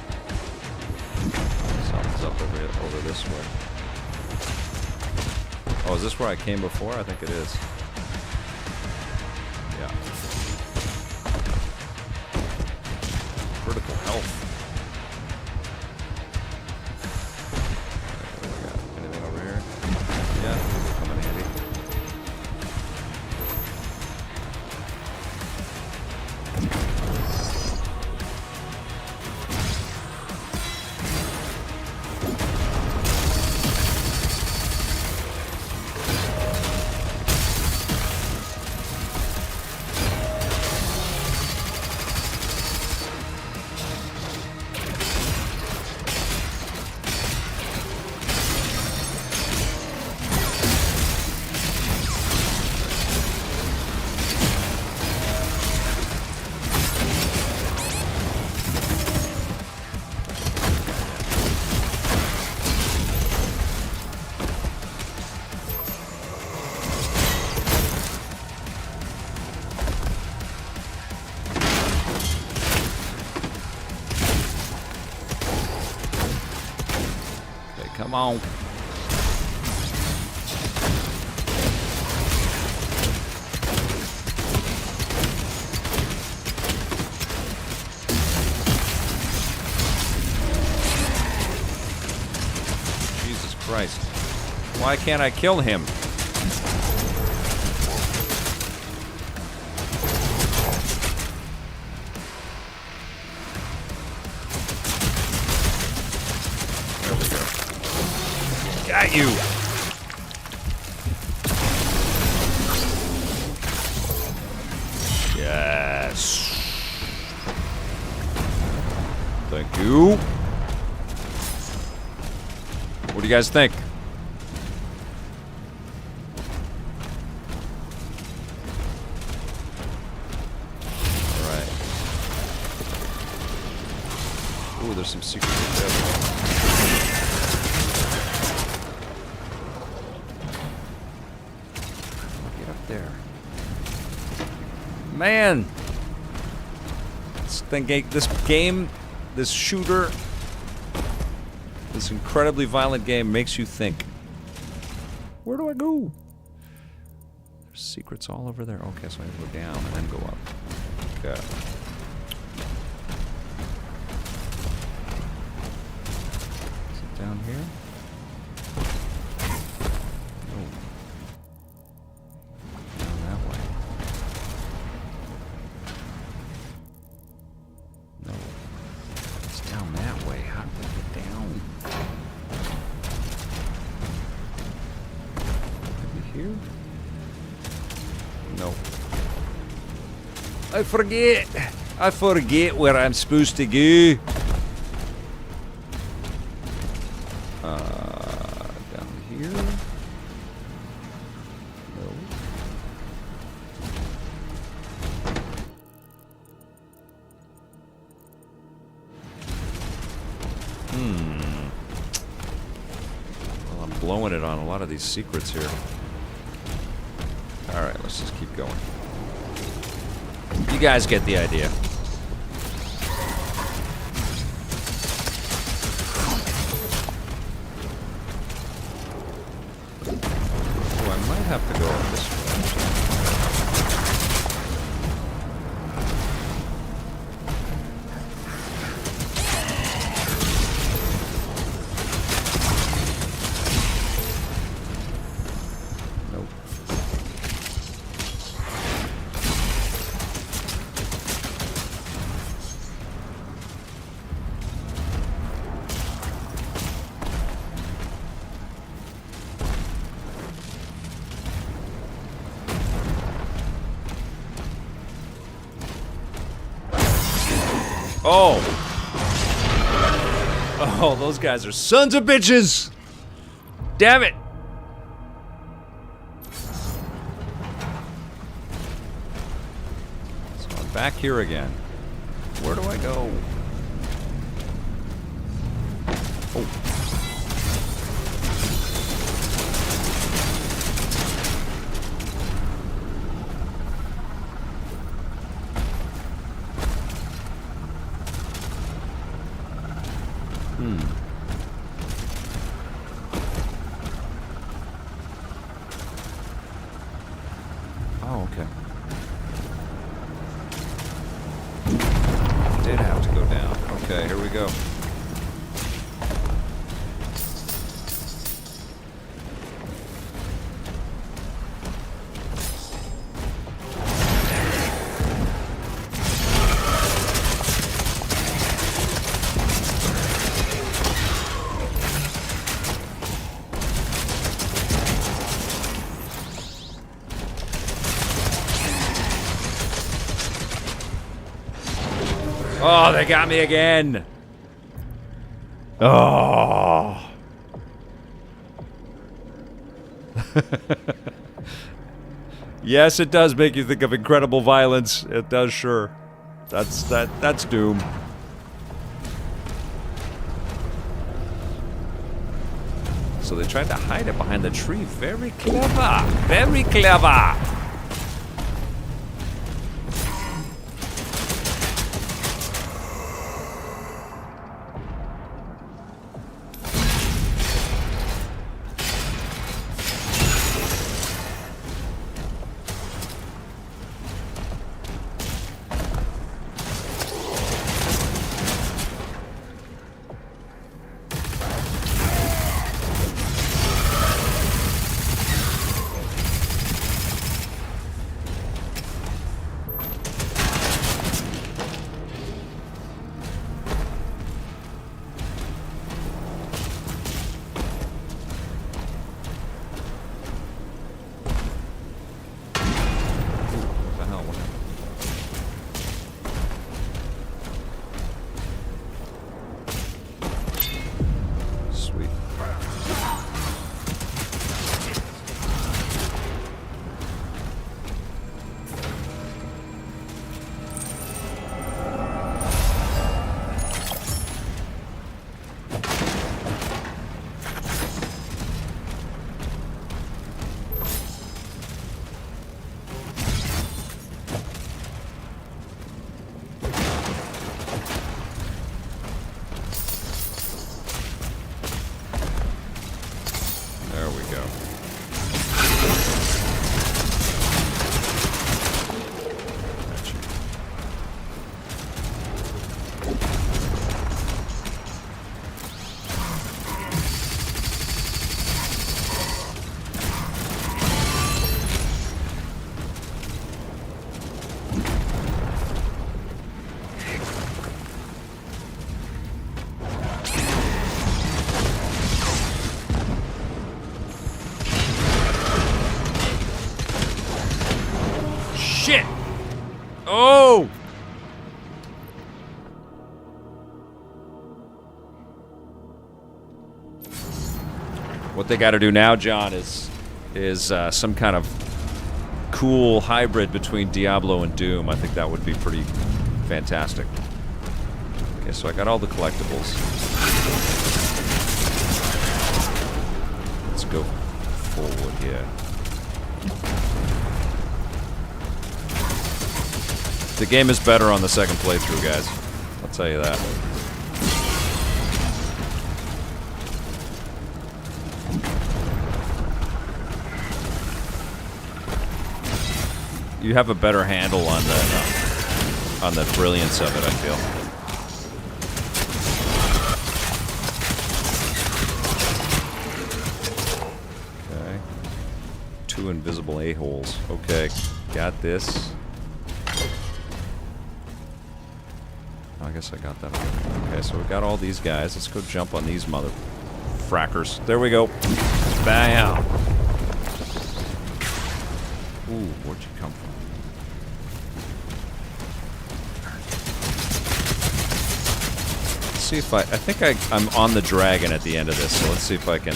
Speaker 1: Something's up over this way. Oh, is this where I came before? I think it is. Yeah. Critical health. What do we got? Anything over here? Yeah, come in handy. Come on. Jesus Christ. Why can't I kill him? Got you. Yes. Thank you. What do you guys think? All right. Ooh, there's some secrets there. There. Man, this game, this shooter, this incredibly violent game makes you think. Where do I go? There's secrets all over there. Okay, so I have to go down and then go up. Okay. Is it down here? I forget where I'm supposed to go. Down here? No. Well, I'm blowing it on a lot of these secrets here. Alright, let's just keep going. You guys get the idea. Oh, I might have to go up this way. Oh. Oh, those guys are sons of bitches. Damn it. So I'm back here again. Where do I go? Oh. Oh, okay. Did have to go down. Okay, here we go. Oh, they got me again. Oh. Yes, it does make you think of incredible violence. It does, sure. That's Doom. So they tried to hide it behind the tree. Very clever. Very clever. Oh! What they got to do now, John, is some kind of cool hybrid between Diablo and Doom. I think that would be pretty fantastic. Okay, so I got all the collectibles. Let's go forward here. The game is better on the second playthrough, guys. I'll tell you that. You have a better handle on the brilliance of it, I feel. Okay. 2 invisible a-holes. Okay, got this. I guess I got that. Okay, so we got all these guys. Let's go jump on these mother frackers. There we go. Bam! Ooh, where'd you come from? see if I think I'm on the dragon at the end of this, so let's see if I can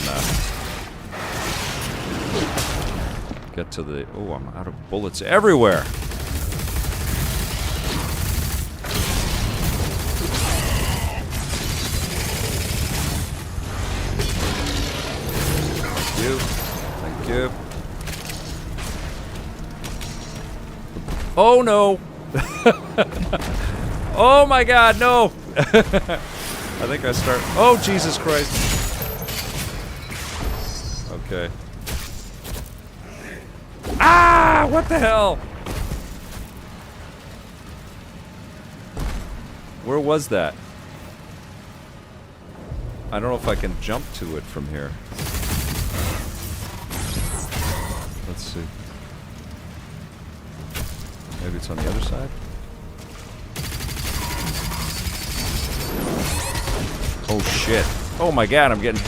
Speaker 1: get to the... Oh, I'm out of bullets everywhere. Thank you. Oh no! Oh my god, no! I think I start... Oh, Jesus Christ. Okay. Ah! What the hell? Where was that? I don't know if I can jump to it from here. Let's see. Maybe it's on the other side? Oh shit. Oh my god, I'm getting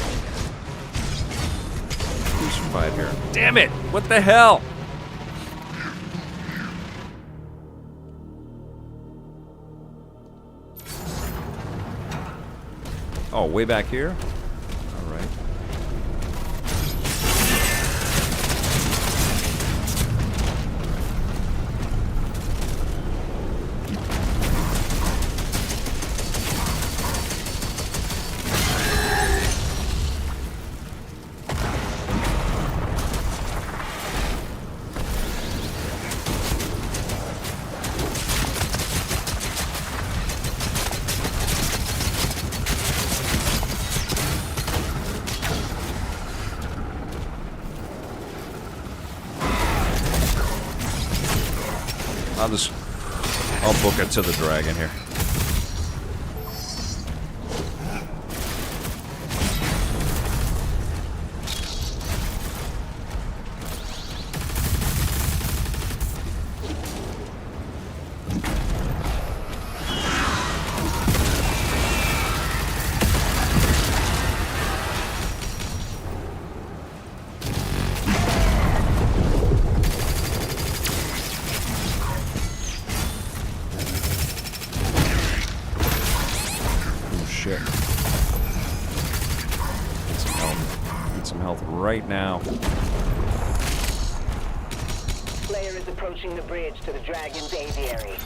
Speaker 1: crucified here. Damn it! What the hell? Oh, way back here? Alright. I'll book it to the dragon here. Right now.
Speaker 7: Slayer is approaching the bridge to the Dragon's aviary.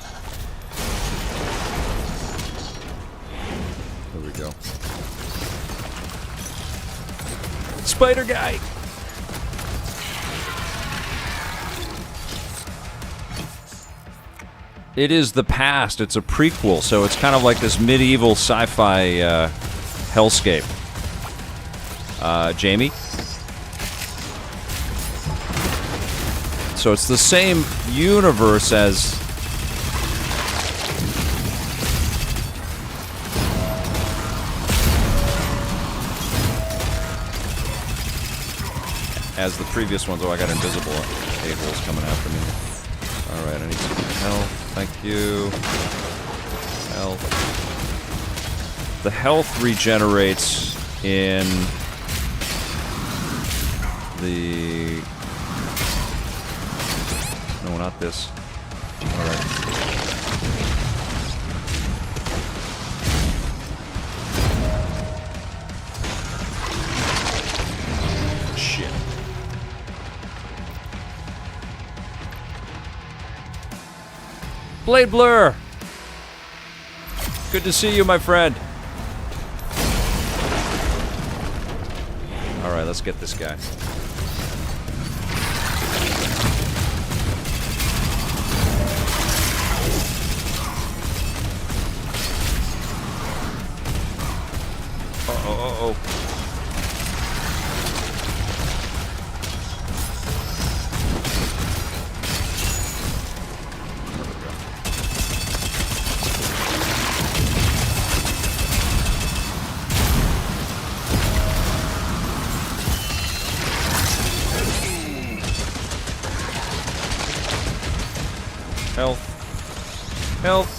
Speaker 1: There we go. Spider guy! It is the past. It's a prequel, so it's kind of like this medieval sci-fi hellscape. Jamie? So it's the same universe as... the previous ones. Oh, I got invisible a-holes coming after me. Alright, I need some health. Thank you. Health. The health regenerates in the... No, not this. Alright. Shit. Blade Blur! Good to see you, my friend. Alright, let's get this guy. Uh-oh. Health. Health.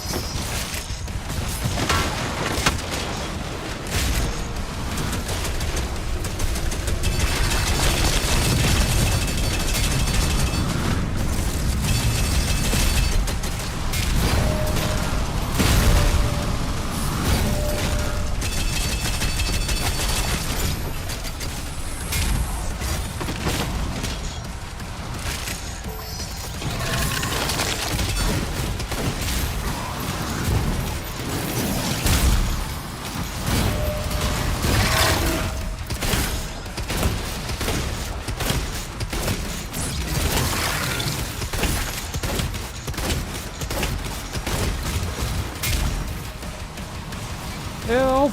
Speaker 1: Help!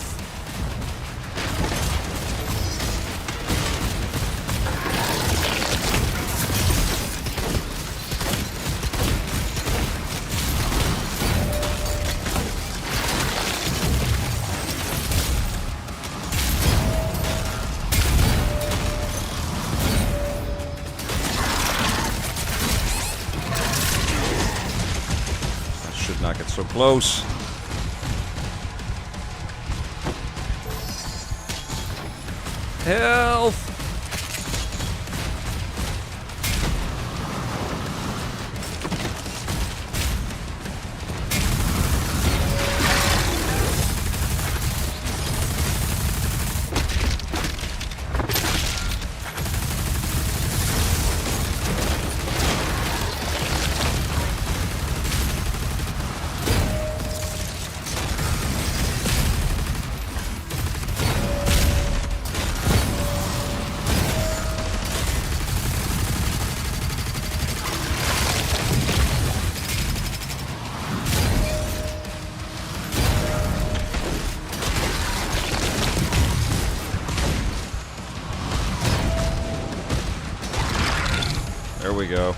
Speaker 1: Should not get so close. Help! There we go.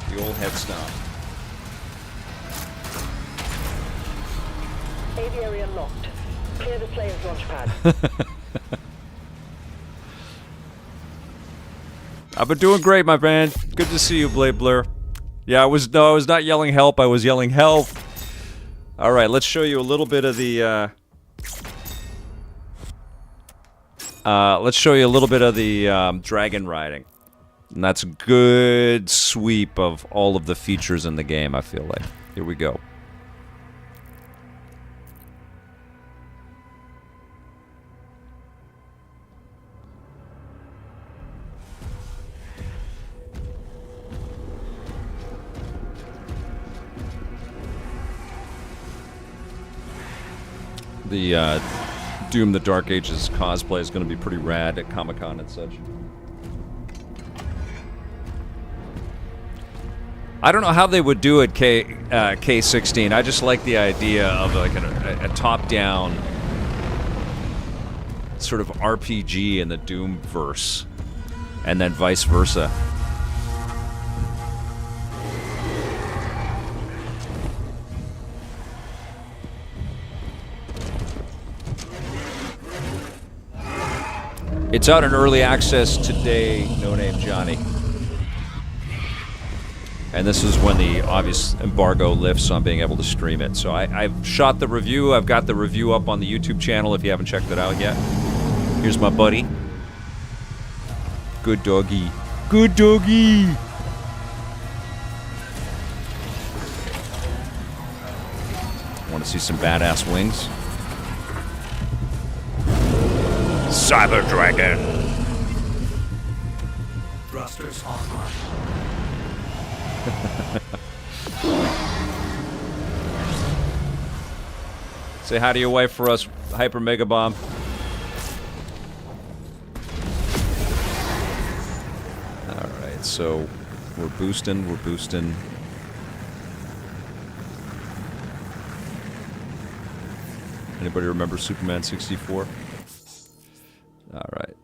Speaker 1: The old head stomp.
Speaker 7: Aviary unlocked. Clear the Slayer's launch pad.
Speaker 1: I've been doing great, my friend. Good to see you, Blade Blur. Yeah, I was not yelling help. I was yelling help. All right, let's show you a little bit of the. Let's show you a little bit of the dragon riding. And that's a good sweep of all of the features in the game, I feel like. Here we go. The Doom the Dark Ages cosplay is going to be pretty rad at Comic-Con and such. I don't know how they would do it K16. I just like the idea of like a top-down sort of RPG in the Doom verse, and then vice versa. It's out in early access today, No Name Johnny. And this is when the obvious embargo lifts on being able to stream it. So I've shot the review. I've got the review up on the YouTube channel if you haven't checked it out yet. Here's my buddy. Good doggy. Good doggy! Want to see some badass wings? Cyber Dragon!
Speaker 6: Thrusters online.
Speaker 1: Say hi to your wife for us, Hyper Mega Bomb. Alright, so we're boosting. Anybody remember Superman 64? Alright.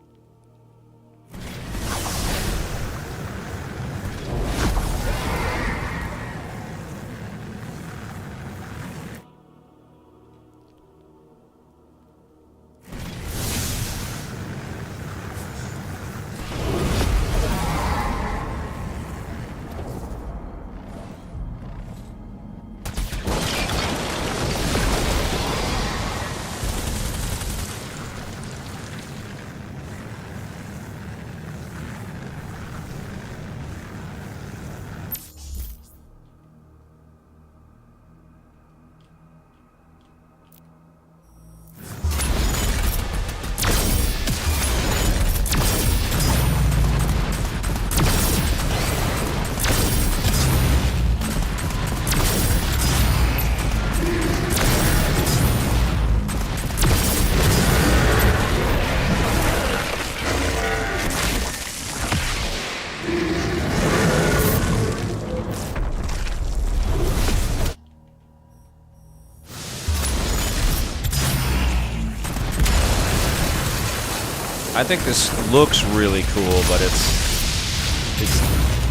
Speaker 1: I think this looks really cool, but it's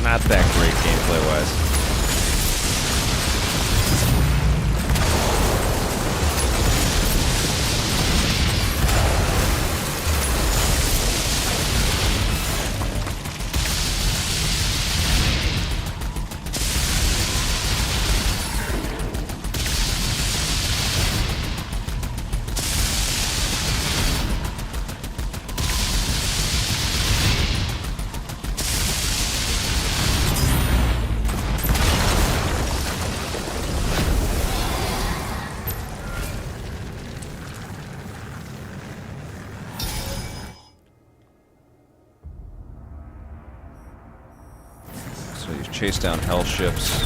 Speaker 1: not that great gameplay-wise. So you chase down hell ships.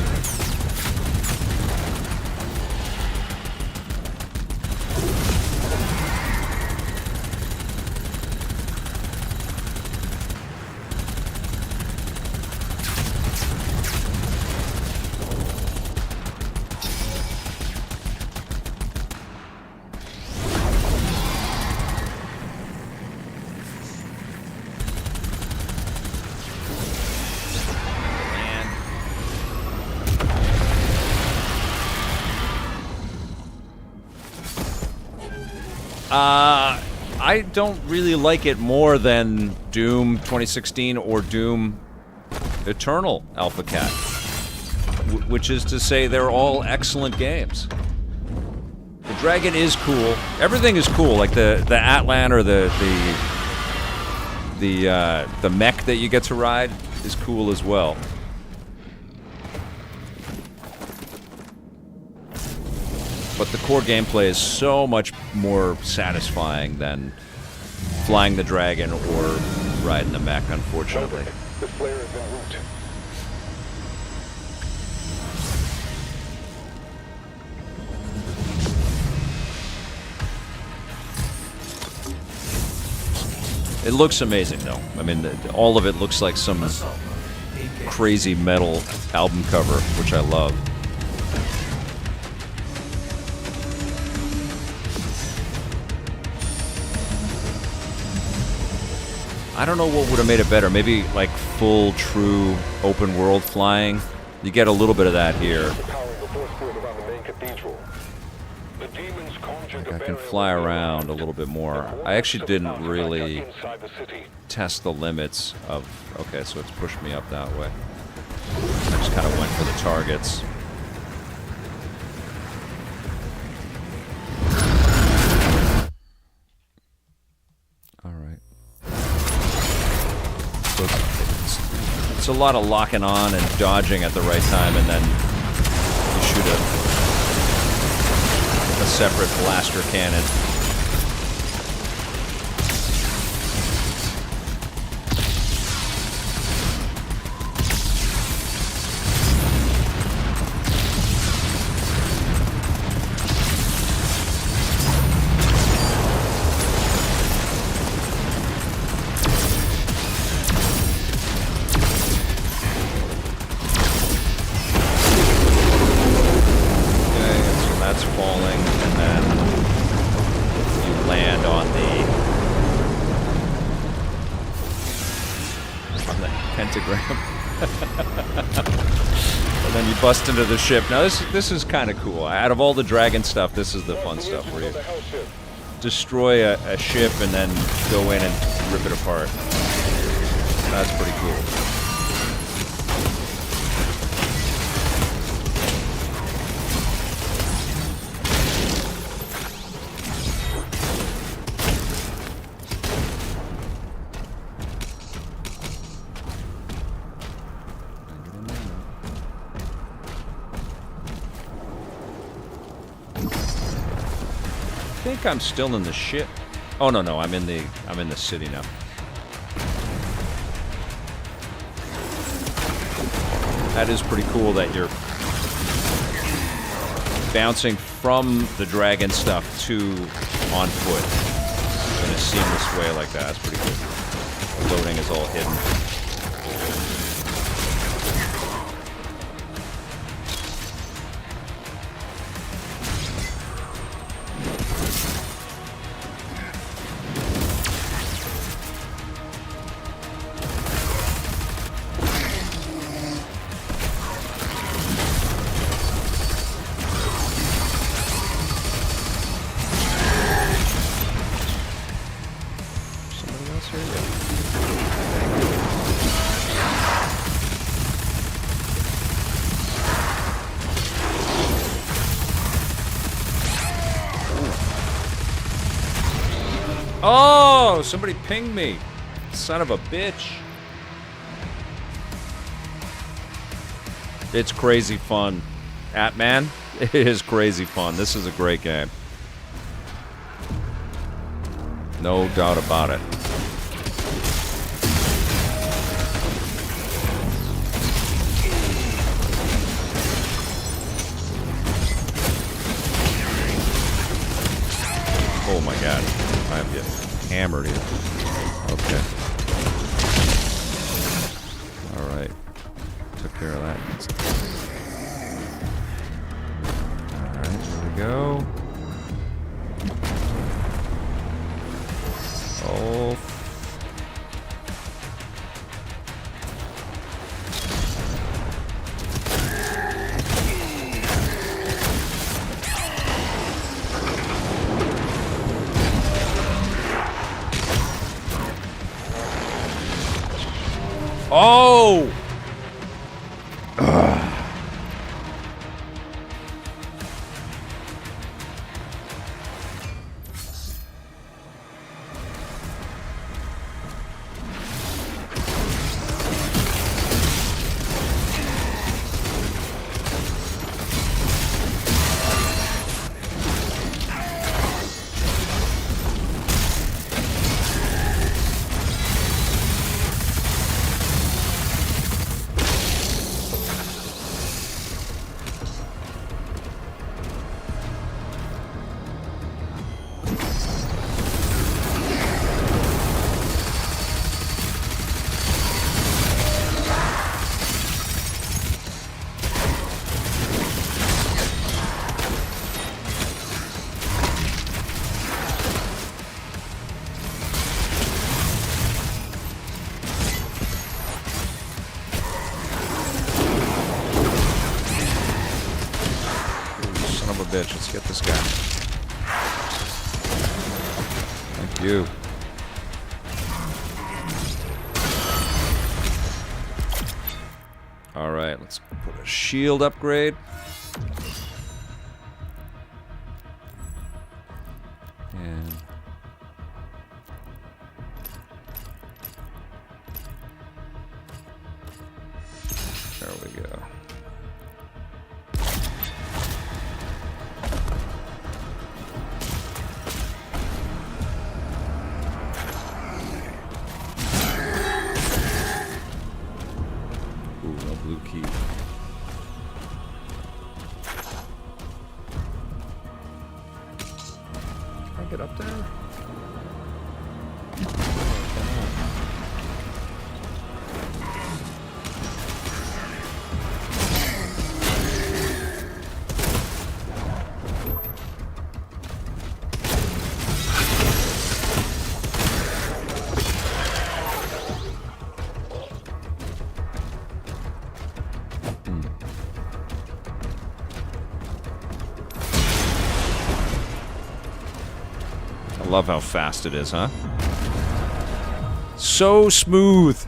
Speaker 1: I don't really like it more than Doom 2016 or Doom Eternal Alpha Cat, which is to say they're all excellent games. The dragon is cool. Everything is cool, like the Atlan or the mech that you get to ride is cool as well. But the core gameplay is so much more satisfying than flying the dragon or riding the mech, unfortunately.
Speaker 2: The flare is en route.
Speaker 1: It looks amazing, though. I mean, all of it looks like some crazy metal album cover, which I love. I don't know what would have made it better. Maybe like full, true, open world flying. You get a little bit of that here. Like I can fly around a little bit more. I actually didn't really test the limits of... Okay, so it's pushed me up that way. I just kind of went for the targets. It's a lot of locking on and dodging at the right time, and then you shoot a separate blaster cannon. Bust into the ship. Now this is kind of cool. Out of all the dragon stuff, this is the fun stuff where you destroy a ship and then go in and rip it apart. That's pretty cool. I think I'm still in the ship. Oh no, I'm in the city now. That is pretty cool that you're bouncing from the dragon stuff to on foot in a seamless way like that. That's pretty cool. The loading is all hidden. Oh, somebody pinged me. Son of a bitch. It's crazy fun. Atman, it is crazy fun. This is a great game. No doubt about it. Oh my god. I am getting hammered here. Okay. Alright. Took care of that. Alright, here we go. Oh. Oh! Ugh. Bitch, let's get this guy. Thank you. Alright, let's put a shield upgrade. And there we go. Blue key. Can I get up there? I love how fast it is, huh? So smooth.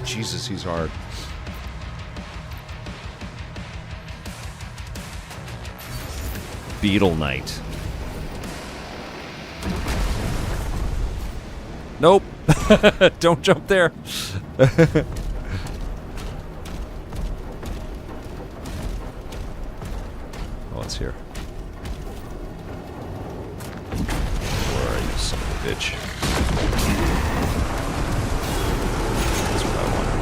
Speaker 1: Jesus, he's hard. Beetle Knight. Nope. Don't jump there. Oh, it's here. Where are you, son of a bitch? That's what I wanted.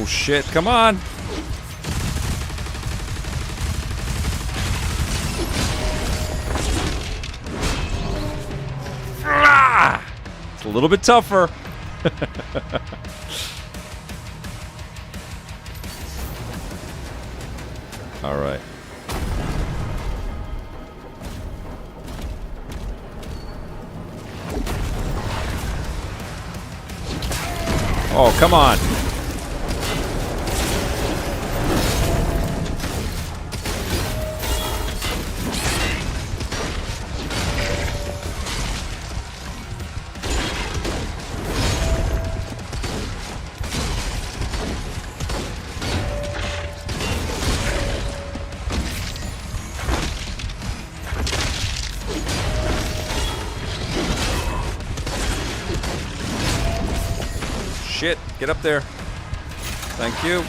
Speaker 1: shit, come on! Ah! It's a little bit tougher. All right. Oh, come on. Shit, get up there. Thank you.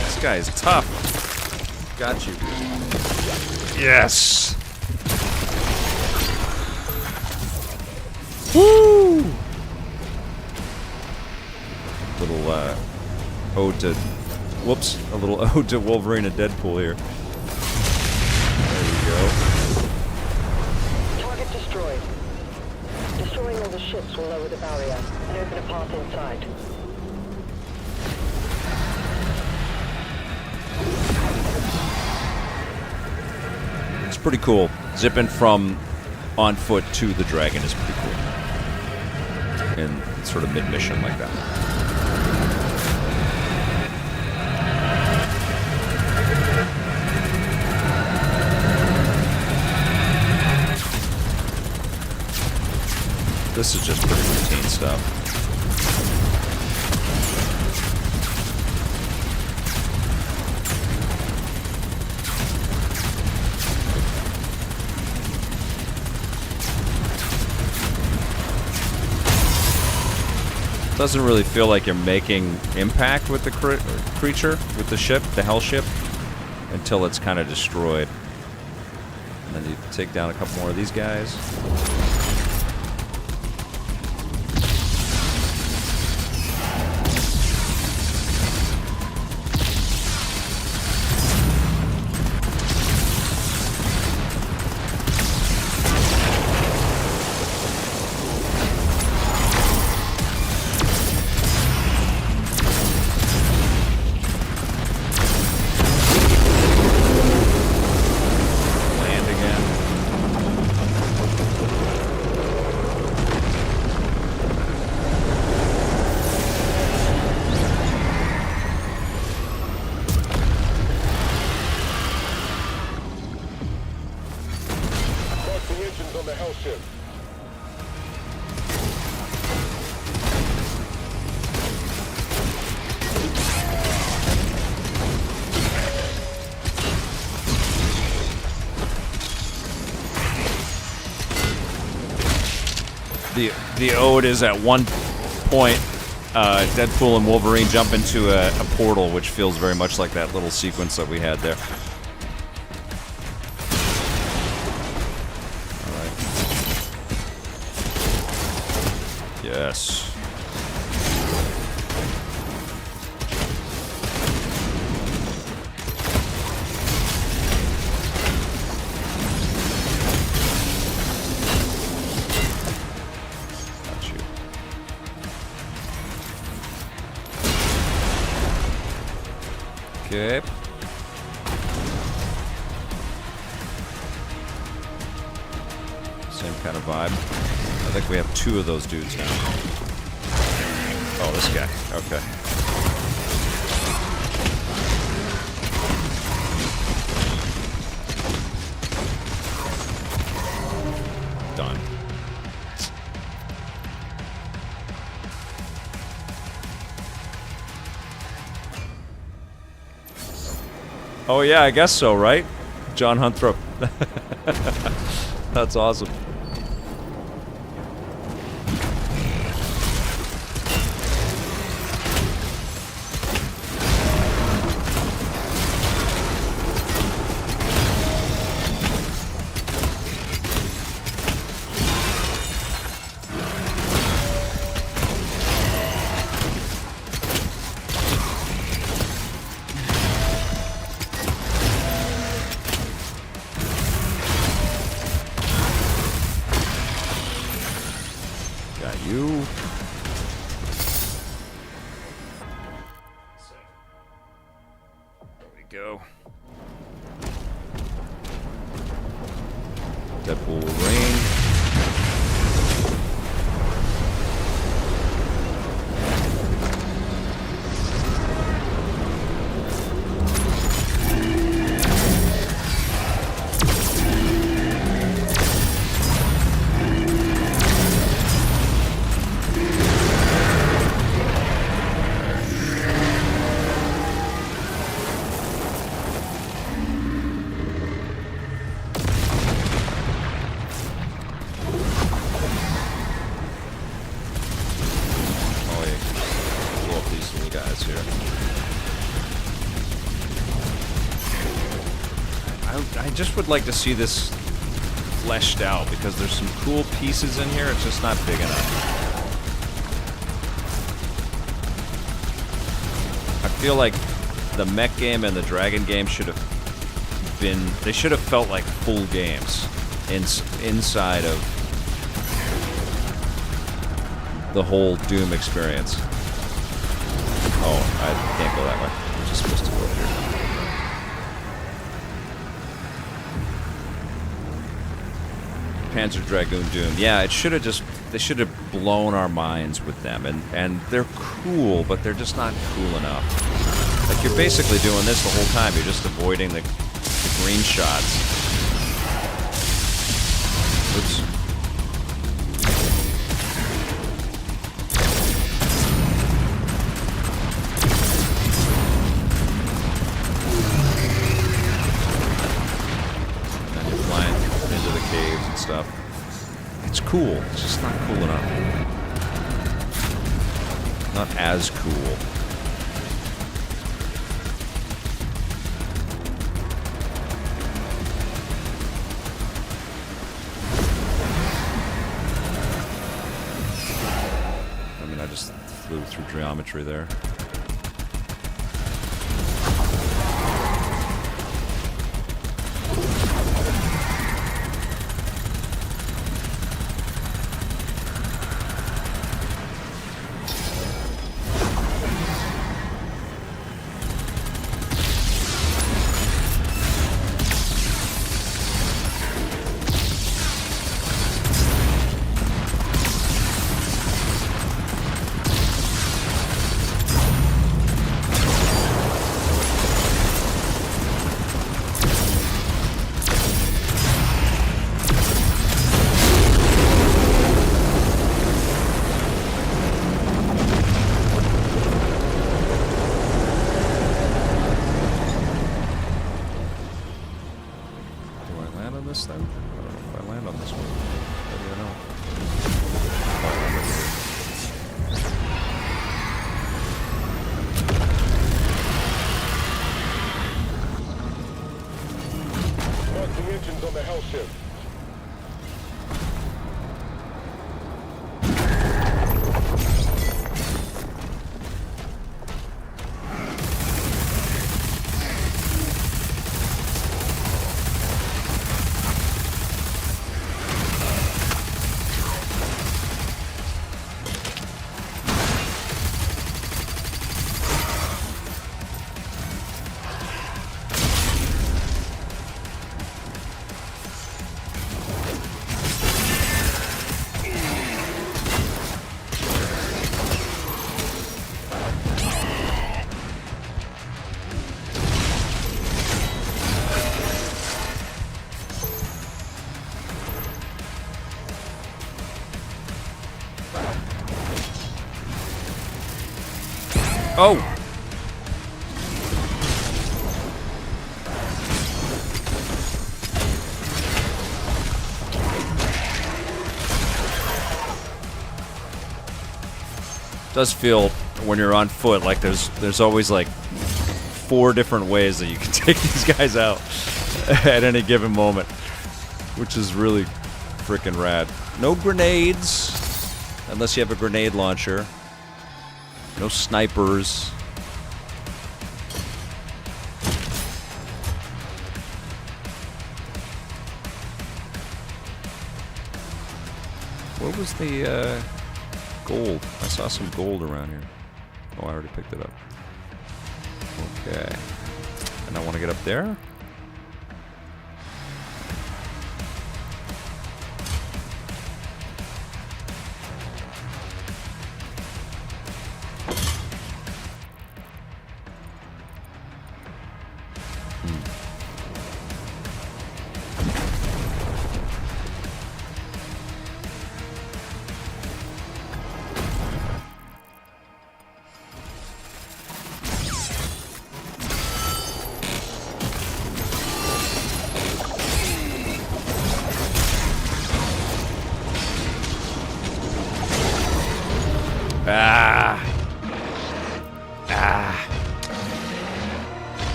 Speaker 1: This guy is tough. Got you. Yes. Woo! Little ode to, whoops, a little ode to Wolverine and Deadpool here. There you go.
Speaker 7: Target destroyed. Destroying all the ships will lower the barrier and open a path inside.
Speaker 1: It's pretty cool. Zipping from on foot to the dragon is pretty cool. In sort of mid-mission like that. This is just pretty routine stuff. Doesn't really feel like you're making impact with the creature, with the ship, the hell ship, until it's kind of destroyed. And then you take down a couple more of these guys. The ode is at one point, Deadpool and Wolverine jump into a portal, which feels very much like that little sequence that we had there. All right. Yes. Okay. Same kind of vibe. I think we have two of those dudes now. Oh, this guy. Okay. Done. Oh yeah, I guess so, right? John Hunthrop. That's awesome. I just would like to see this fleshed out because there's some cool pieces in here. It's just not big enough. I feel like the mech game and the dragon game should have been... They should have felt like full games inside of the whole Doom experience. Oh, I can't go that way. I'm just supposed to go here. Panzer Dragoon Doom. Yeah, it should have just... They should have blown our minds with them. And they're cool, but they're just not cool enough. Like, you're basically doing this the whole time. You're just avoiding the green shots. Oops. It's cool. It's just not cool enough. Not as cool. I mean, I just flew through geometry there. Oh! does feel when you're on foot like there's always like 4 different ways that you can take these guys out at any given moment, which is really freaking rad. No grenades, unless you have a grenade launcher. No snipers. What was the gold? I saw some gold around here. Oh, I already picked it up. Okay. And I want to get up there?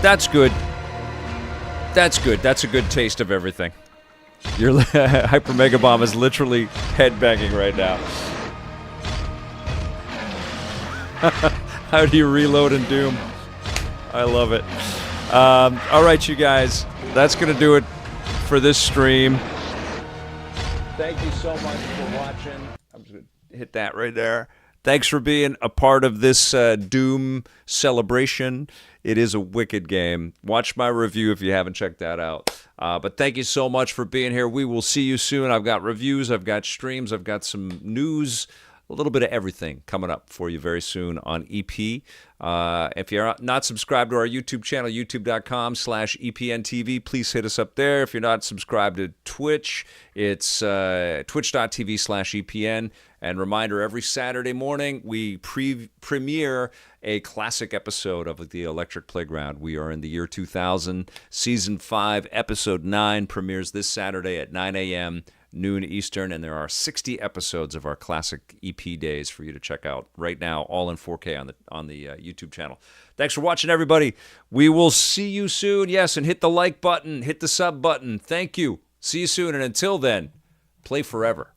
Speaker 1: That's good. That's good. That's a good taste of everything. Your Hyper Mega Bomb is literally headbanging right now. How do you reload in Doom? I love it. All right, you guys. That's going to do it for this stream. Thank you so much for watching. I'm just going to hit that right there. Thanks for being a part of this Doom celebration. It is a wicked game. Watch my review if you haven't checked that out. But thank you so much for being here. We will see you soon. I've got reviews. I've got streams. I've got some news. A little bit of everything coming up for you very soon on EP. If you're not subscribed to our YouTube channel, youtube.com/EPNTV, please hit us up there. If you're not subscribed to Twitch, it's twitch.tv/EPN. And reminder, every Saturday morning, we premiere a classic episode of The Electric Playground. We are in the year 2000. Season 5, Episode 9 premieres this Saturday at 9 a.m., noon Eastern, and there are 60 episodes of our classic EP days for you to check out right now, all in 4K on the YouTube channel. Thanks for watching, everybody. We will see you soon. Yes, and hit the like button, hit the sub button. Thank you. See you soon, and until then, play forever.